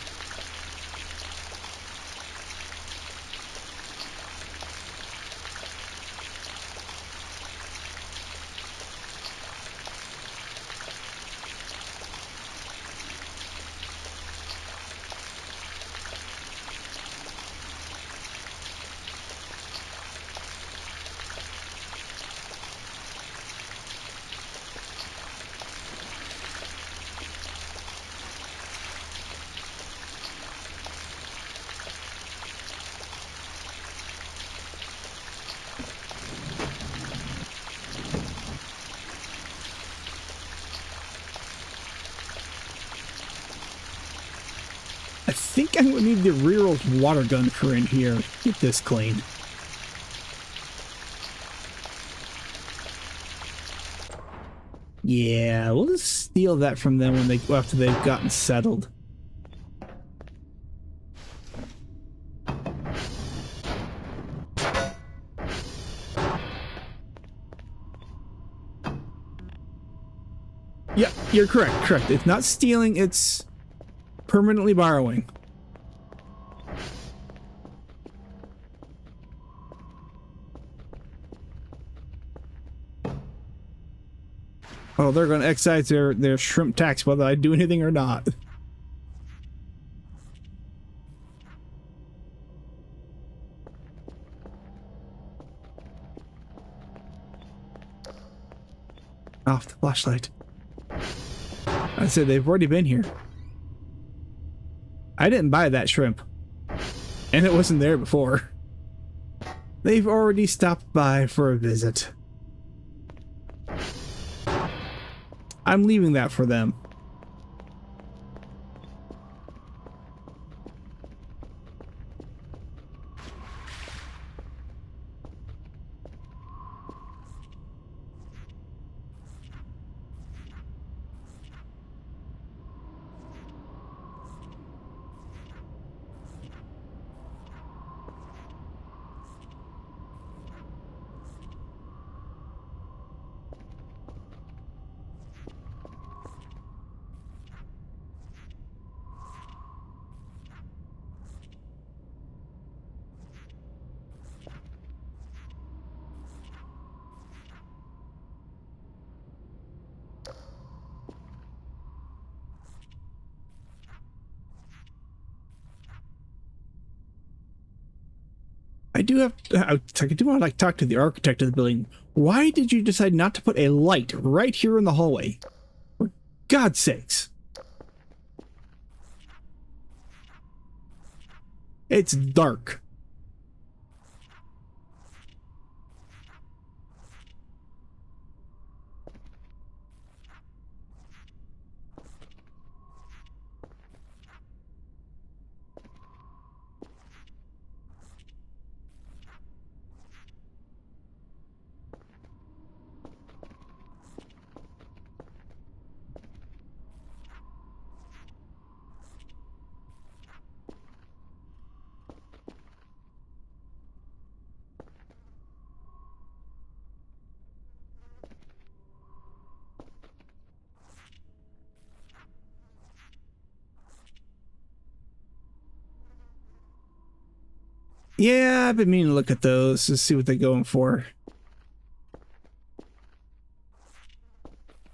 I think I'm gonna need the reroll water gun for in here. Get this clean. Yeah, we'll just steal that from them when after they've gotten settled. Yeah, you're correct. Correct. It's not stealing. It's permanently borrowing. Oh, they're going to excise their shrimp tax whether I do anything or not. Off the flashlight. I said they've already been here. I didn't buy that shrimp. And it wasn't there before. They've already stopped by for a visit. I'm leaving that for them. I do want to like talk to the architect of the building. Why did you decide not to put a light right here in the hallway? For God's sakes. It's dark. Yeah, I've been meaning to look at those to see what they're going for.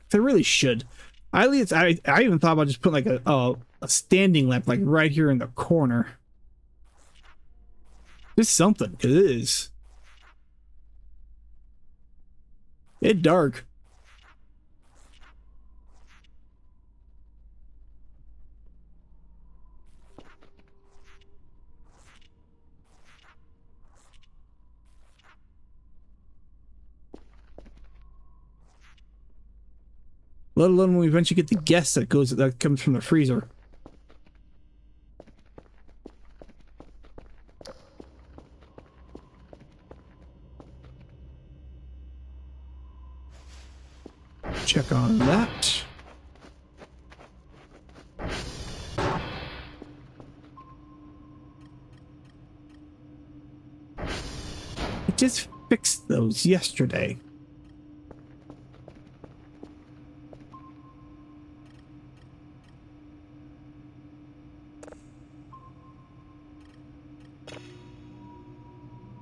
They really should. I even thought about just putting like a standing lamp like right here in the corner. Just something, 'cause it is. It's dark. Let alone when we eventually get the guest that comes from the freezer. Check on that. I just fixed those yesterday.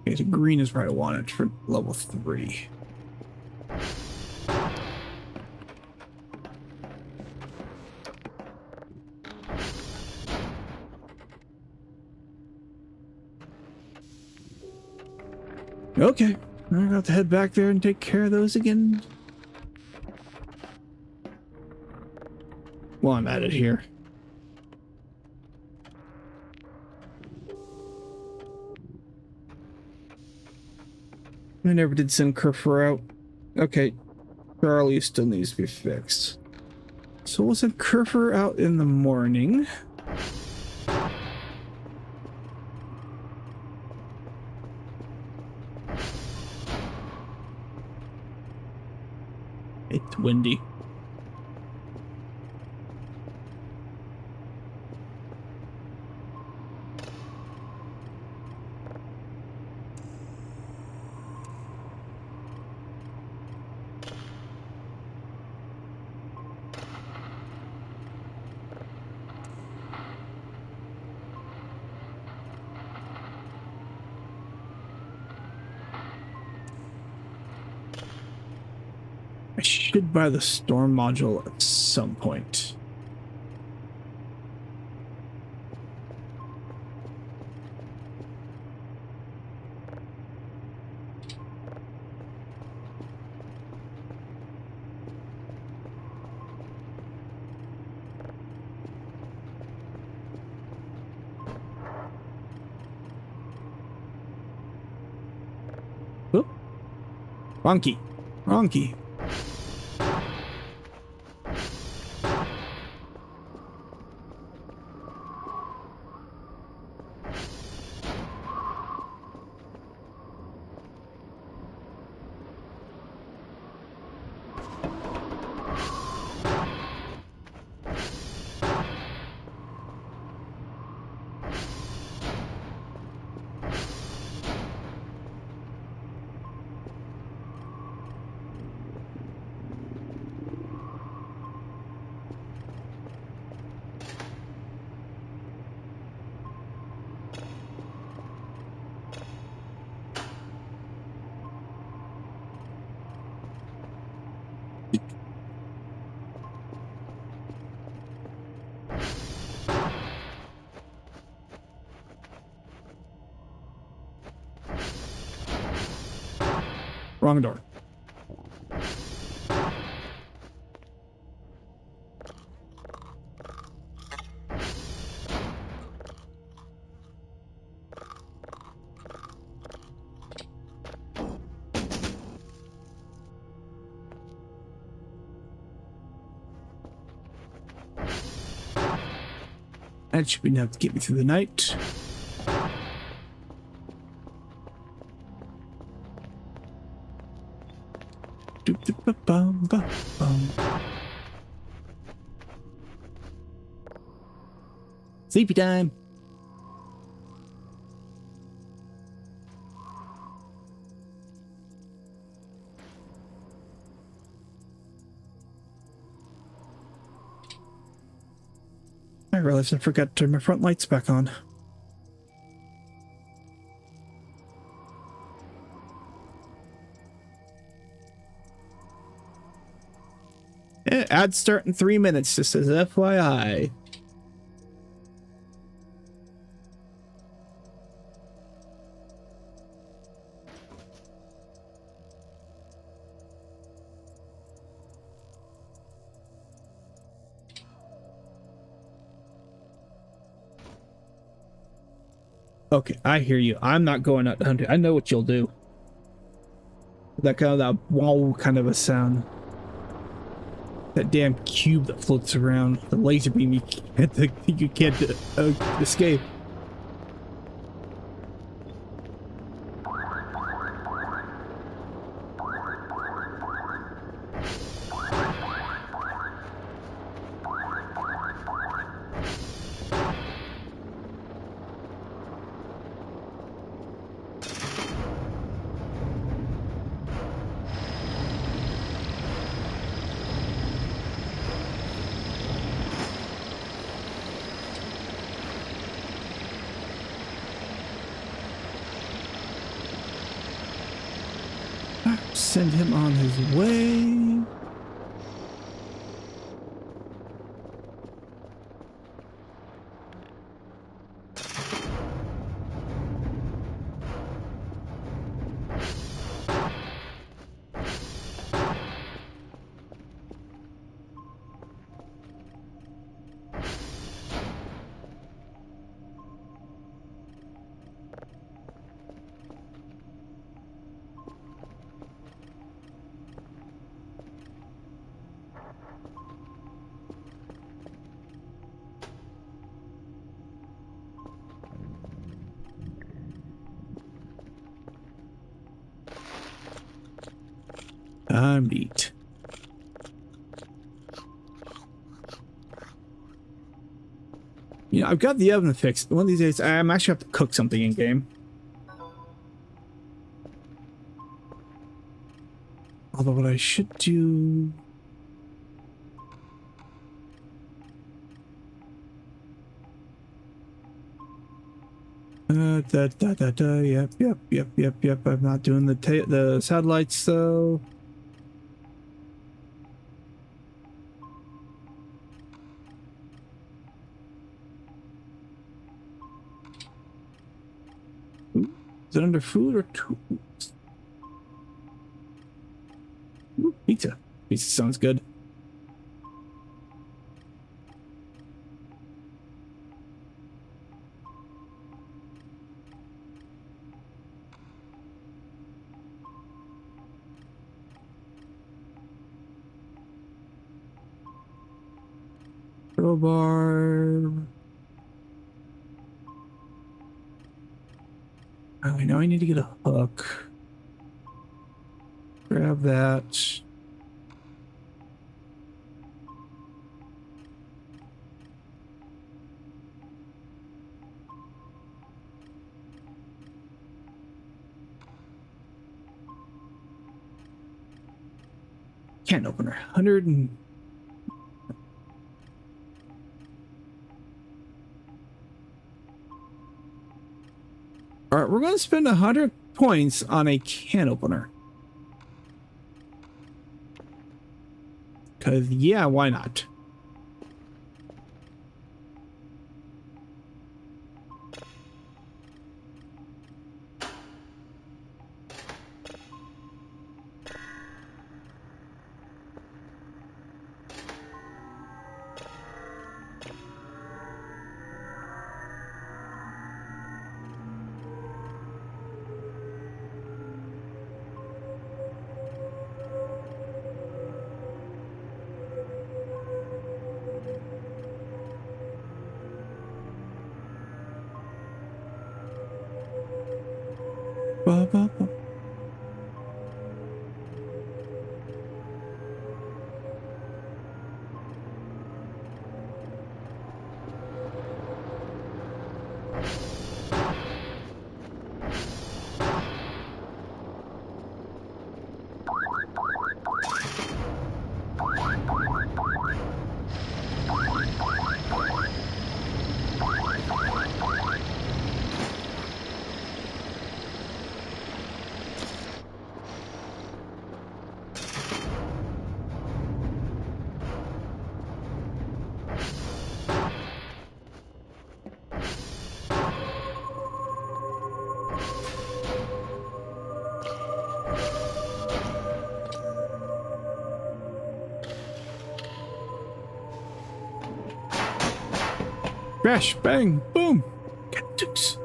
Okay, so green is where I want it for level 3. Okay, I got to head back there and take care of those again. While I'm at it here. I never did send Kerfer out. Okay, Charlie still needs to be fixed. So we'll send Kerfer out in the morning. It's windy. I should buy the storm module at some point. Oop. Wrong key. Wrong key. Wrong door. That should be enough to get me through the night. Sleepy time. I realized I forgot to turn my front lights back on. Ad start in 3 minutes, just as FYI. Okay, I hear you. I'm not going out hunting. I know what you'll do. That kind of that wow kind of a sound. That damn cube that floats around. The laser beam you can't escape. Send him on his way. Time to eat. You know, I've got the oven fixed. One of these days, I'm actually have to cook something in game. Although what I should do... Yep. I'm not doing the satellites, though. Is it under food or tools? Ooh, pizza. Pizza sounds good. Crowbar. Oh, I know I need to get a hook. Grab that. Can opener. 100 and... All right, we're going to spend 100 points on a can opener. Because, yeah, why not? Ba, ba, ba. Crash, bang, boom. Get dukes.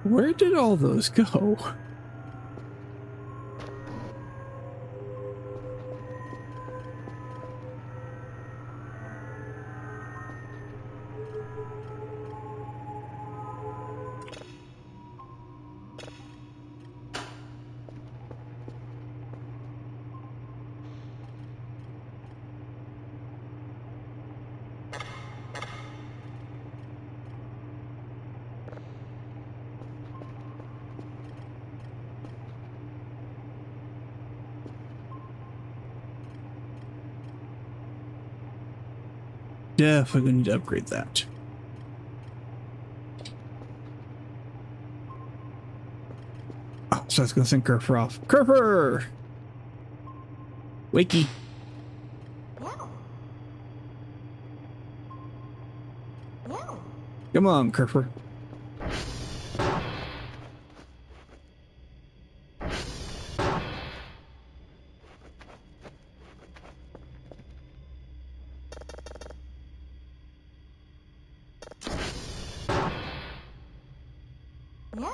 Where did all those go? Definitely gonna need to upgrade that. Oh, so I was gonna send Kerfer off. Kerfer! Wakey. Come on, Kerfer. Come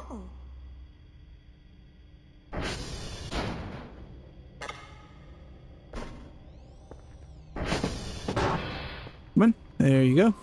on. There you go.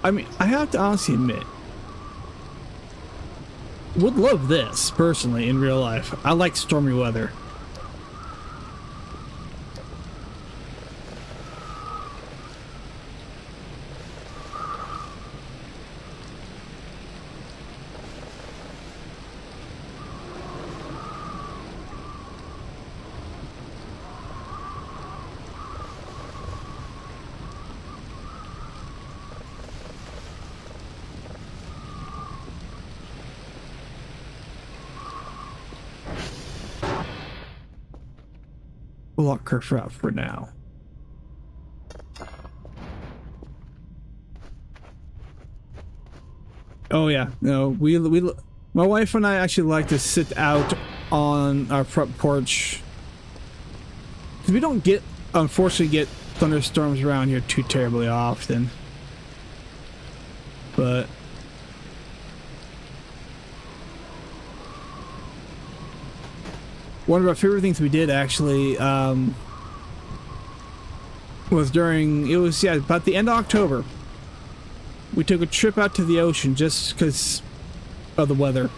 I mean, I have to honestly admit, would love this personally in real life. I like stormy weather. We'll lock Kerfer out for now. Oh yeah, no, my wife and I actually like to sit out on our front porch. 'Cause we don't unfortunately get thunderstorms around here too terribly often. But one of our favorite things we did actually was about the end of October. We took a trip out to the ocean just because of the weather.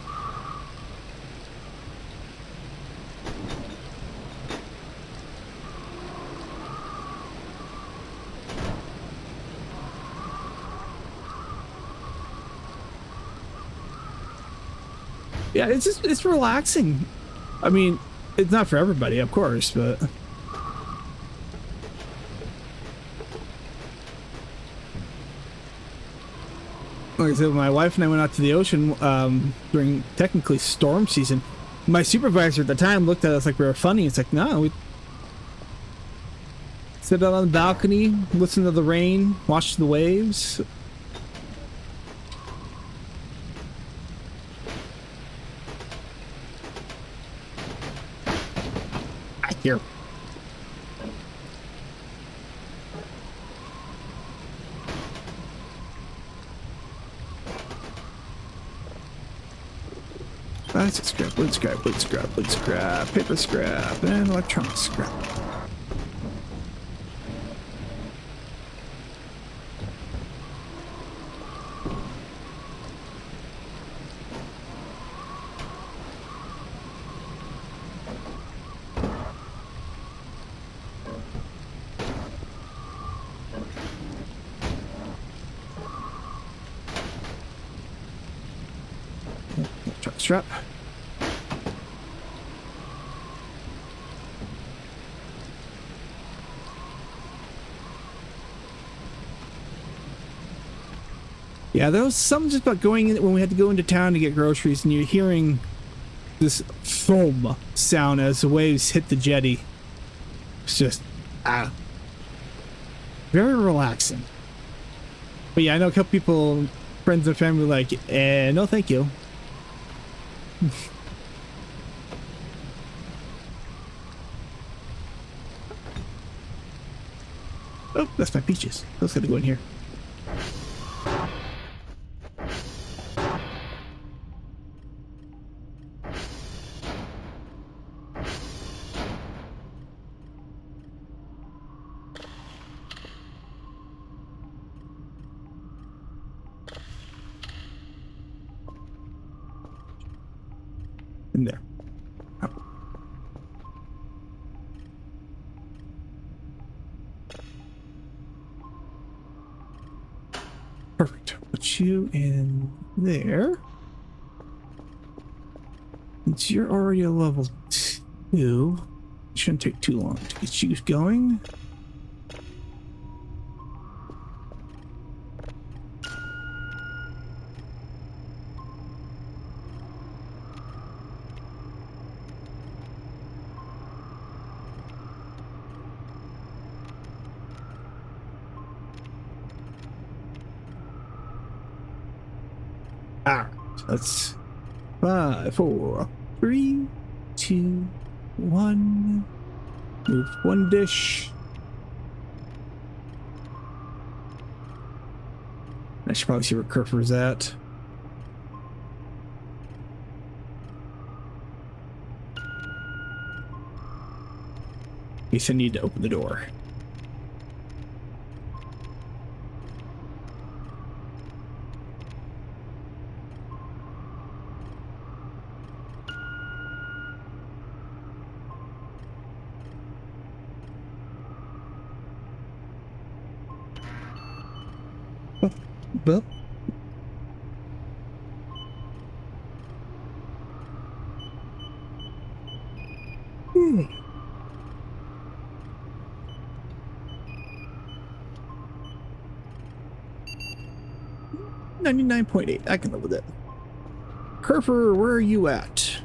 Yeah, it's relaxing. I mean, it's not for everybody, of course, but like I said, my wife and I went out to the ocean during technically storm season. My supervisor at the time looked at us like we were funny. It's like, no, we sit out on the balcony, listen to the rain, watch the waves. Here. Plastic scrap, wood scrap, wood scrap, wood scrap, paper scrap, and electronic scrap. Strap. Yeah, there was something just about going in when we had to go into town to get groceries, and you're hearing this foam sound as the waves hit the jetty. It's just very relaxing. But yeah, I know a couple people, friends and family, like, no, thank you. Oh, that's my peaches. Those gotta go in here. In there. Oh. Perfect. Put you in there. Since you're already a level 2, it shouldn't take too long to get you going. That's 5, 4, 3, 2, 1. Move one dish. I should probably see where Kerfer's at. In case I need to open the door. Well, hmm. 99.8. I can live with it. Kerfer, where are you at?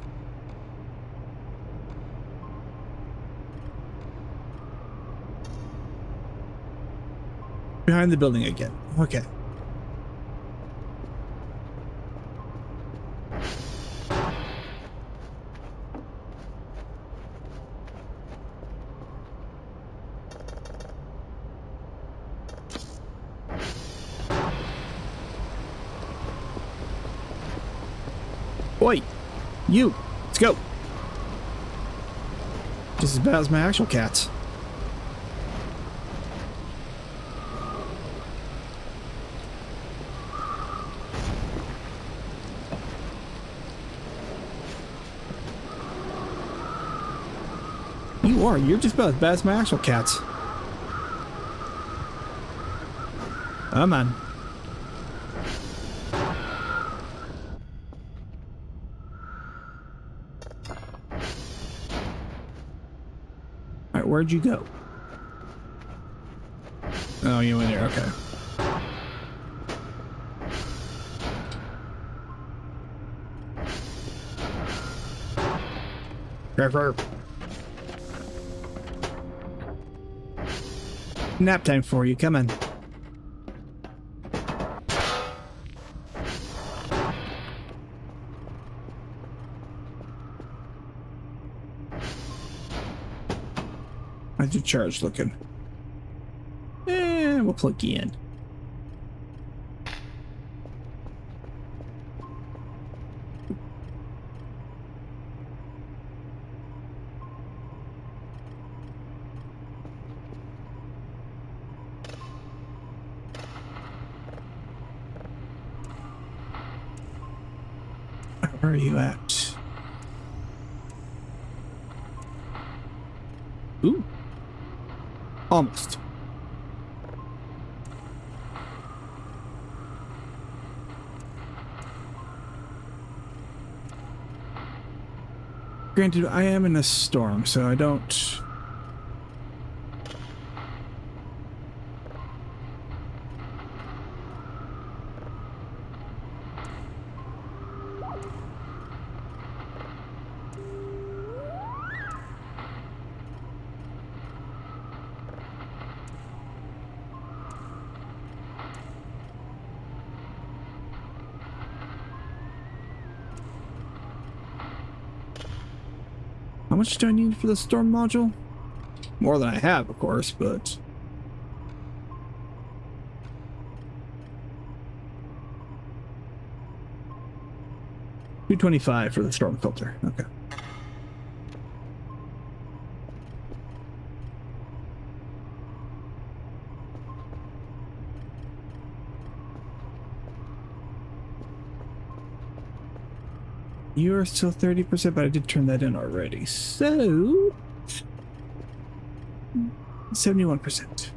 Behind the building again. Okay. Oi, you, let's go. Just as bad as my actual cats. You are. You're just about as bad as my actual cats. Oh, man. Alright, where'd you go? Oh, you went there. Okay. Kerfer. Nap time for you. Come on. How's your charge looking? We'll plug you in. Where are you at? Ooh. Almost. Granted, I am in a storm, so I don't... How much do I need for the storm module? More than I have, of course, but... $225 for the storm filter. Okay. You are still 30%, but I did turn that in already. So 71%.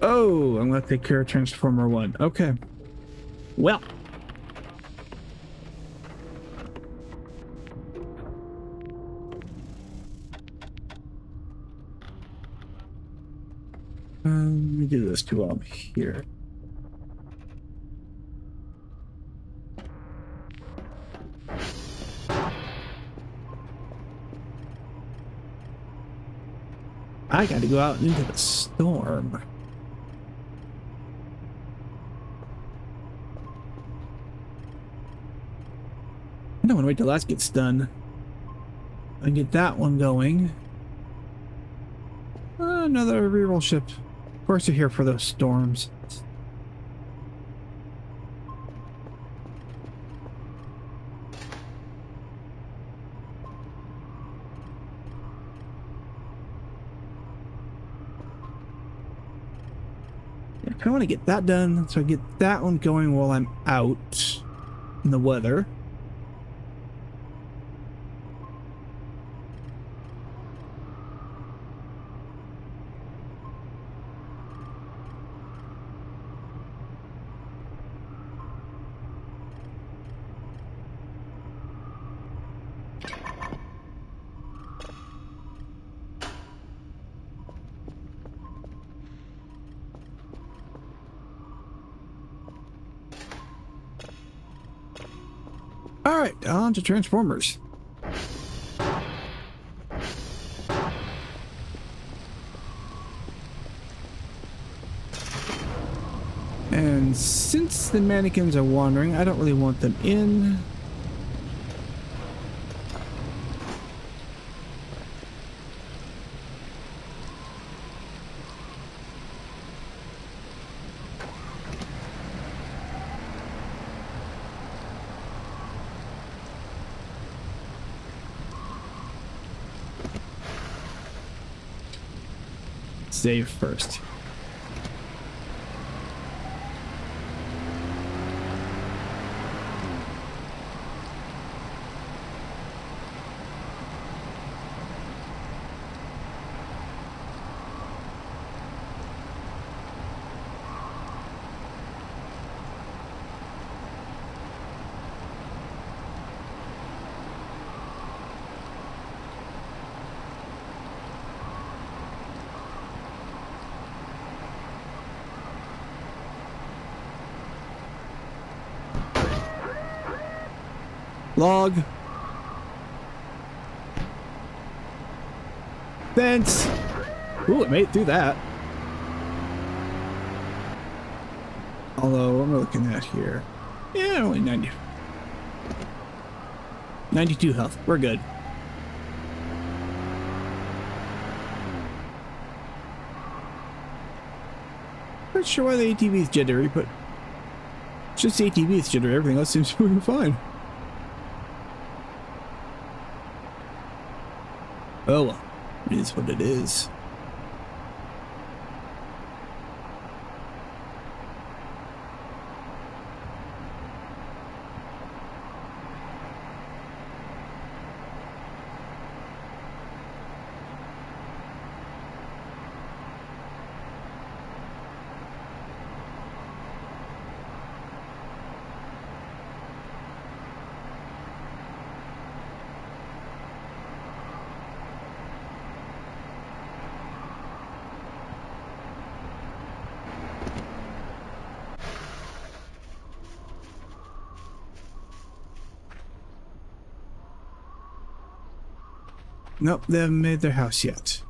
Oh, I'm gonna take care of Transformer 1. Okay. Well. Let me do this too while I'm here. I got to go out into the storm. I don't want to wait till that gets done. I get that one going. Another reroll ship. Of course, you're here for those storms. I want to get that done, so I get that one going while I'm out in the weather. All right, on to Transformers. And since the mannequins are wandering, I don't really want them in. Save first. Log. Fence. Ooh, it made it through that. Although, what am I looking at here? Yeah, only 92 health. We're good. Not sure why the ATV is jittery, but it's just the ATV is jittery. Everything else seems to be moving fine. Oh well, it is what it is. Nope, they haven't made their house yet.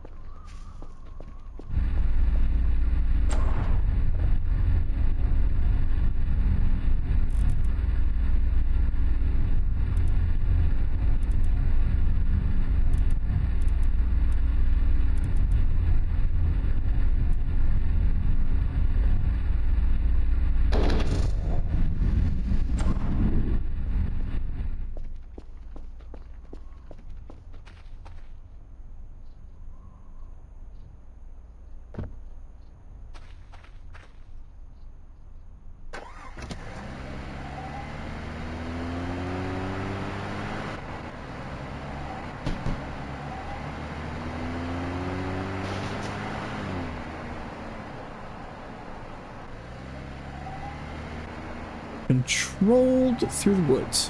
Controlled through the woods.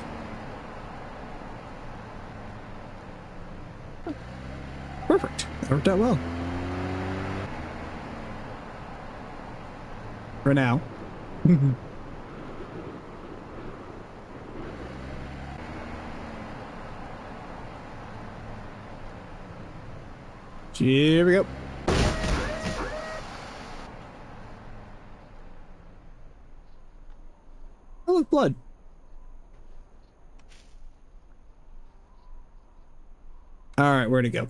Perfect. That worked out well. For now. Here we go. Oh, look, blood. All right, where'd it go?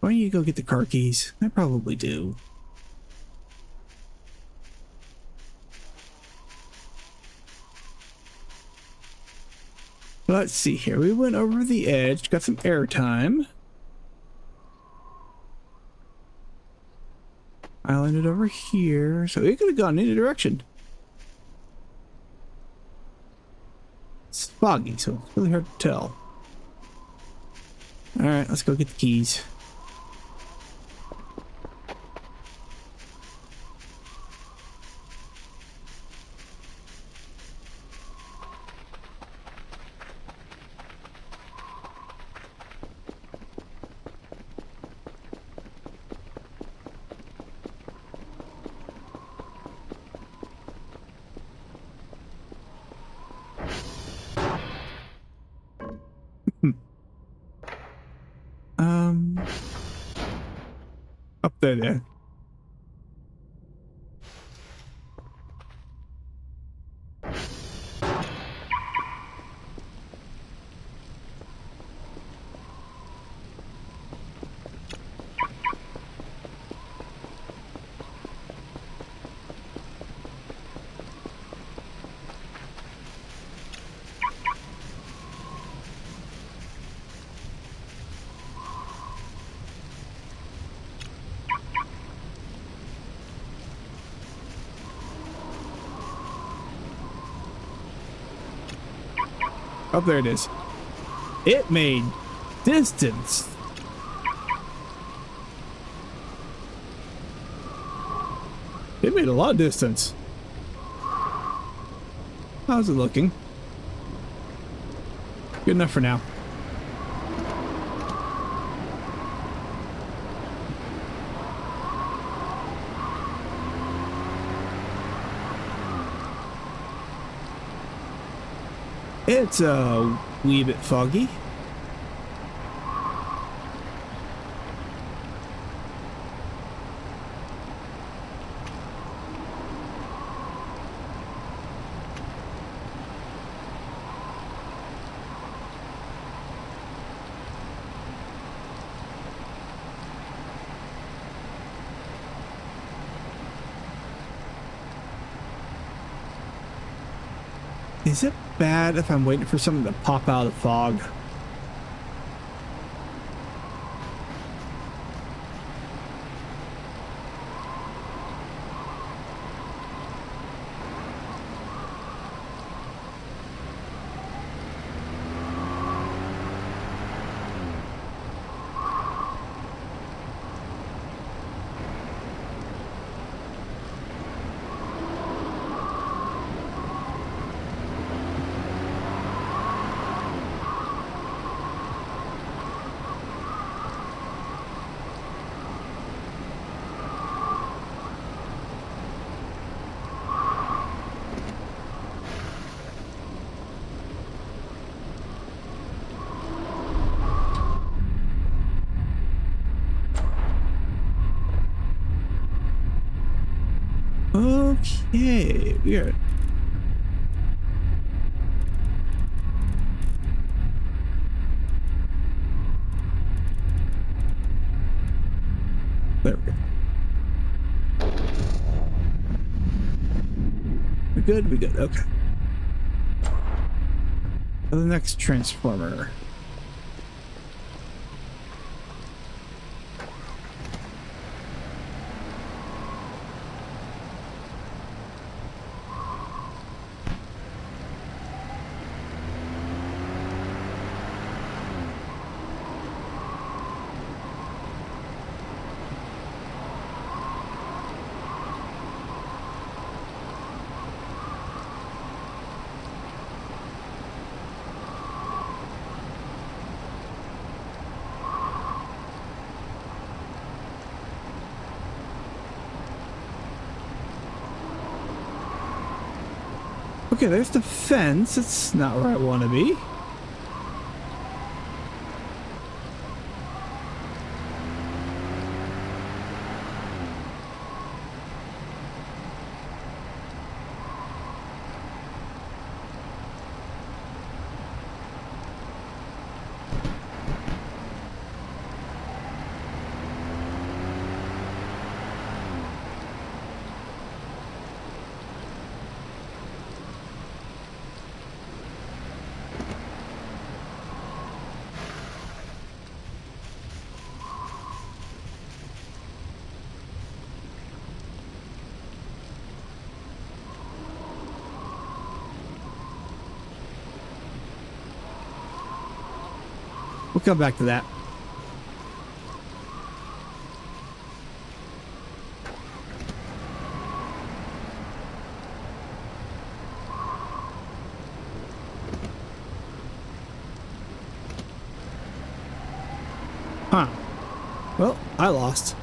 Why don't you go get the car keys? I probably do. Let's see here. We went over the edge, got some airtime. I landed over here, so it could have gone in any direction. It's foggy, so it's really hard to tell. All right, let's go get the keys. Up there. Oh, there it is. It made distance. It made a lot of distance. How's it looking? Good enough for now. It's a wee bit foggy. Is it bad if I'm waiting for something to pop out of the fog? Yay, weird. There we go. We're good, we're good, okay. The next transformer. Okay, there's the fence. It's not where I want to be. We'll come back to that. Huh. Well, I lost.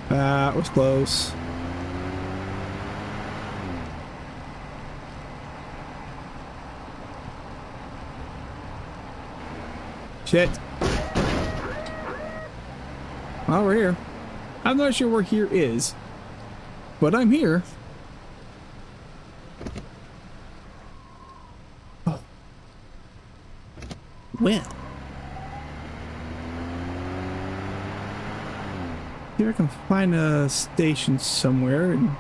That was close. Shit. Well, we're here. I'm not sure where here is, but I'm here. Oh. When? See if I can find a station somewhere and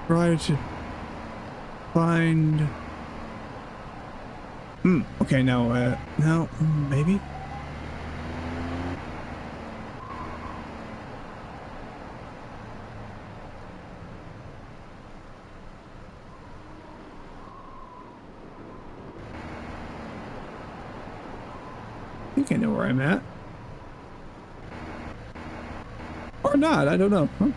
try to find. Okay, no, no, maybe. I think I know where I'm at. Or not, I don't know. Huh?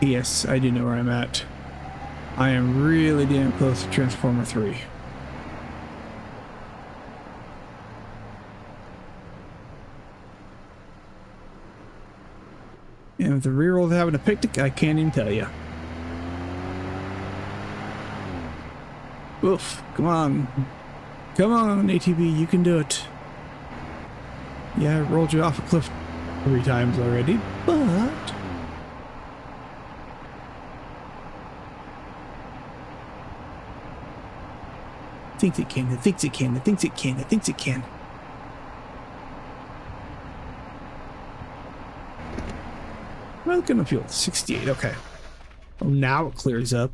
Yes, I do know where I'm at. I am really damn close to Transformer 3. And if the reroll having a picnic, I can't even tell you. Oof, come on. Come on, ATV, you can do it. Yeah, I rolled you off a cliff 3 times already, but... thinks it can, it thinks it can, it thinks it can, it thinks it can. Well, gonna feel 68, okay. Oh, now it clears up.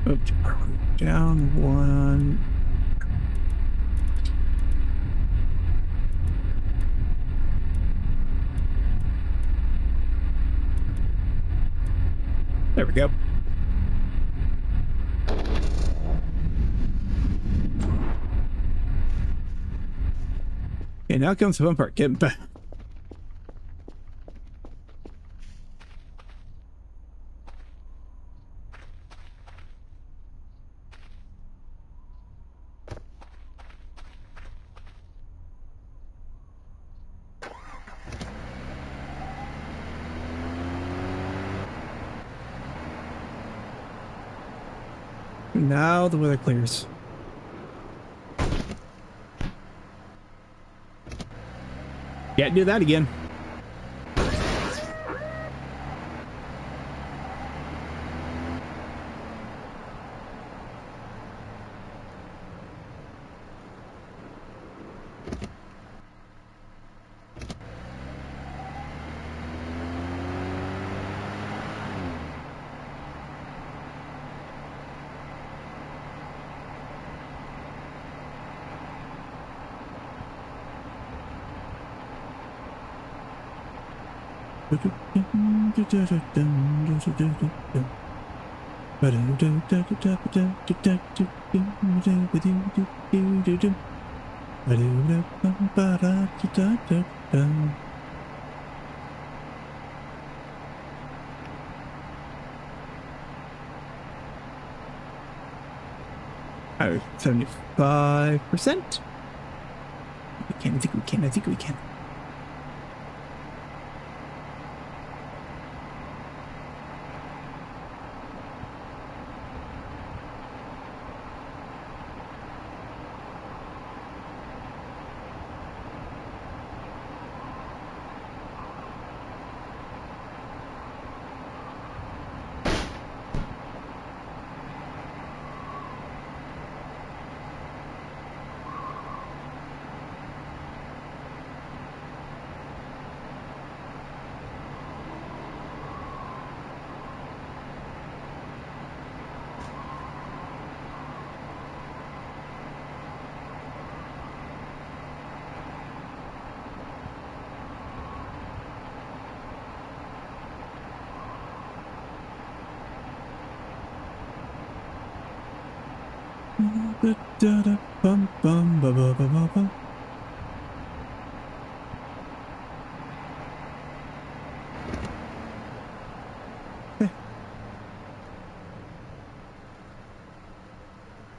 Oops, down 1. There we go. Okay, now comes the fun part. Get back. Now the weather clears. Can't do that again. Oh, 75%. We can, I think we can, I think we can.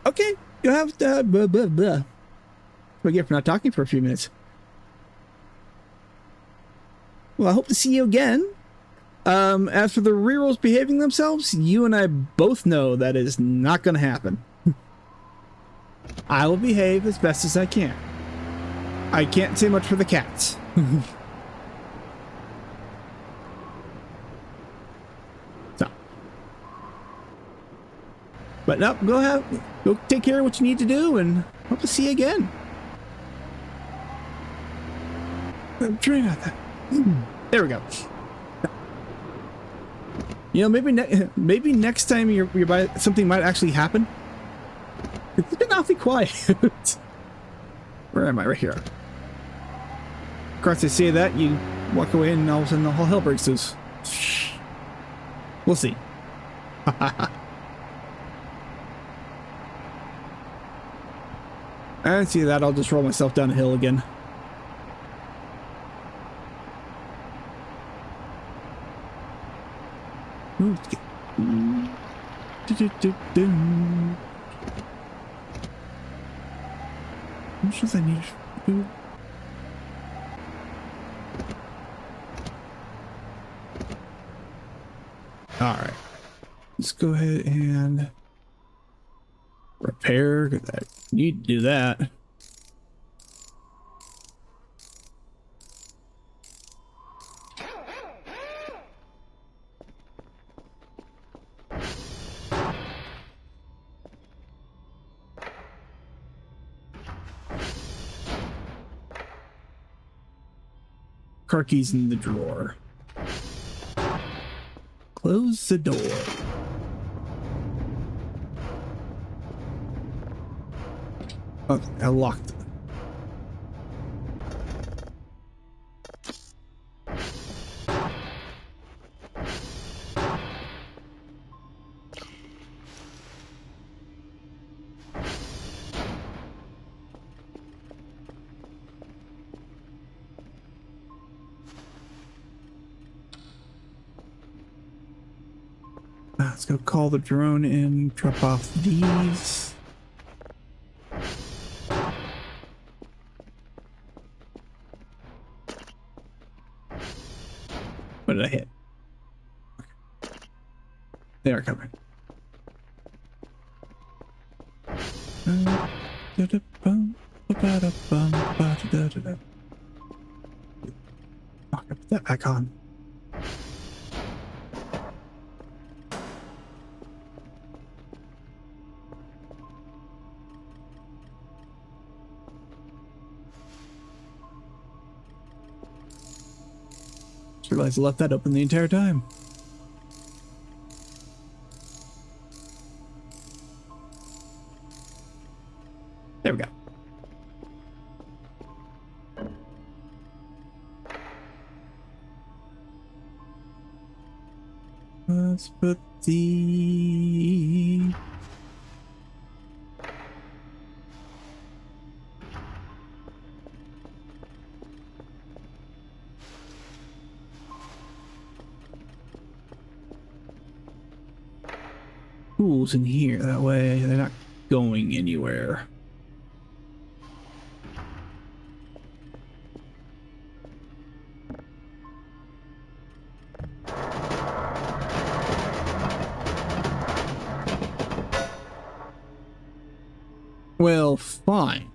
Okay, you have blah blah blah. What I get for not talking for a few minutes. Well, I hope to see you again. As for the rerolls behaving themselves, you and I both know that is not going to happen. I will behave as best as I can. I can't say much for the cats. So. But no, go take care of what you need to do, and hope to see you again. I'm trying out that. There we go. You know, maybe next time you're by, something might actually happen. It's been awfully quiet. Where am I? Right here. Of course, they say that you walk away and all of a sudden the whole hell breaks loose. We'll see. I see that. I'll just roll myself down the hill again. Ooh, how much does I need to do? Alright. Let's go ahead and repair, because I need to do that. Car keys in the drawer. Close the door. Oh, I locked it. Let's go call the drone in, drop off these. What did I hit? They are coming. Oh, I put that back on. Just realized I left that open the entire time. There we go. Let's put the... tools in here. That way they're not going anywhere. Well, fine.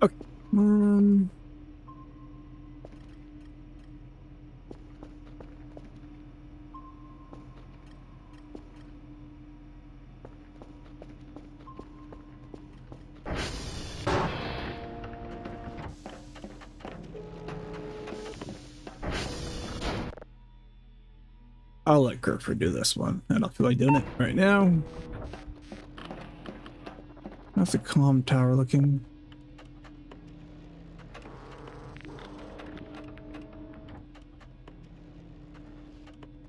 Okay. I'll let Kerford do this one. I don't feel like doing it right now. How's the comm tower looking?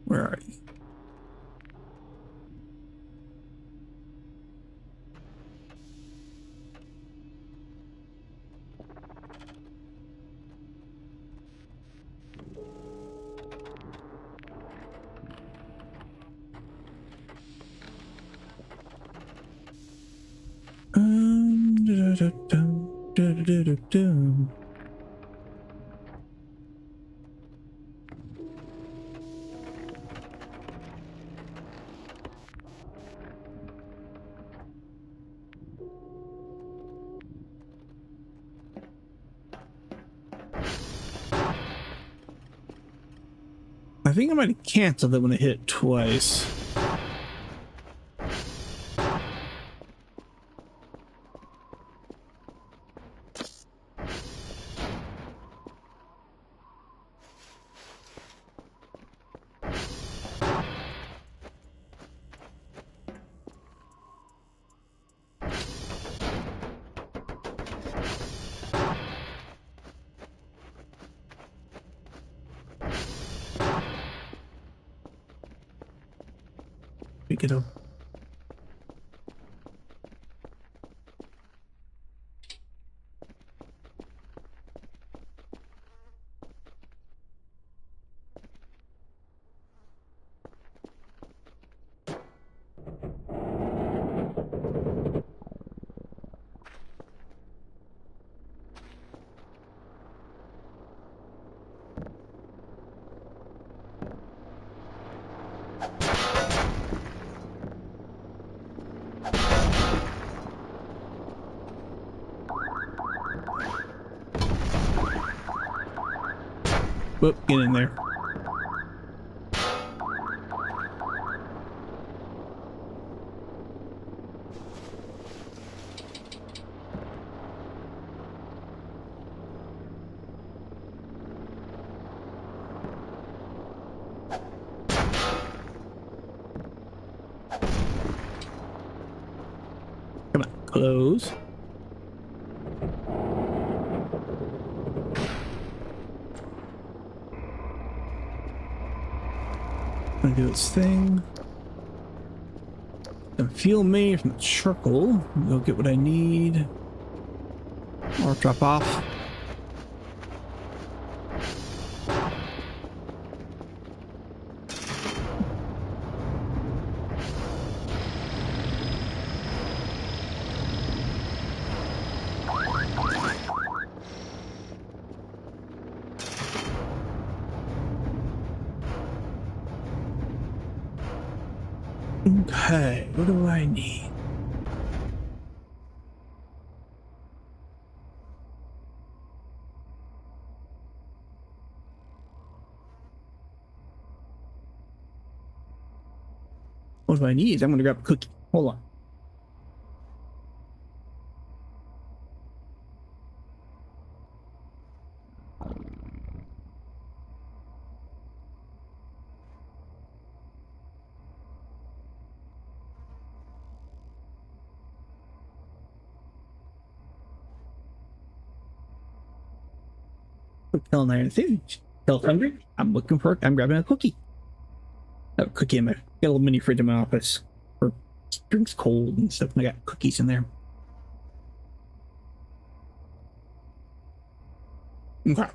Where are you? I think I might have canceled it when I hit it twice. Pick it up. Whoop, get in there. Come on, close. Gonna do its thing. Gonna fuel me from the charcoal. Go get what I need. Or drop off. Okay, what do I need? What do I need? I'm gonna grab a cookie. Hold on. Telling Iron Thing. Tell hungry. I'm looking for. I'm grabbing a cookie. I have a cookie in my. Got a little mini fridge in my office for drinks cold and stuff. And I got cookies in there. Okay.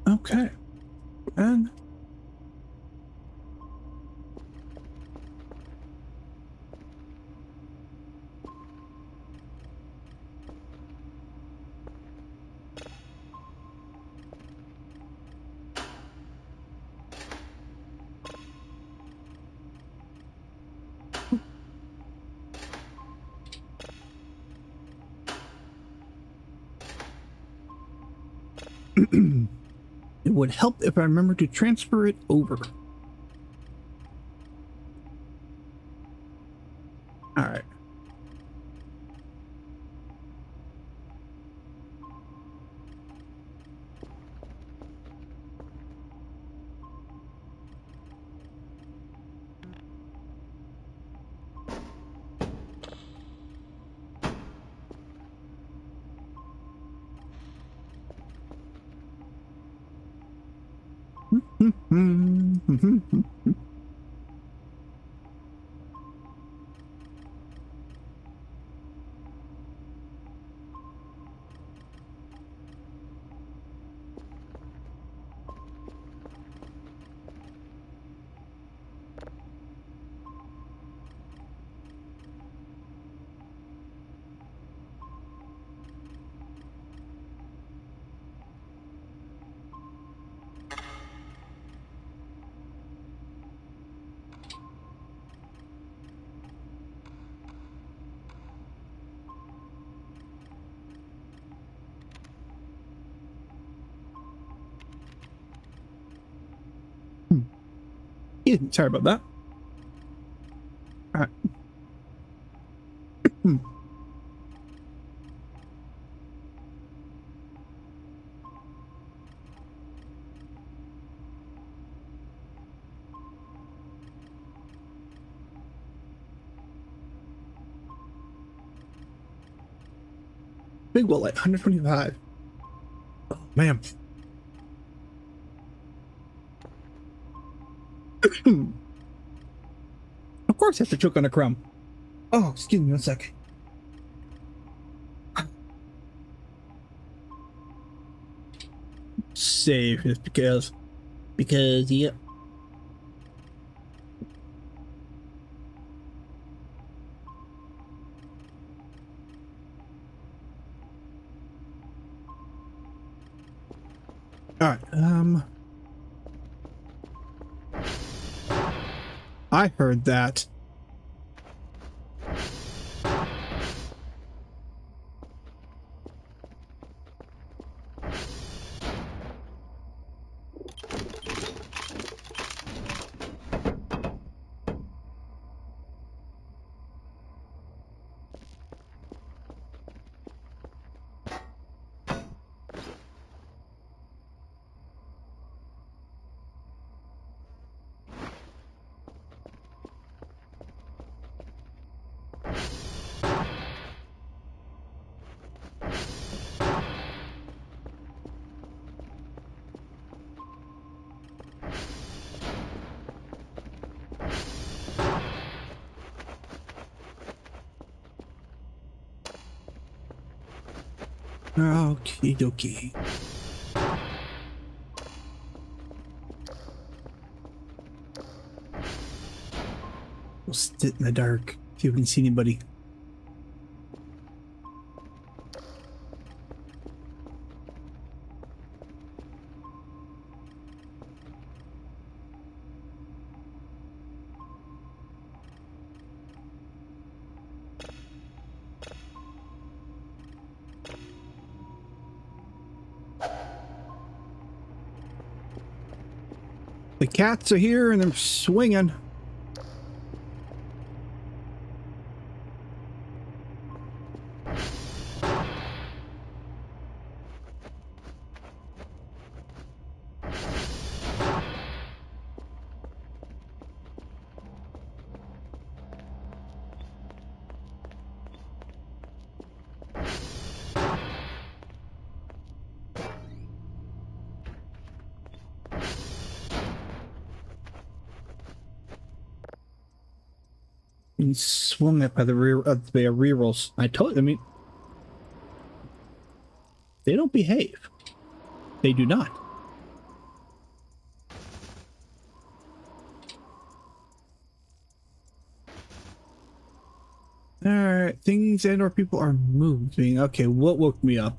Okay. And it would help if I remember to transfer it over. All right. Yeah, sorry about that. All right. Big wallet, 125. Oh, man. Of course I have to choke on a crumb. Oh, excuse me one sec. save is because yep. All right. I heard that. Okie dokie. We'll sit in the dark, see if we can see anybody. The cats are here and they're swinging. And swung up by the rerolls. I told you, I mean, they don't behave. They do not. Alright, things and or people are moving. Okay, what woke me up?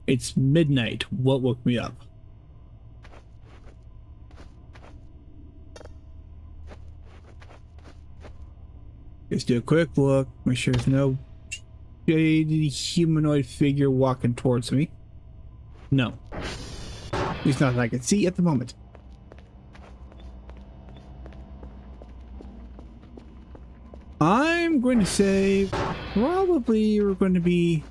It's midnight. What woke me up? Just do a quick look, make sure there's no shady humanoid figure walking towards me. No. At least not that I can see at the moment. I'm going to say probably we're going to be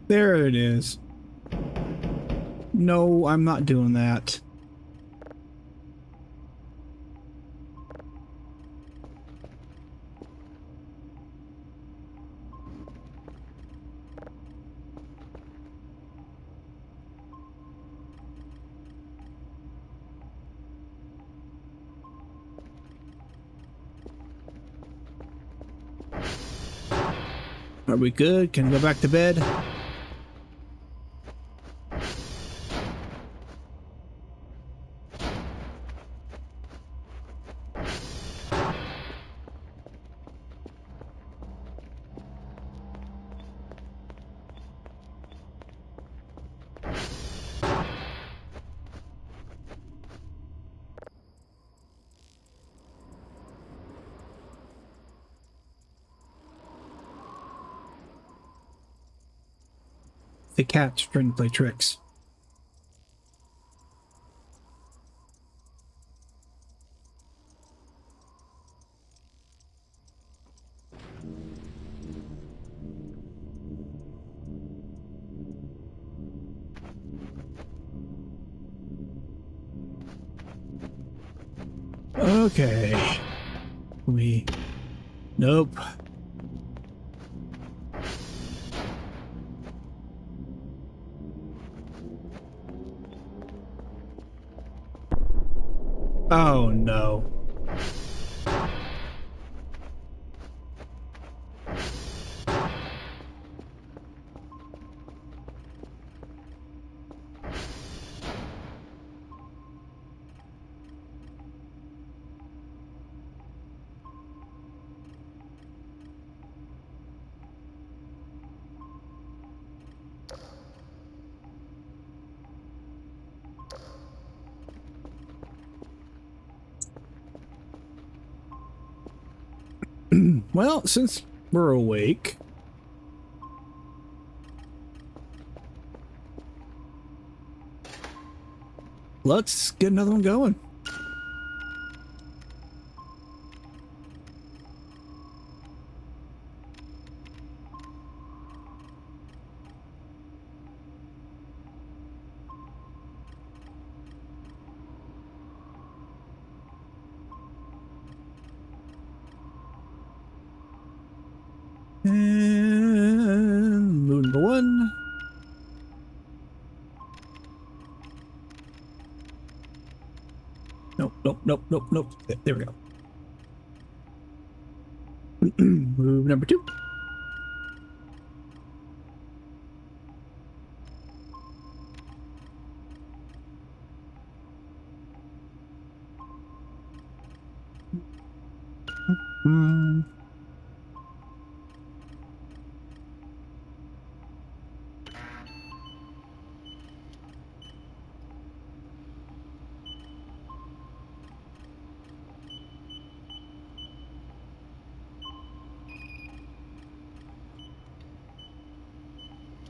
there it is. No, I'm not doing that. Are we good? Can I go back to bed? the cat's trying to play tricks. Okay. Nope. Oh no. Well, since we're awake, let's get another one going. And move number one. Nope, nope, nope, nope, nope. There we go. Move number two.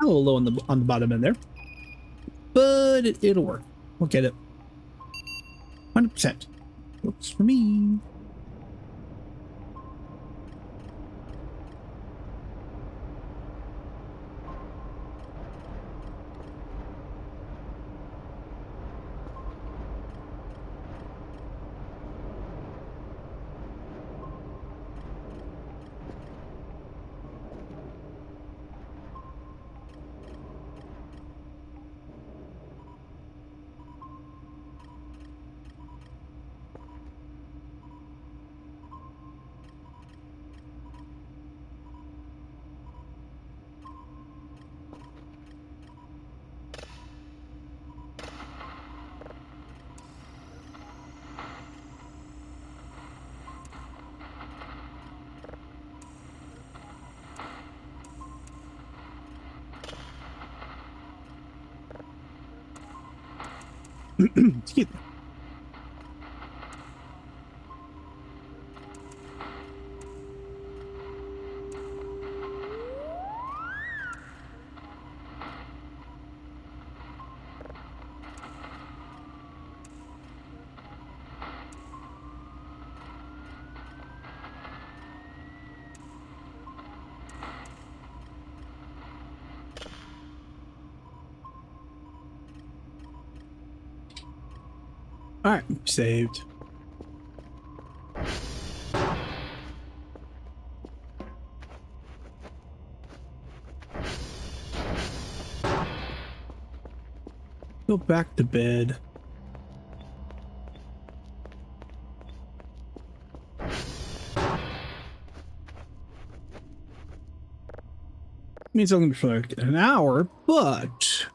A little low on the bottom end there, but it'll work. We'll get it. 100%. Works for me. Excuse me. All right, saved. Go back to bed. Means I'm gonna be for like an hour, but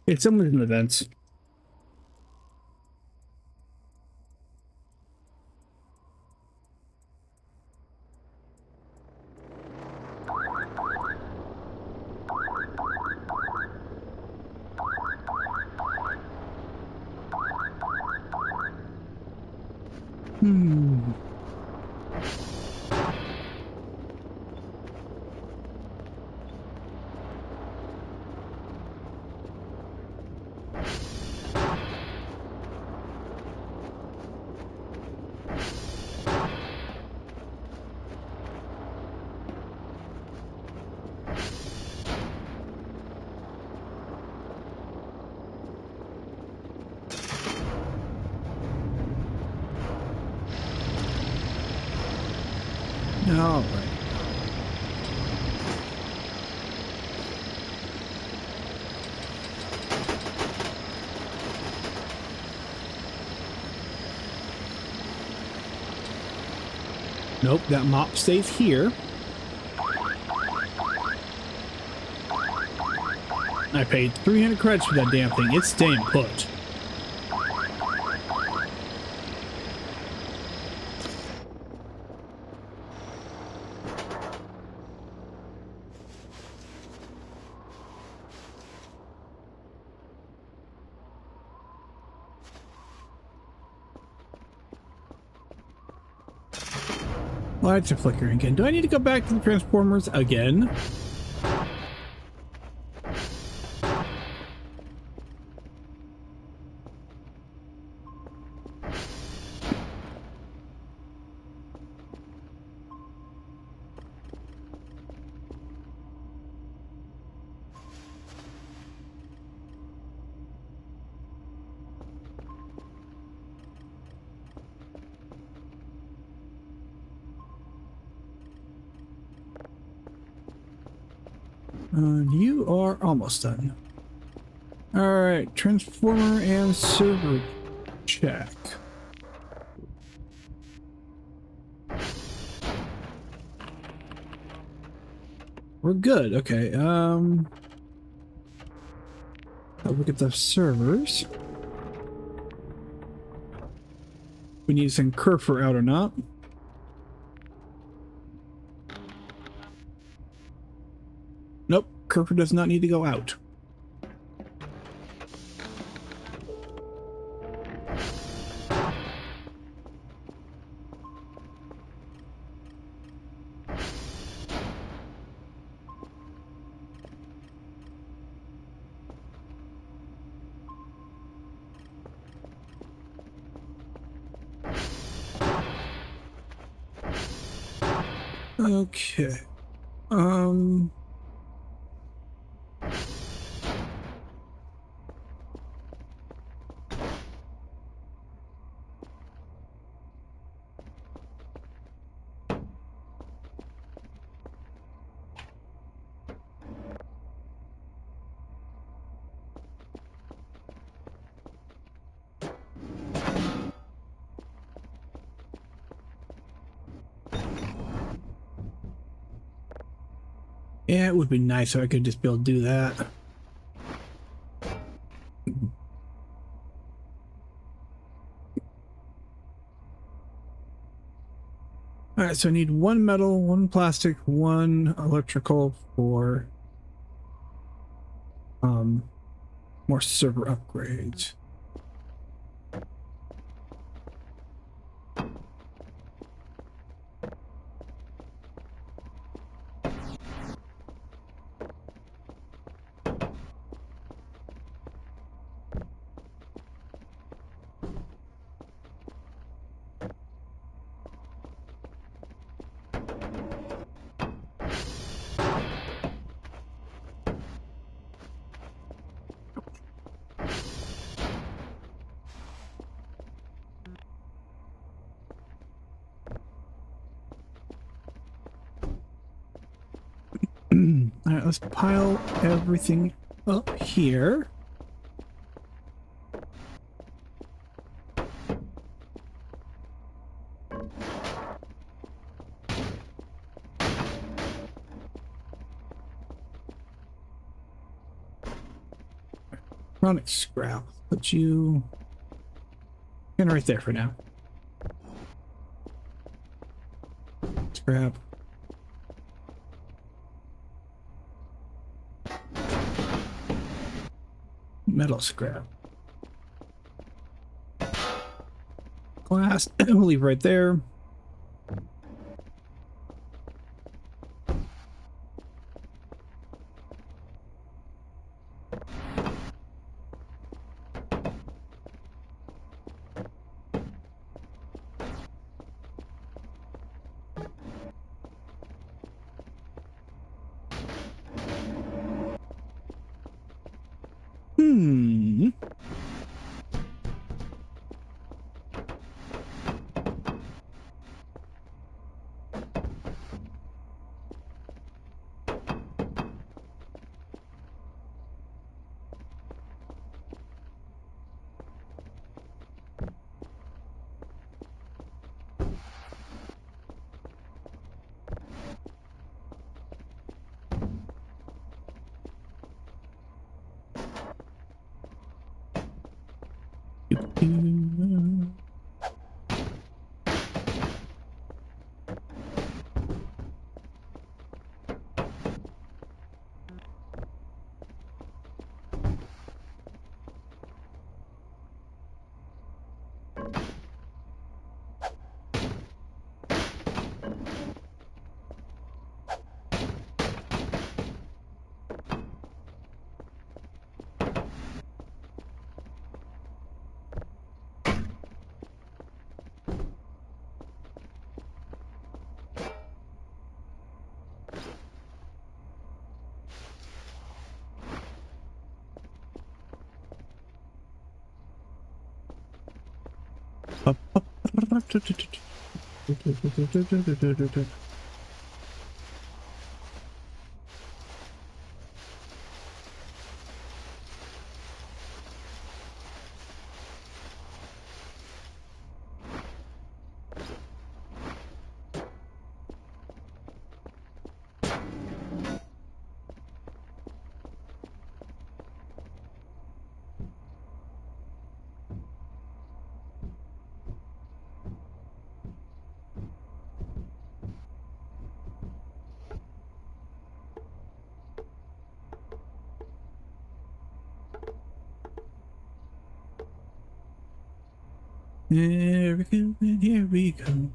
it's some of the events. All right. Nope, that mop stays here. I paid 300 credits for that damn thing. It's staying put. Lights are flickering again. Do I need to go back to the Transformers again? You are almost done. Alright, Transformer and server check. We're good, okay. I'll look at the servers. We need to send Kerfer out or not. Nope, Kerfer does not need to go out. Okay. Yeah, it would be nice if I could just be able to do that. Alright, so I need one metal, one plastic, one electrical for more server upgrades. Alright, let's pile everything up here. Chronic scrap. Put you in right there for now. Scrap. Metal scrap. Glass. We'll leave right there. Here we go, and here we go.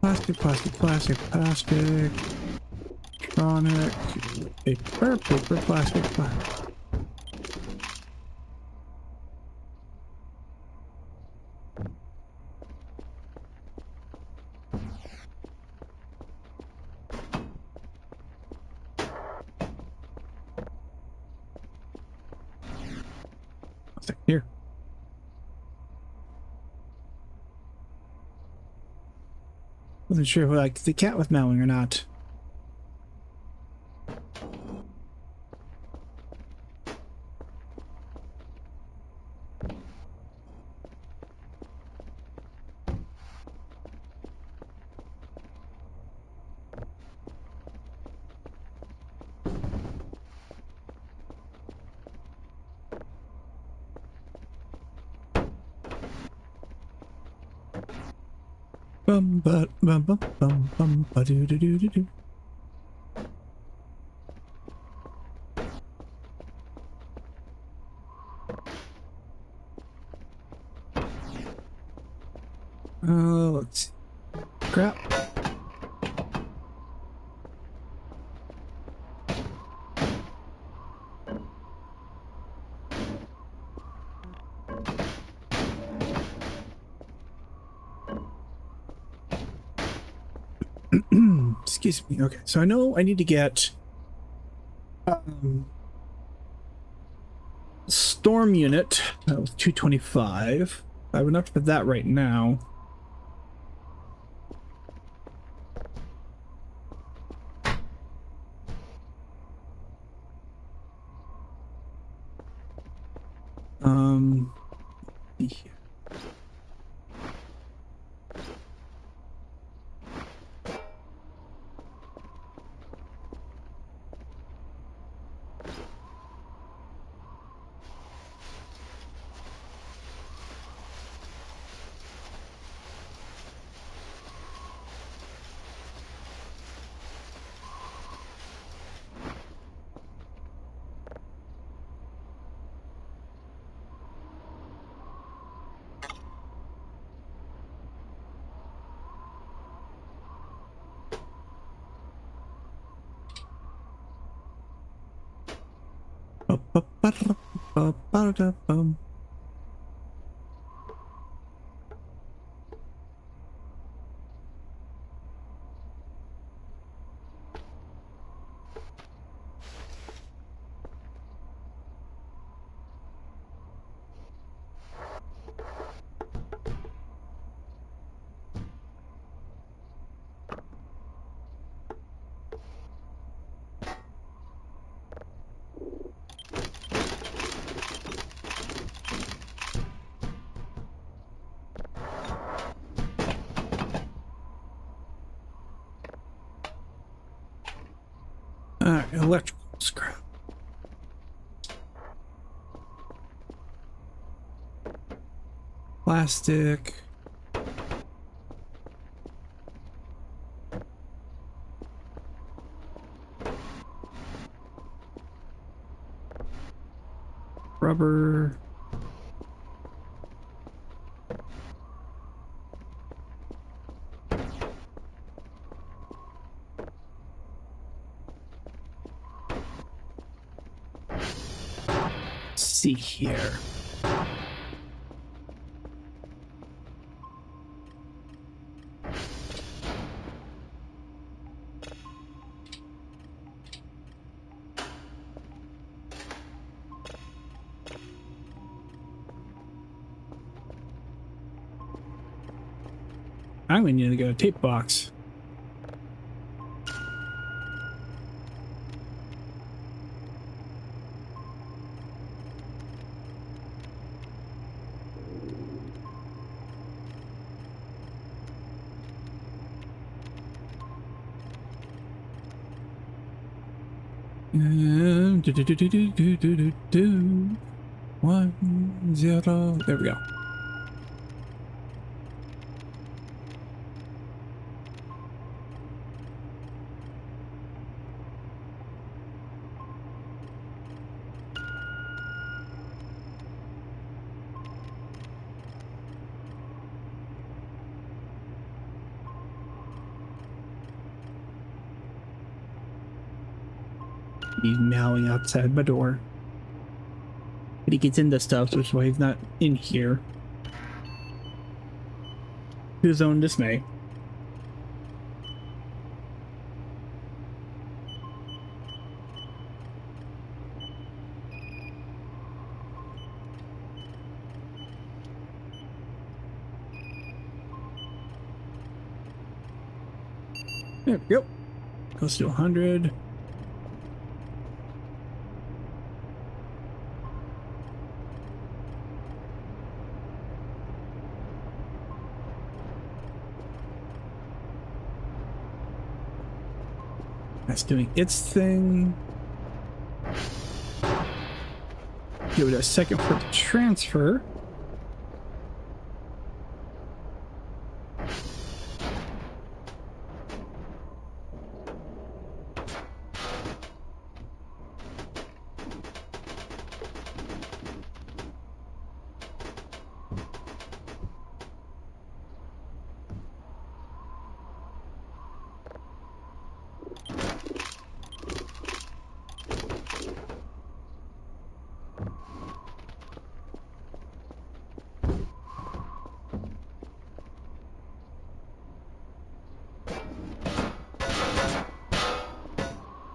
Plastic, plastic, plastic, plastic. Electronic. Paper, paper, plastic, plastic. Here. Wasn't sure who liked the cat was meowing or not. Bum ba bum bum bum bum ba doo doo doo doo doo. Let's see. Crap. Excuse me. Okay, so I know I need to get storm unit. That was 225. I would not put that right now. Yeah. Electrical scrap. Plastic. Rubber. Let's see here. I'm gonna need to get a tape box. Do. 1 0. There we go. He's meowing outside my door. But he gets into stuff, which is why he's not in here. To his own dismay. There we go. Goes to 100. That's doing its thing. Give it a second for it to transfer.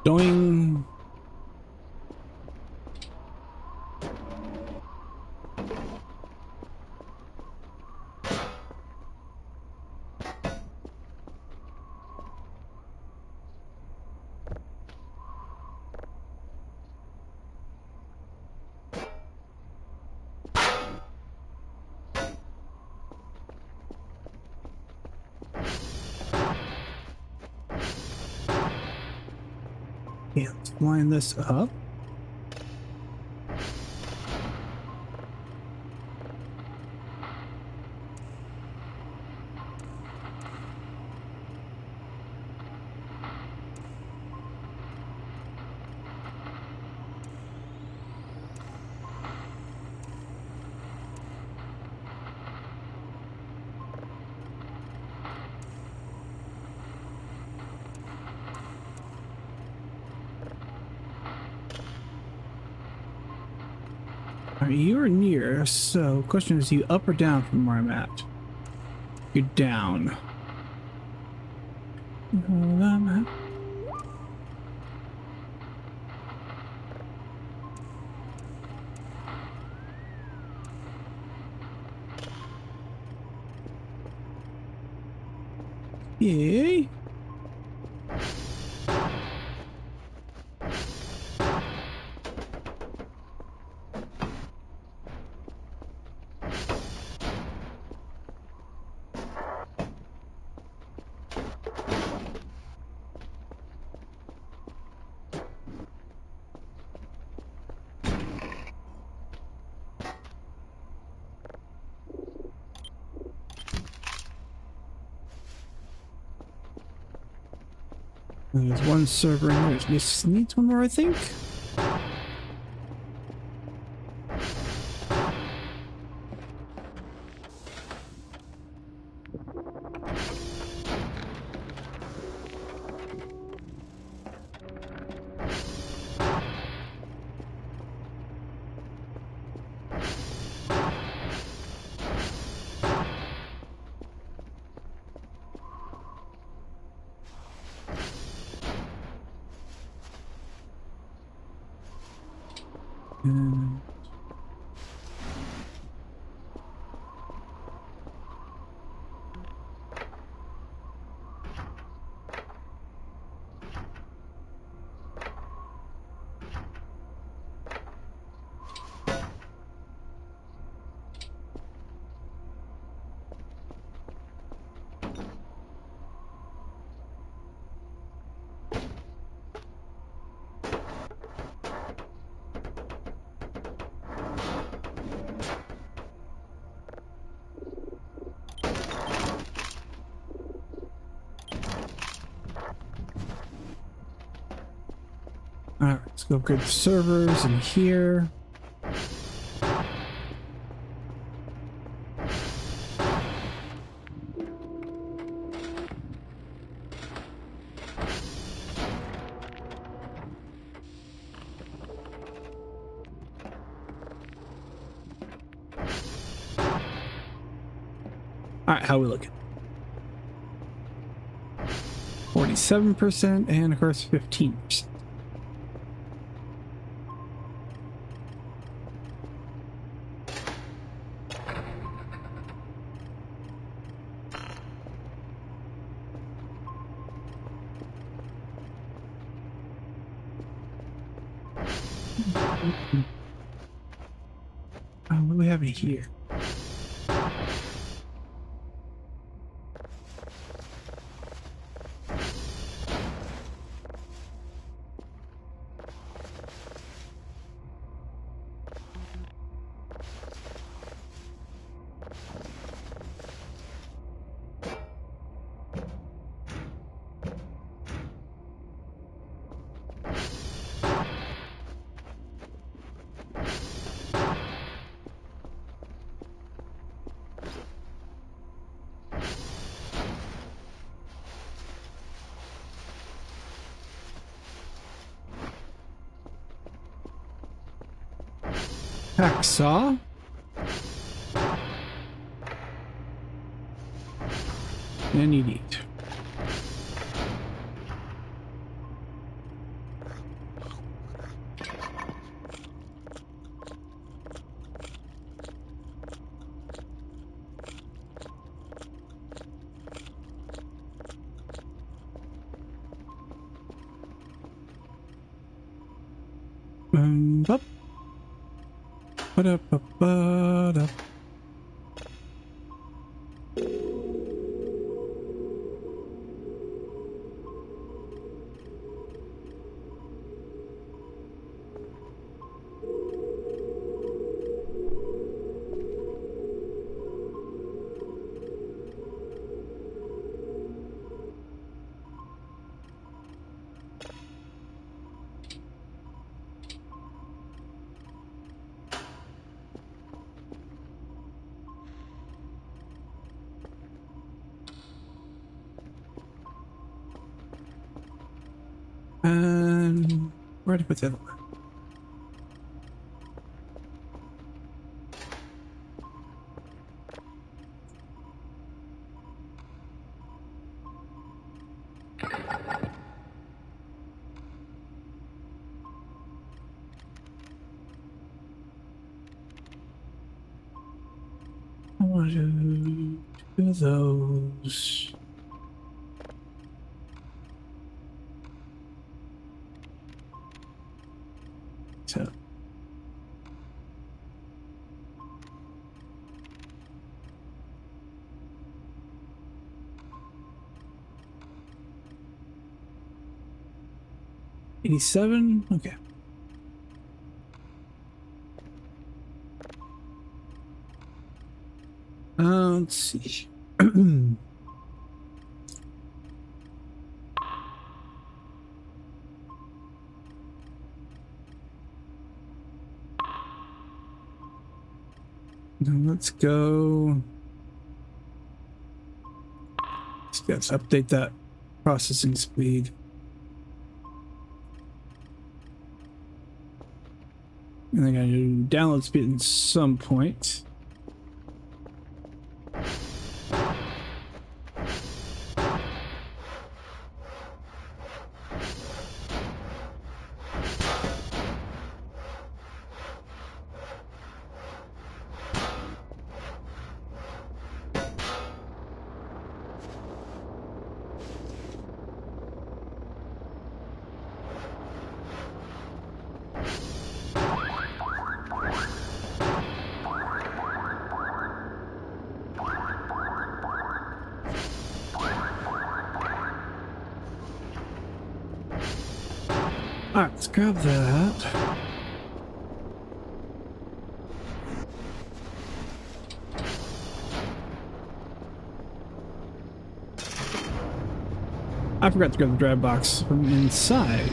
Going. Yeah, let's line this up. You're near, so question is, you up or down from where I'm at? You're down. Yay. There's one server in there. This needs one more, I think. All right, let's go upgrade the servers in here. All right, how are we looking? 47% and of course 15%. What do we have in here? Hacksaw. And you eat. Up. Ba-da-ba-ba-da. Where to put the other one? I want to do those. So. $87? Okay. Let's see. Now let's go. Let's update that processing speed. And I gotta do download speed at some point. Alright, let's grab that. I forgot to grab the drive box from inside.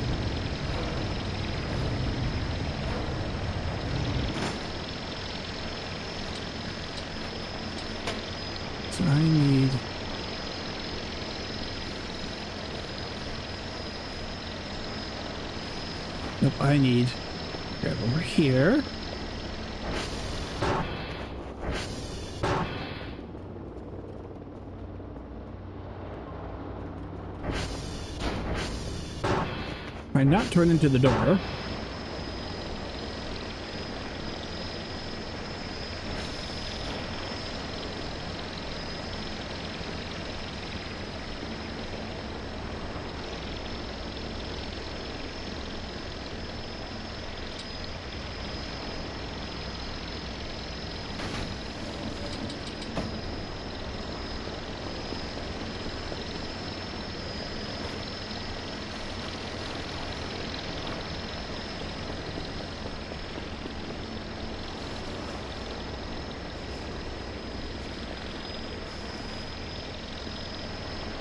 So I need... Nope, I need... Grab over here. Try not to run into the door.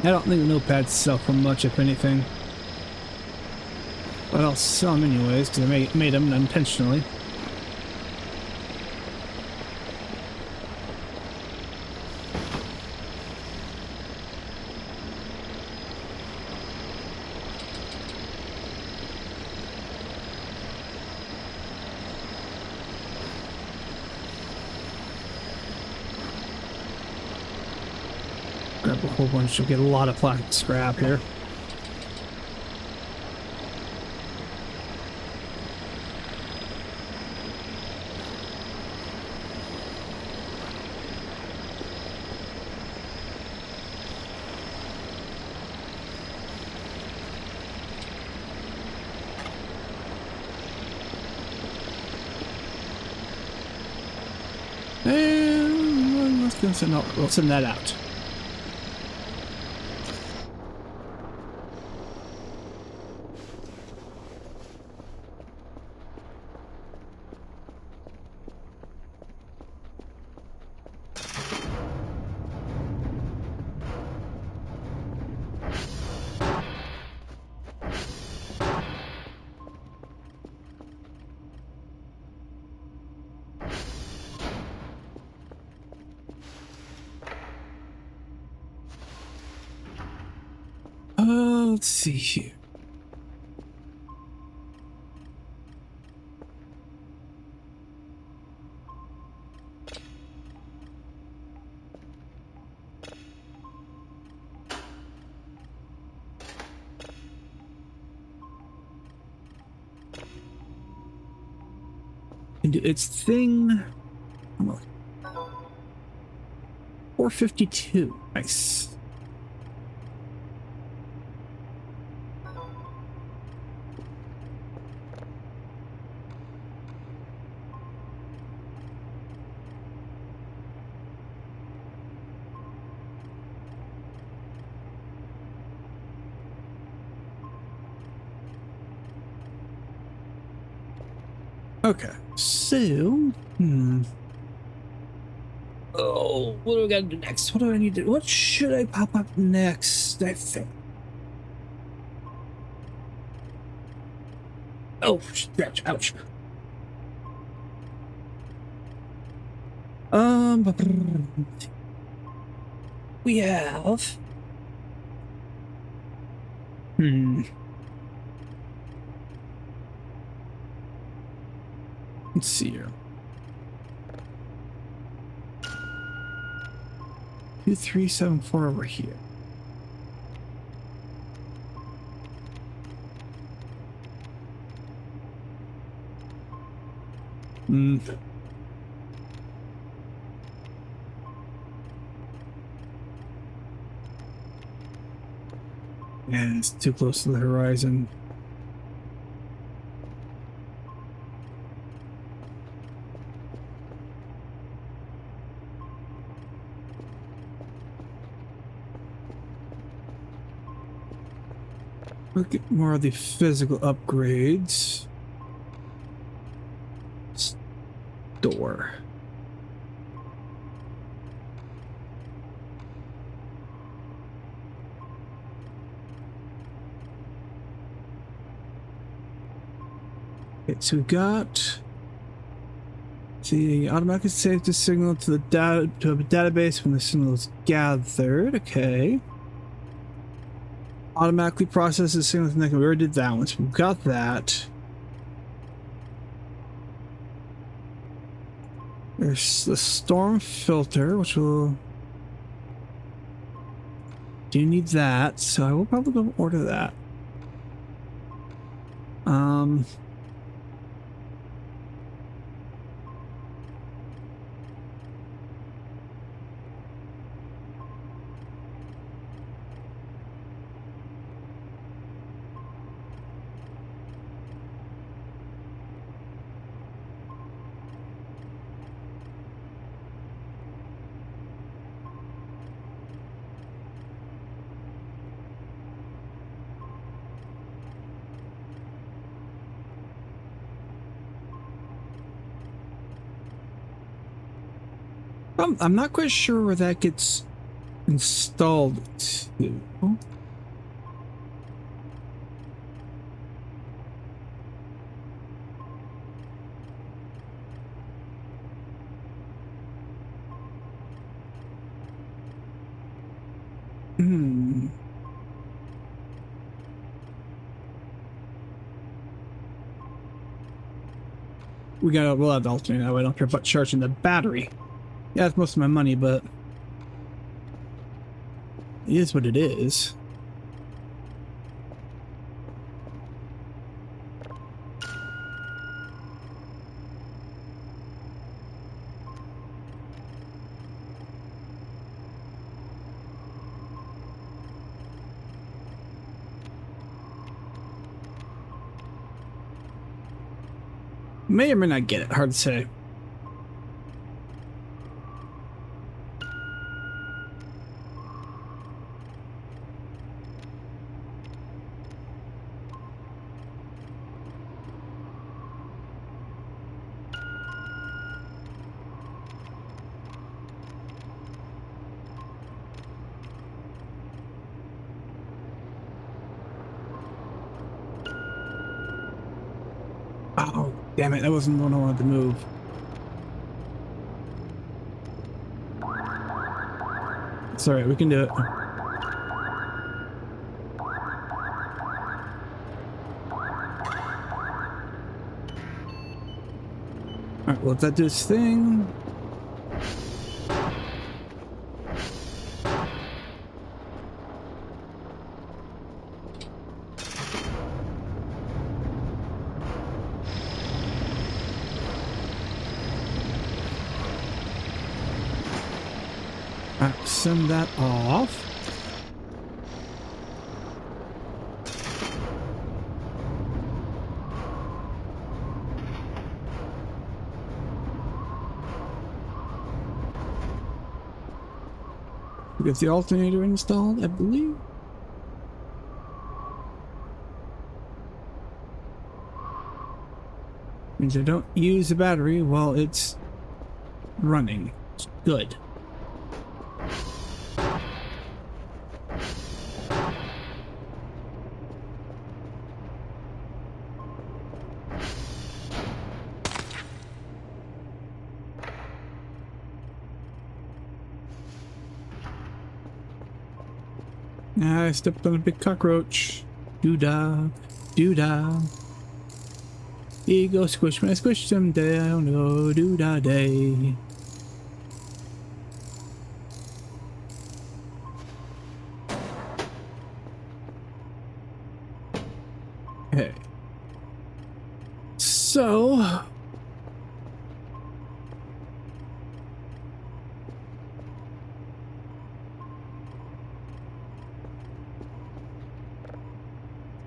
I don't think the notepads sell for much, if anything. But I'll sell them anyways, because I made them unintentionally. Grab a whole bunch, you'll get a lot of plastic scrap here. And we'll send that out. Let's see here. And its thing. 452. Nice. Okay, so, oh, what do we gotta do next? What do I need to, what should I pop up next? I think. Oh, stretch, ouch. We have. Let's see here. 2374 over here. Yeah, it's too close to the horizon. Look at more of the physical upgrades. Store. Okay, so we got the automatically save the signal to the database when the signal is gathered. Okay. Automatically processes the signal. We already did that one, so we've got that. There's the storm filter, which will do need that, so I will probably go order that. I'm not quite sure where that gets installed to. We'll have the alternator that way. I don't care about charging the battery. Yeah, it's most of my money, but it is what it is. May or may not get it. Hard to say. Oh, damn it. That wasn't the one I wanted to move. It's alright. We can do it. Alright, let that do its thing. Alright, send that off. We got the alternator installed, I believe. Means I don't use the battery while it's running. It's good. I stepped on a big cockroach. Doo-dah, doo-dah. He go squish me, squish him down. Oh, doo-dah day. Okay. So...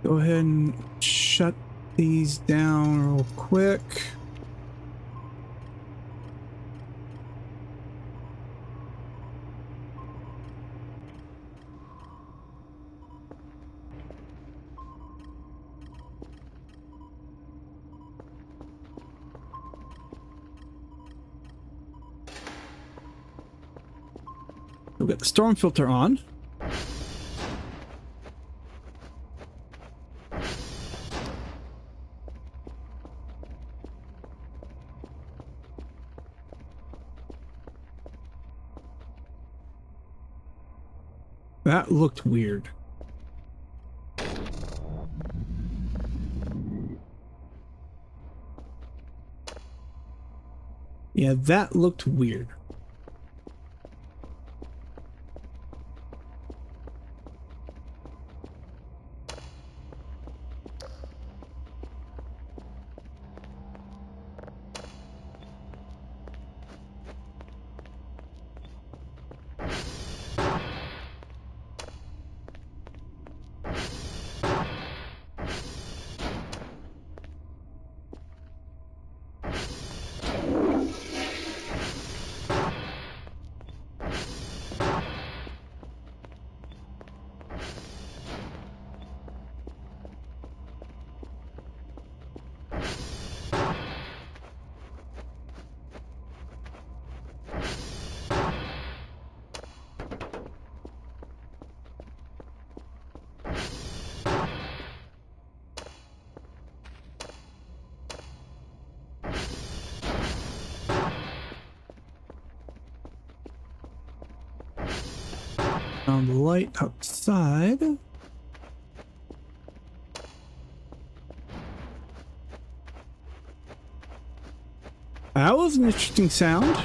go ahead and shut these down real quick. We'll get the storm filter on. That looked weird. Yeah, that looked weird. On the light outside. That was an interesting sound.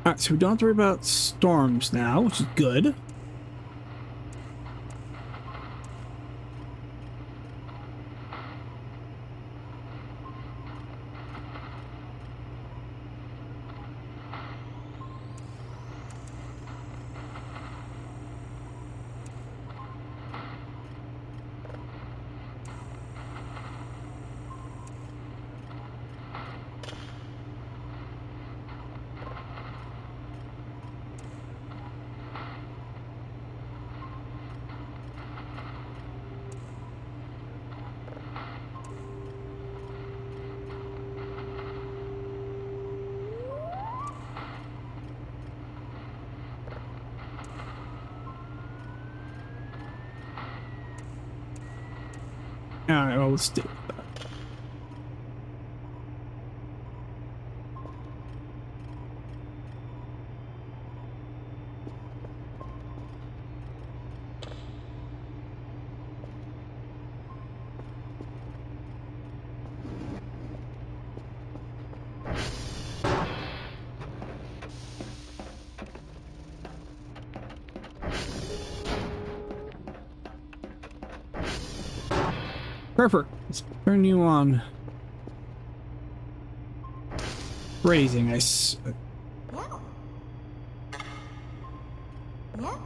Alright, so we don't have to worry about storms now, which is good. Alright, well, let's do it. Perfect. Let's turn you on. Raising, Yeah. Yeah.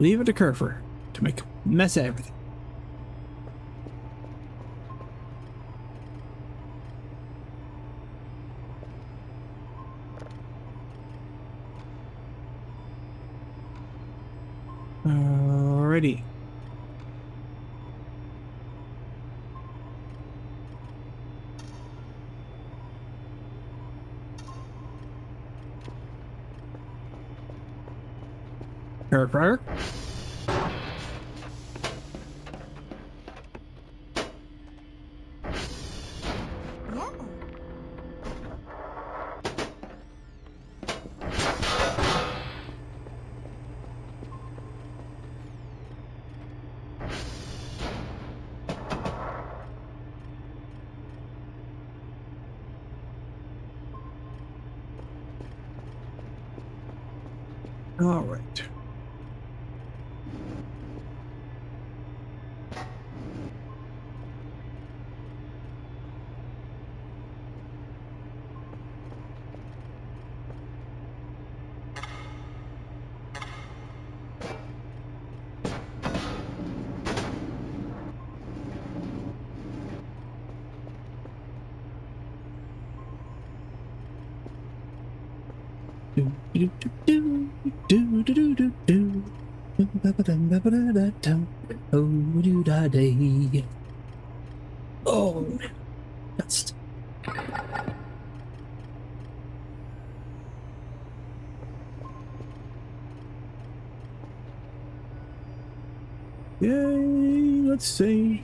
Leave it to Kerfer to make a mess of everything. Alrighty. Eric Fryer. Yeah. All right. Do do do do do do do do. Oh, do da day. Oh, dust. Yay, let's see.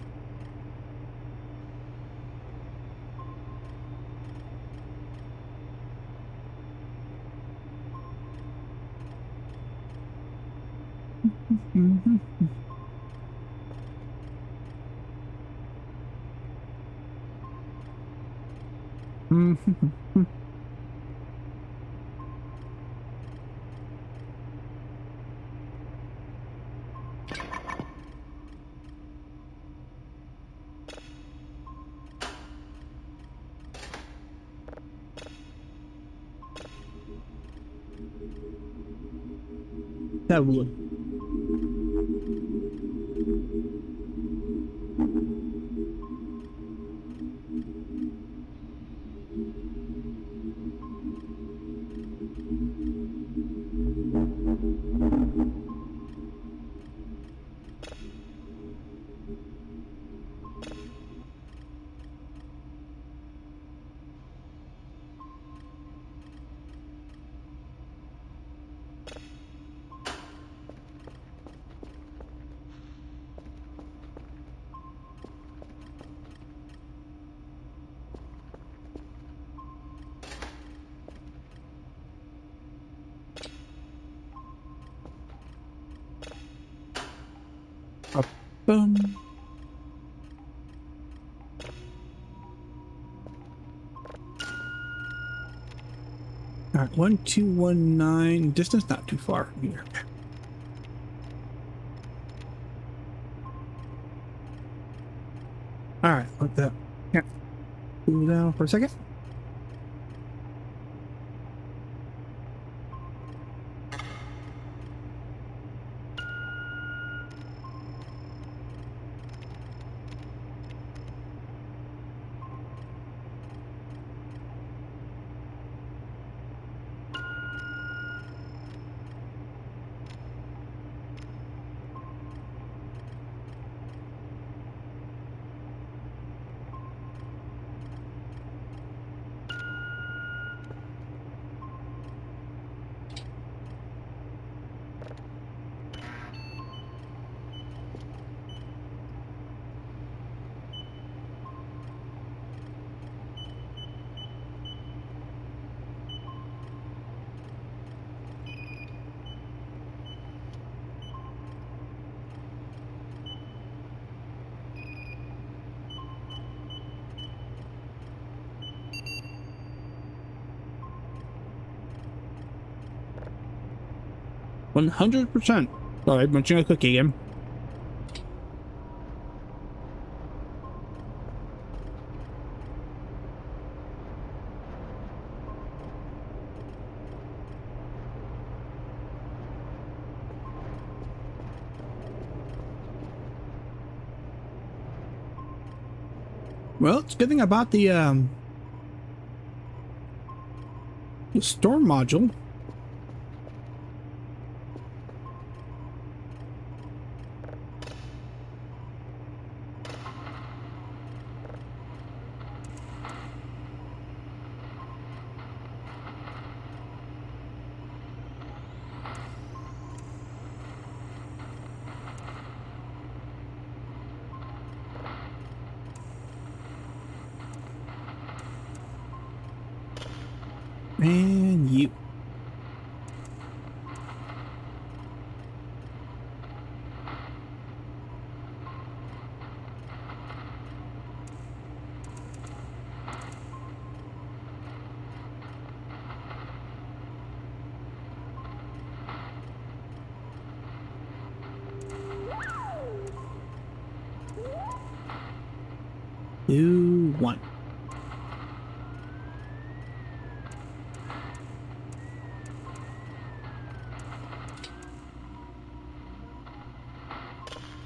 Tabula. Boom. All right, 1219. Distance not too far from here. All right, let that cool down for a second. %100%. Sorry, munching a cookie again. Well, it's a good thing I bought the storm module. And you. Two, one.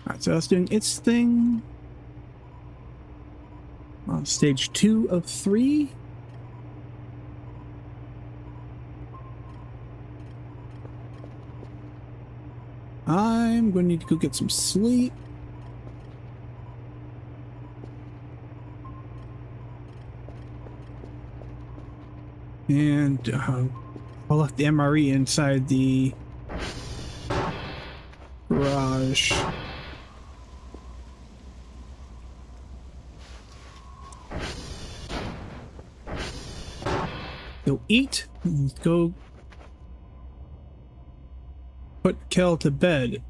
Alright, so that's doing its thing. On stage 2 of 3. I'm going to need to go get some sleep. And I left the MRE inside the garage. Go eat. And go put Kel to bed.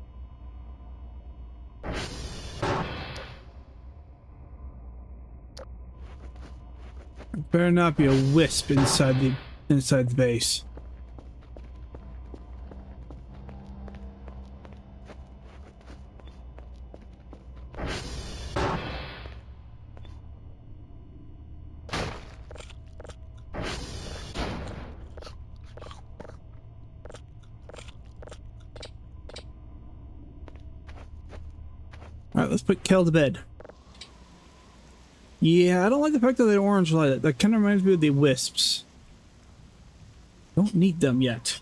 Better not be a wisp inside the base. Alright, let's put Kel to bed. Yeah, I don't like the fact that they're orange light. That kind of reminds me of the wisps. Don't need them yet.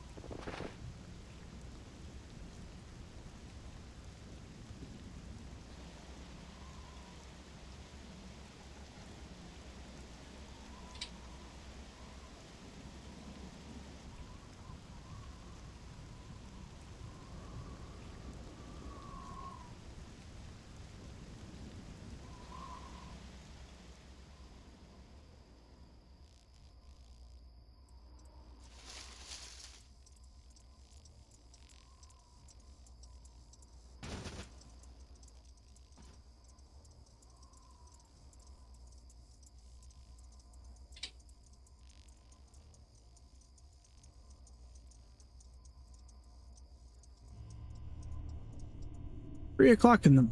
Three o'clock in the...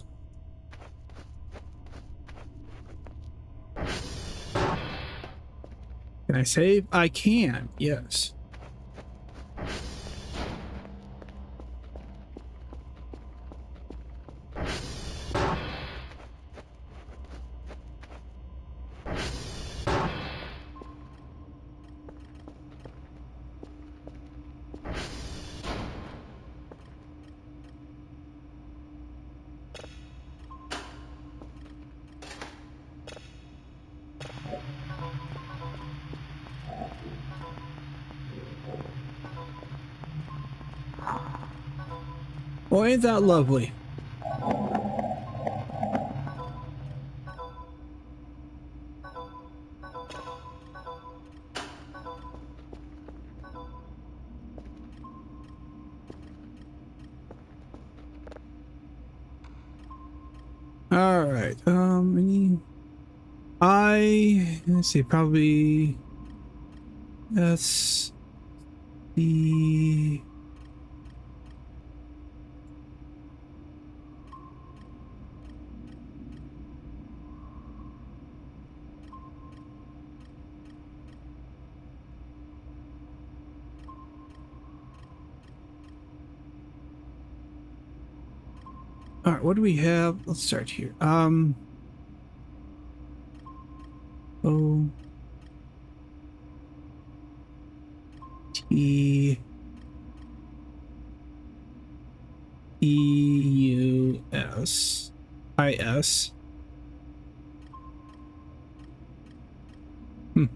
Can I save? I can, yes. Well, ain't that lovely? All right. Let's see. Probably that's the. All right, what do we have? Let's start here. O T EUSIS. Hmm.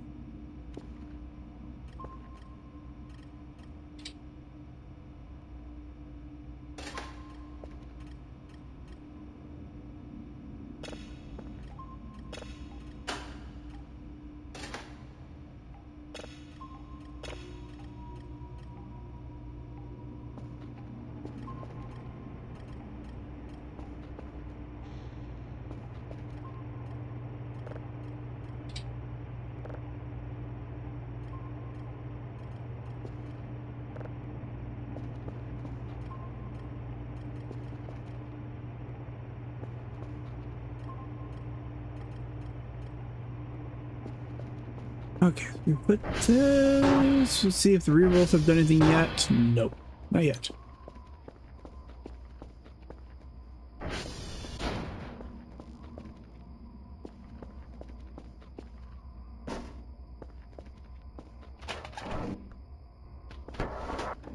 Okay, we put this. Let's see if the rerolls have done anything yet. Nope, not yet.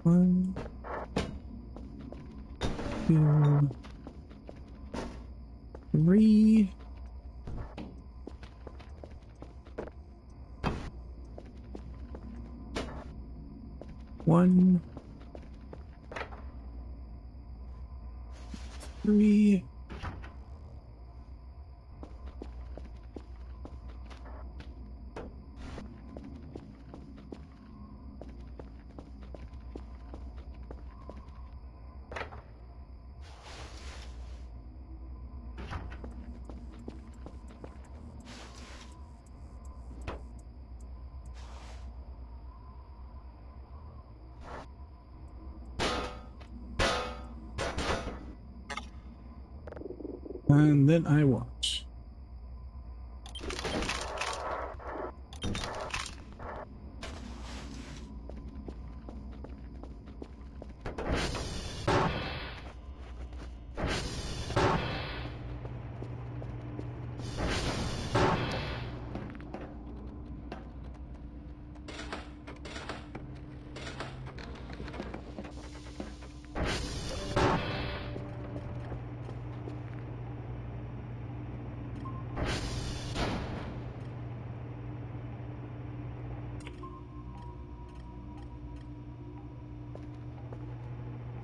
One, two, three. One, three. And then I watch.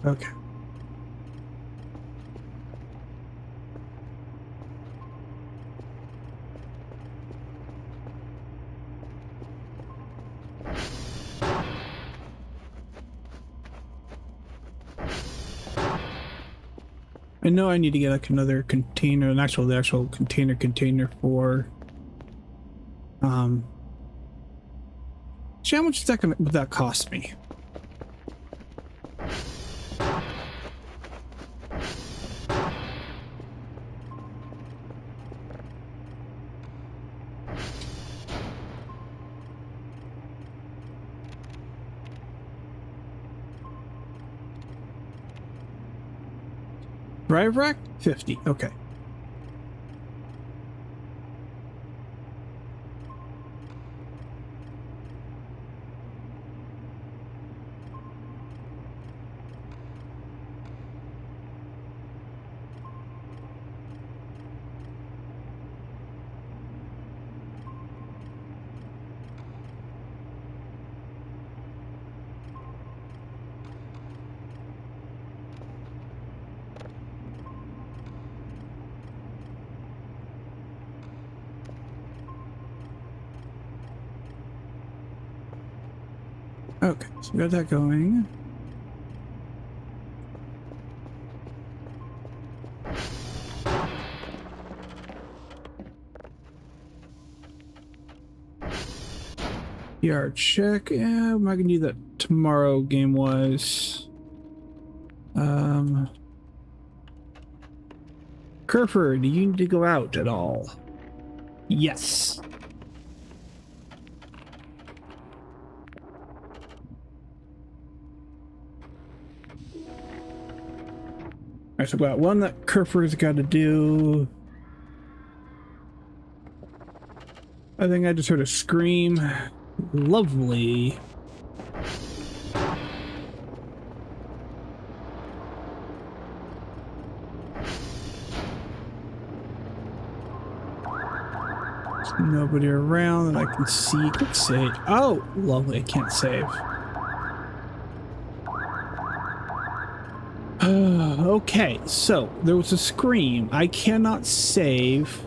Okay. I know I need to get like another container, the actual container for how much is that would that cost me? Drive rack? 50. Okay. Okay, so we got that going. PR check. Yeah, I'm not gonna do that tomorrow game wise. Kerfur, do you need to go out at all? Yes. Alright, so we got one that Kerfur's got to do. I think I just heard a scream. Lovely. There's nobody around that I can see. Quick save. Oh, lovely. I can't save. Okay, so there was a scream. I cannot save.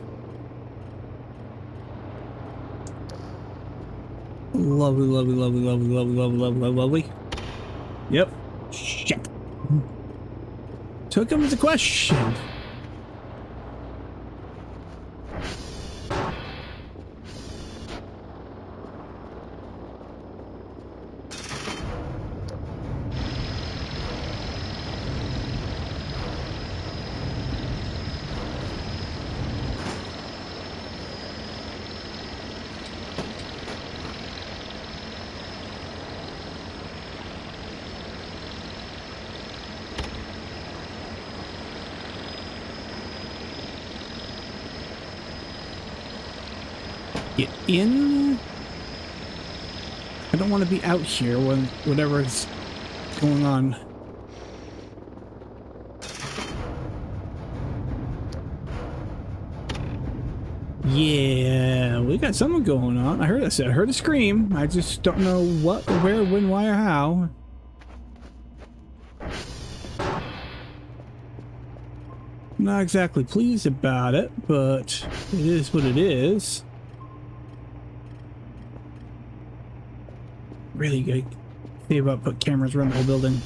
Lovely, lovely, lovely, lovely, lovely, lovely, lovely, lovely. Yep. Shit. Took him as a question. Get in. I don't want to be out here when whatever is going on. Yeah, we got something going on. I heard a scream. I just don't know what, where, when, why, or how. Not exactly pleased about it, but it is what it is. Really good. Think about put cameras around the whole building.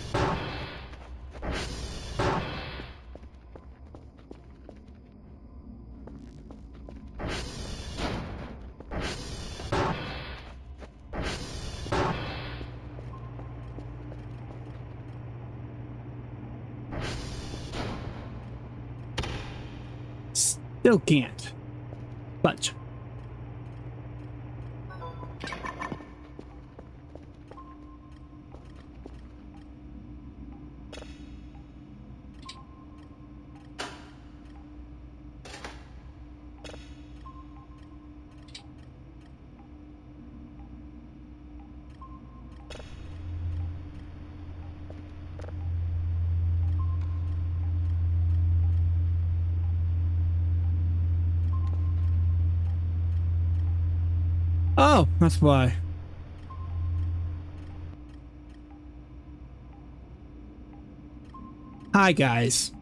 Still can't. But oh, that's why. Hi, guys.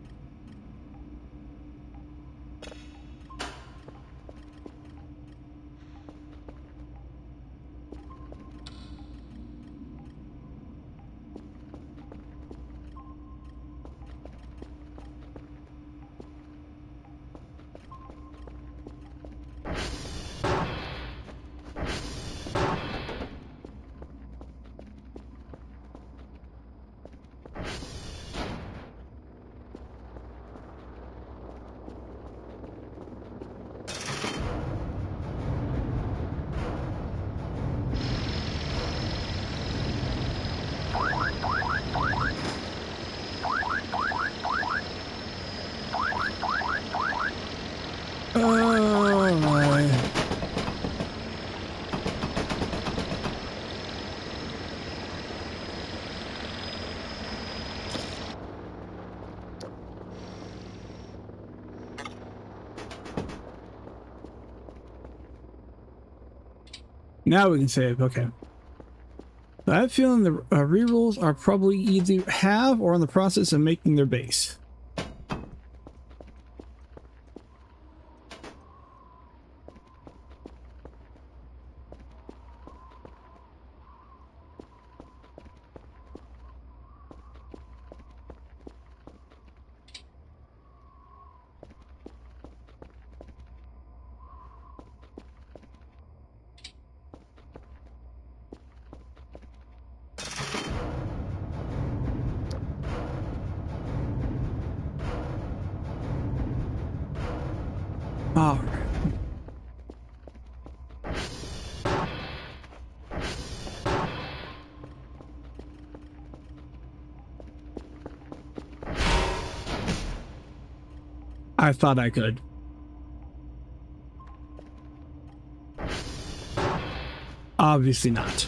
Oh my. Now we can save. Okay. I have a feeling the rerolls are probably either have or in the process of making their base. Oh. I thought I could. Obviously not.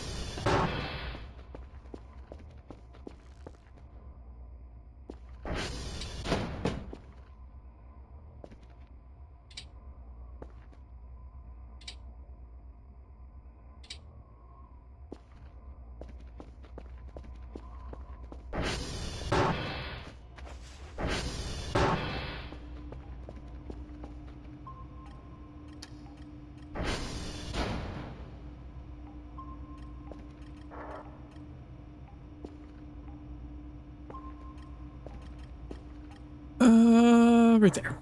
Right there.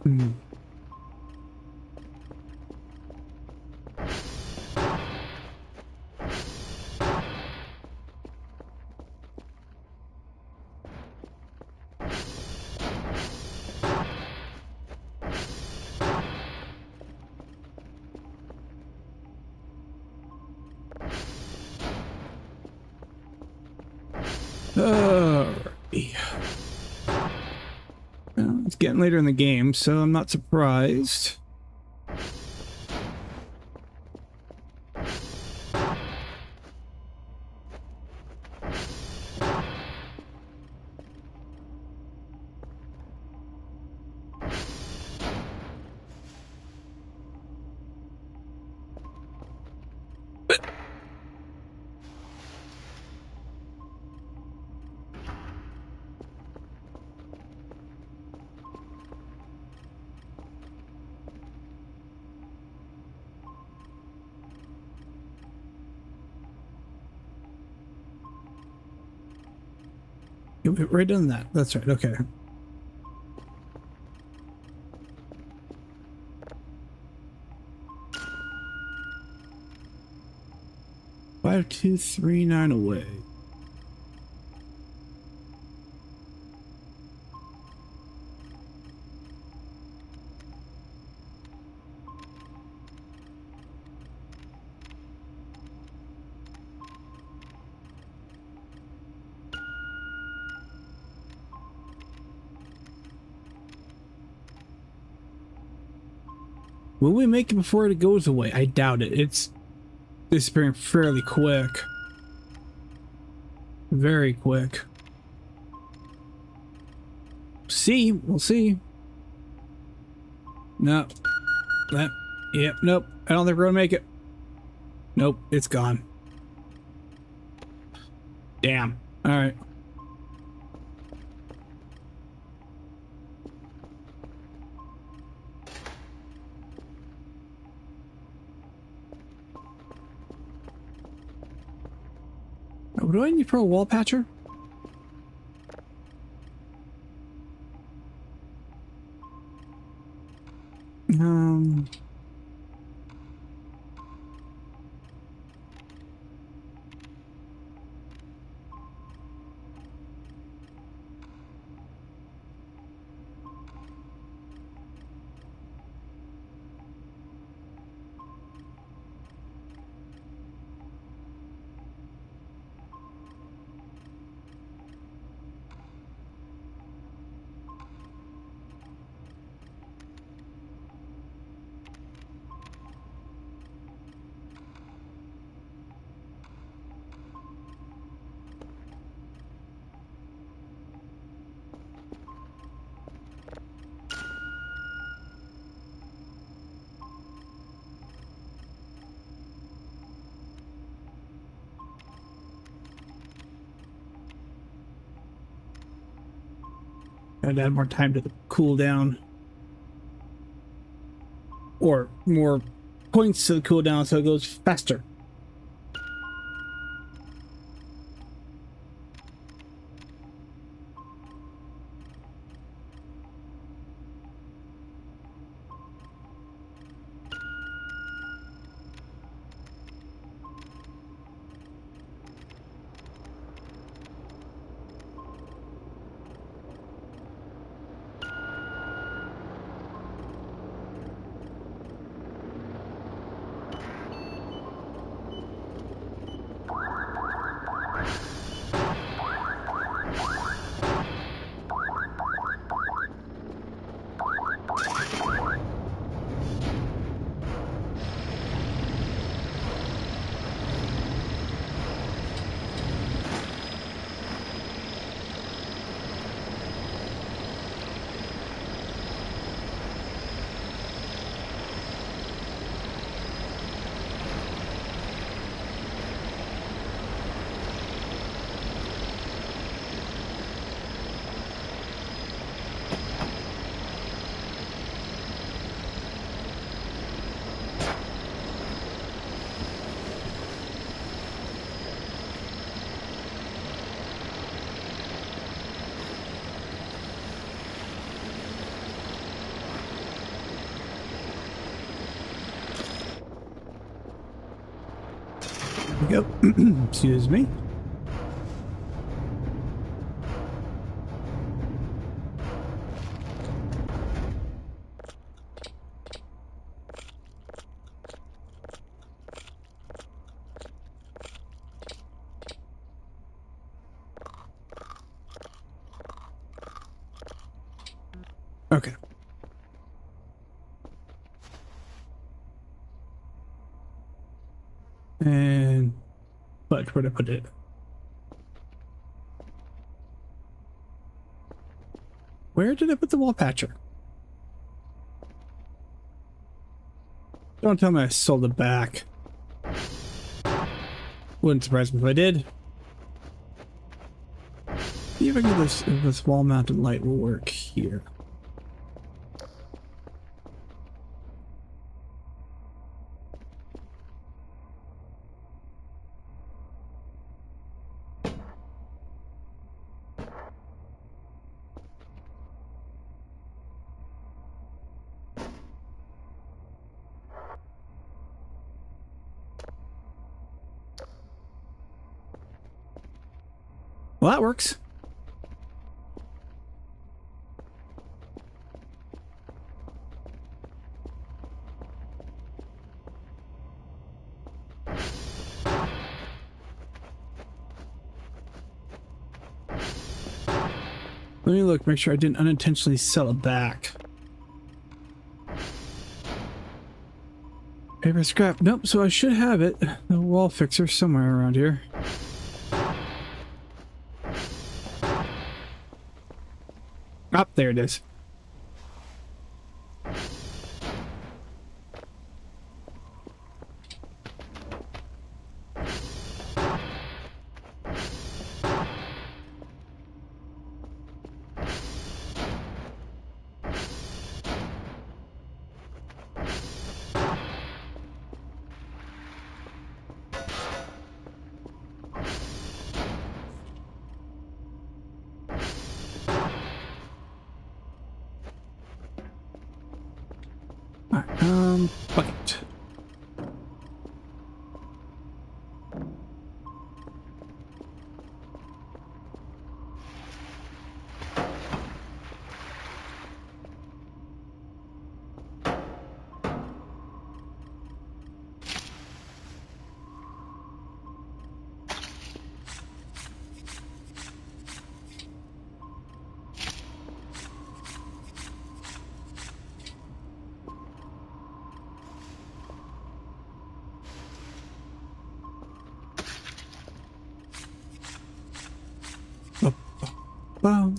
Alrighty. Well, it's getting later in the game, so I'm not surprised. Right on that. That's right. Okay. Five, 2, 3, 9 away. Will we make it before it goes away? I doubt it. It's disappearing fairly quick. Very quick. See, we'll see. No. Yep, nope. I don't think we're gonna make it. Nope, it's gone. Damn. Alright. What do I need for a wall patcher? Gotta add more time to the cooldown. Or more points to the cooldown so it goes faster. we go. Excuse me. Okay. And but where'd I put it? Where did I put the wall patcher? Don't tell me I sold it back. Wouldn't surprise me if I did. See if I can get this wall mounted light will work here. Well, that works. Let me look, make sure I didn't unintentionally sell it back. Paper scrap. Nope, so I should have it. The wall fixer somewhere around here. Ah, there it is. Bucket. Bum.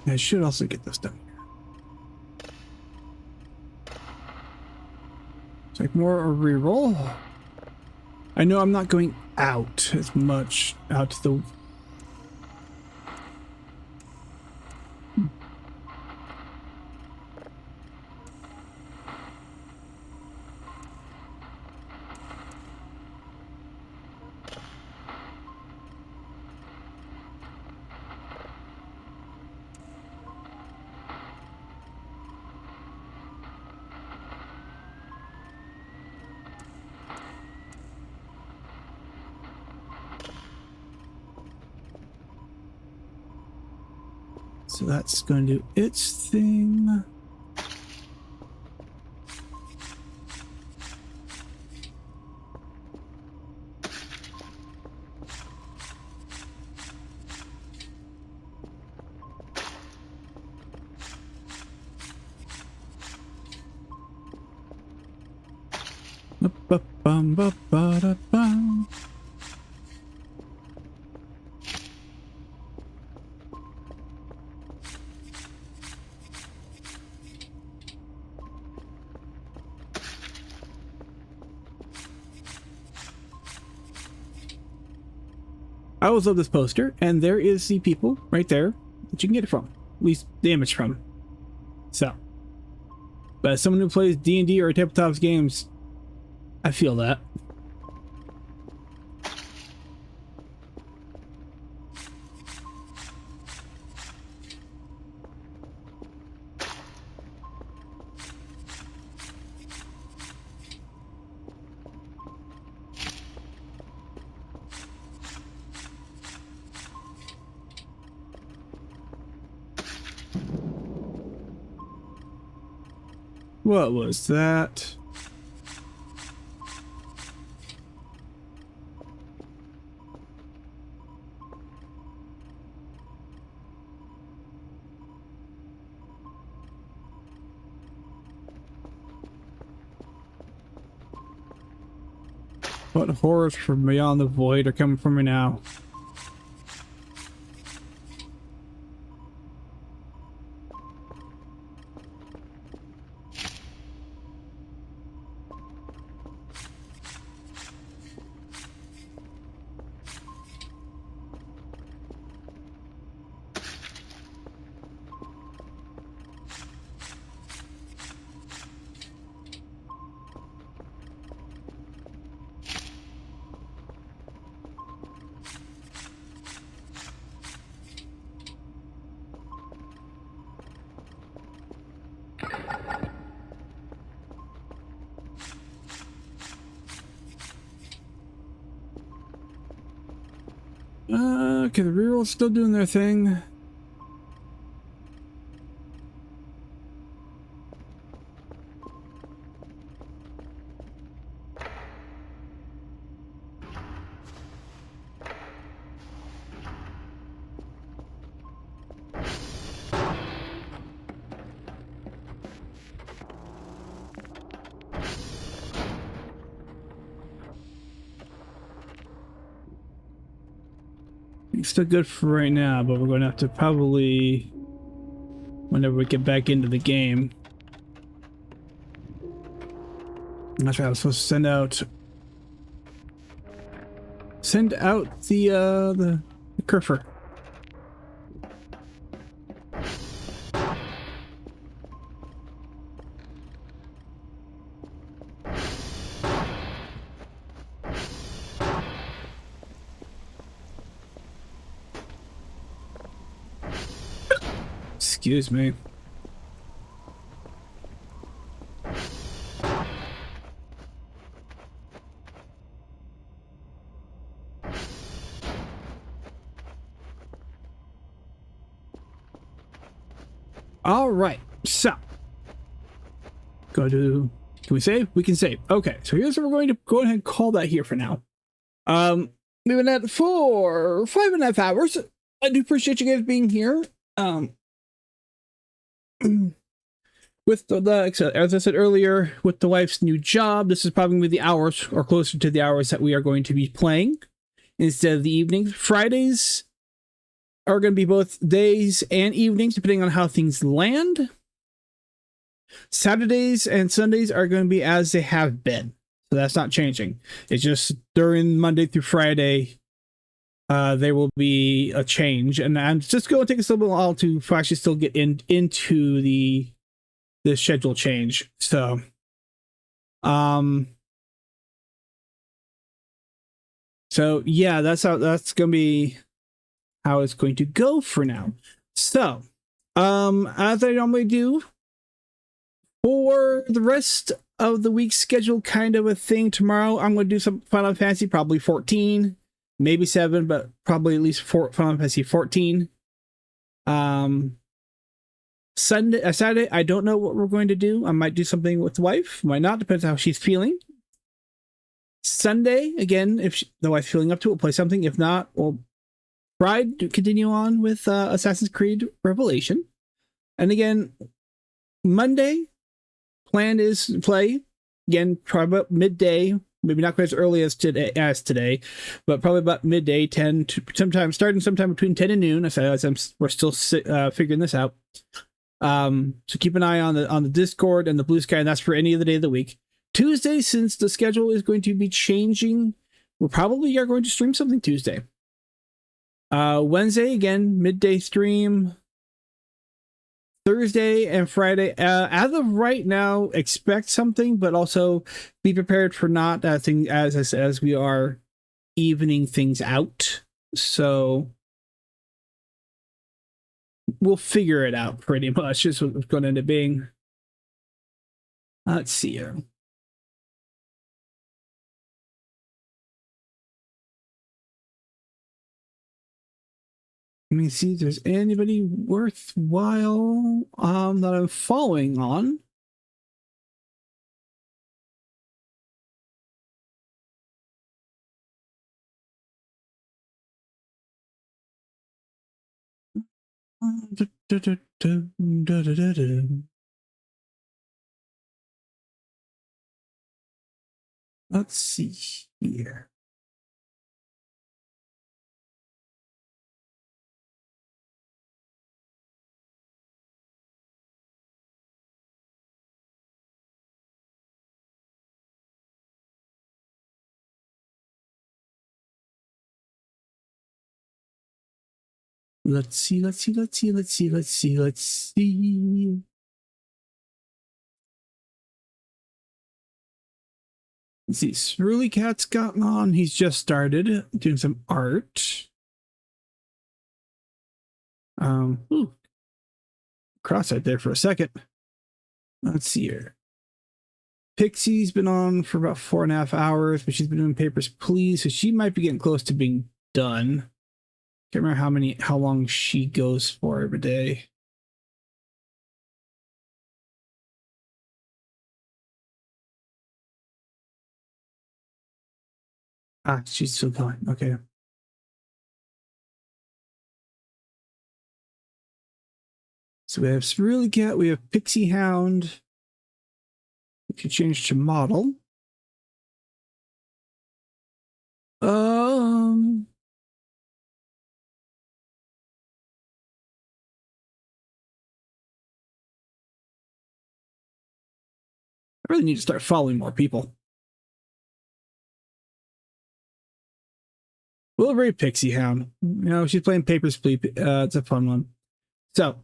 I should also get this done. It's like more a reroll. I know I'm not going out as much out to the so that's going to do its thing. Ba-bum-ba-ba-da-bum. I always love this poster, and there is the people right there that you can get it from, at least the image from. So, but as someone who plays D&D or tabletop games, I feel that. What was that? What horrors from beyond the void are coming from me now? Okay, the rerolls still doing their thing. It's still good for right now, but we're going to have to probably, whenever we get back into the game. That's right, I was supposed to send out the Kerfer. Excuse me. All right, so go to, can we save? We can save. Okay, so here's what we're going to go ahead and call that here for now. We've been at for 5.5 hours. I do appreciate you guys being here. With as I said earlier, with the wife's new job, this is probably going to be the hours or closer to the hours that we are going to be playing instead of the evenings. Fridays are going to be both days and evenings, depending on how things land. Saturdays and Sundays are going to be as they have been. So that's not changing. It's just during Monday through Friday, there will be a change. And I'm just going to take us a little while to actually still get into the schedule change. So, yeah, that's going to be how it's going to go for now. So, as I normally do, for the rest of the week's schedule, kind of a thing, tomorrow I'm going to do some Final Fantasy, probably 14, maybe 7, but probably at least Final Fantasy 14. Saturday, I don't know what we're going to do. I might do something with the wife, might not, depends on how she's feeling. Sunday, again, if the wife's feeling up to it, we'll play something. If not, we'll try to continue on with Assassin's Creed Revelation. And again, Monday, plan is to play again, probably about midday, maybe not quite as early as today, but probably about midday, 10 to starting sometime between 10 and noon. We're still figuring this out. So keep an eye on the Discord and the Blue Sky, and that's for any of the day of the week. Tuesday, since the schedule is going to be changing, we probably are going to stream something Tuesday. Wednesday, again, midday stream. Thursday and Friday, as of right now, expect something, but also be prepared for not, as I said, as we are evening things out. So we'll figure it out pretty much, is what it's going to end up being. Let's see here. Let me see if there's anybody worthwhile that I'm following on. Let's see here. Let's see. Let's see. Cerulean Cat's gotten on. He's just started doing some art. Cross-eyed there for a second. Let's see here. Pixie's been on for about 4.5 hours, but she's been doing Papers, Please, so she might be getting close to being done. Can't remember how long she goes for every day. Ah, she's still going. Okay. So we have Cerulean Cat, we have Pixie Hound. We can change to model. I really need to start following more people. Wilbury Pixie Hound. You know, she's playing Papers, Please. It's a fun one. So,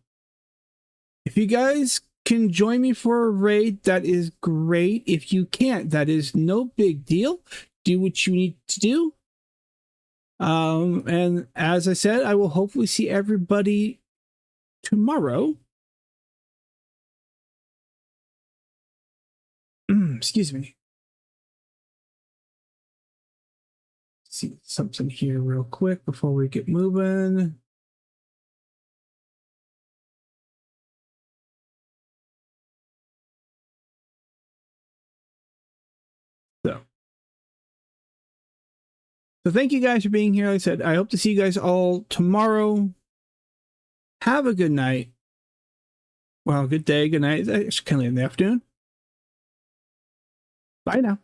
if you guys can join me for a raid, that is great. If you can't, that is no big deal. Do what you need to do. And as I said, I will hopefully see everybody tomorrow. Excuse me. See something here real quick before we get moving. So thank you guys for being here. Like I said, I hope to see you guys all tomorrow. Have a good night. Well, good day, good night. It's kind of in the afternoon. Bye now.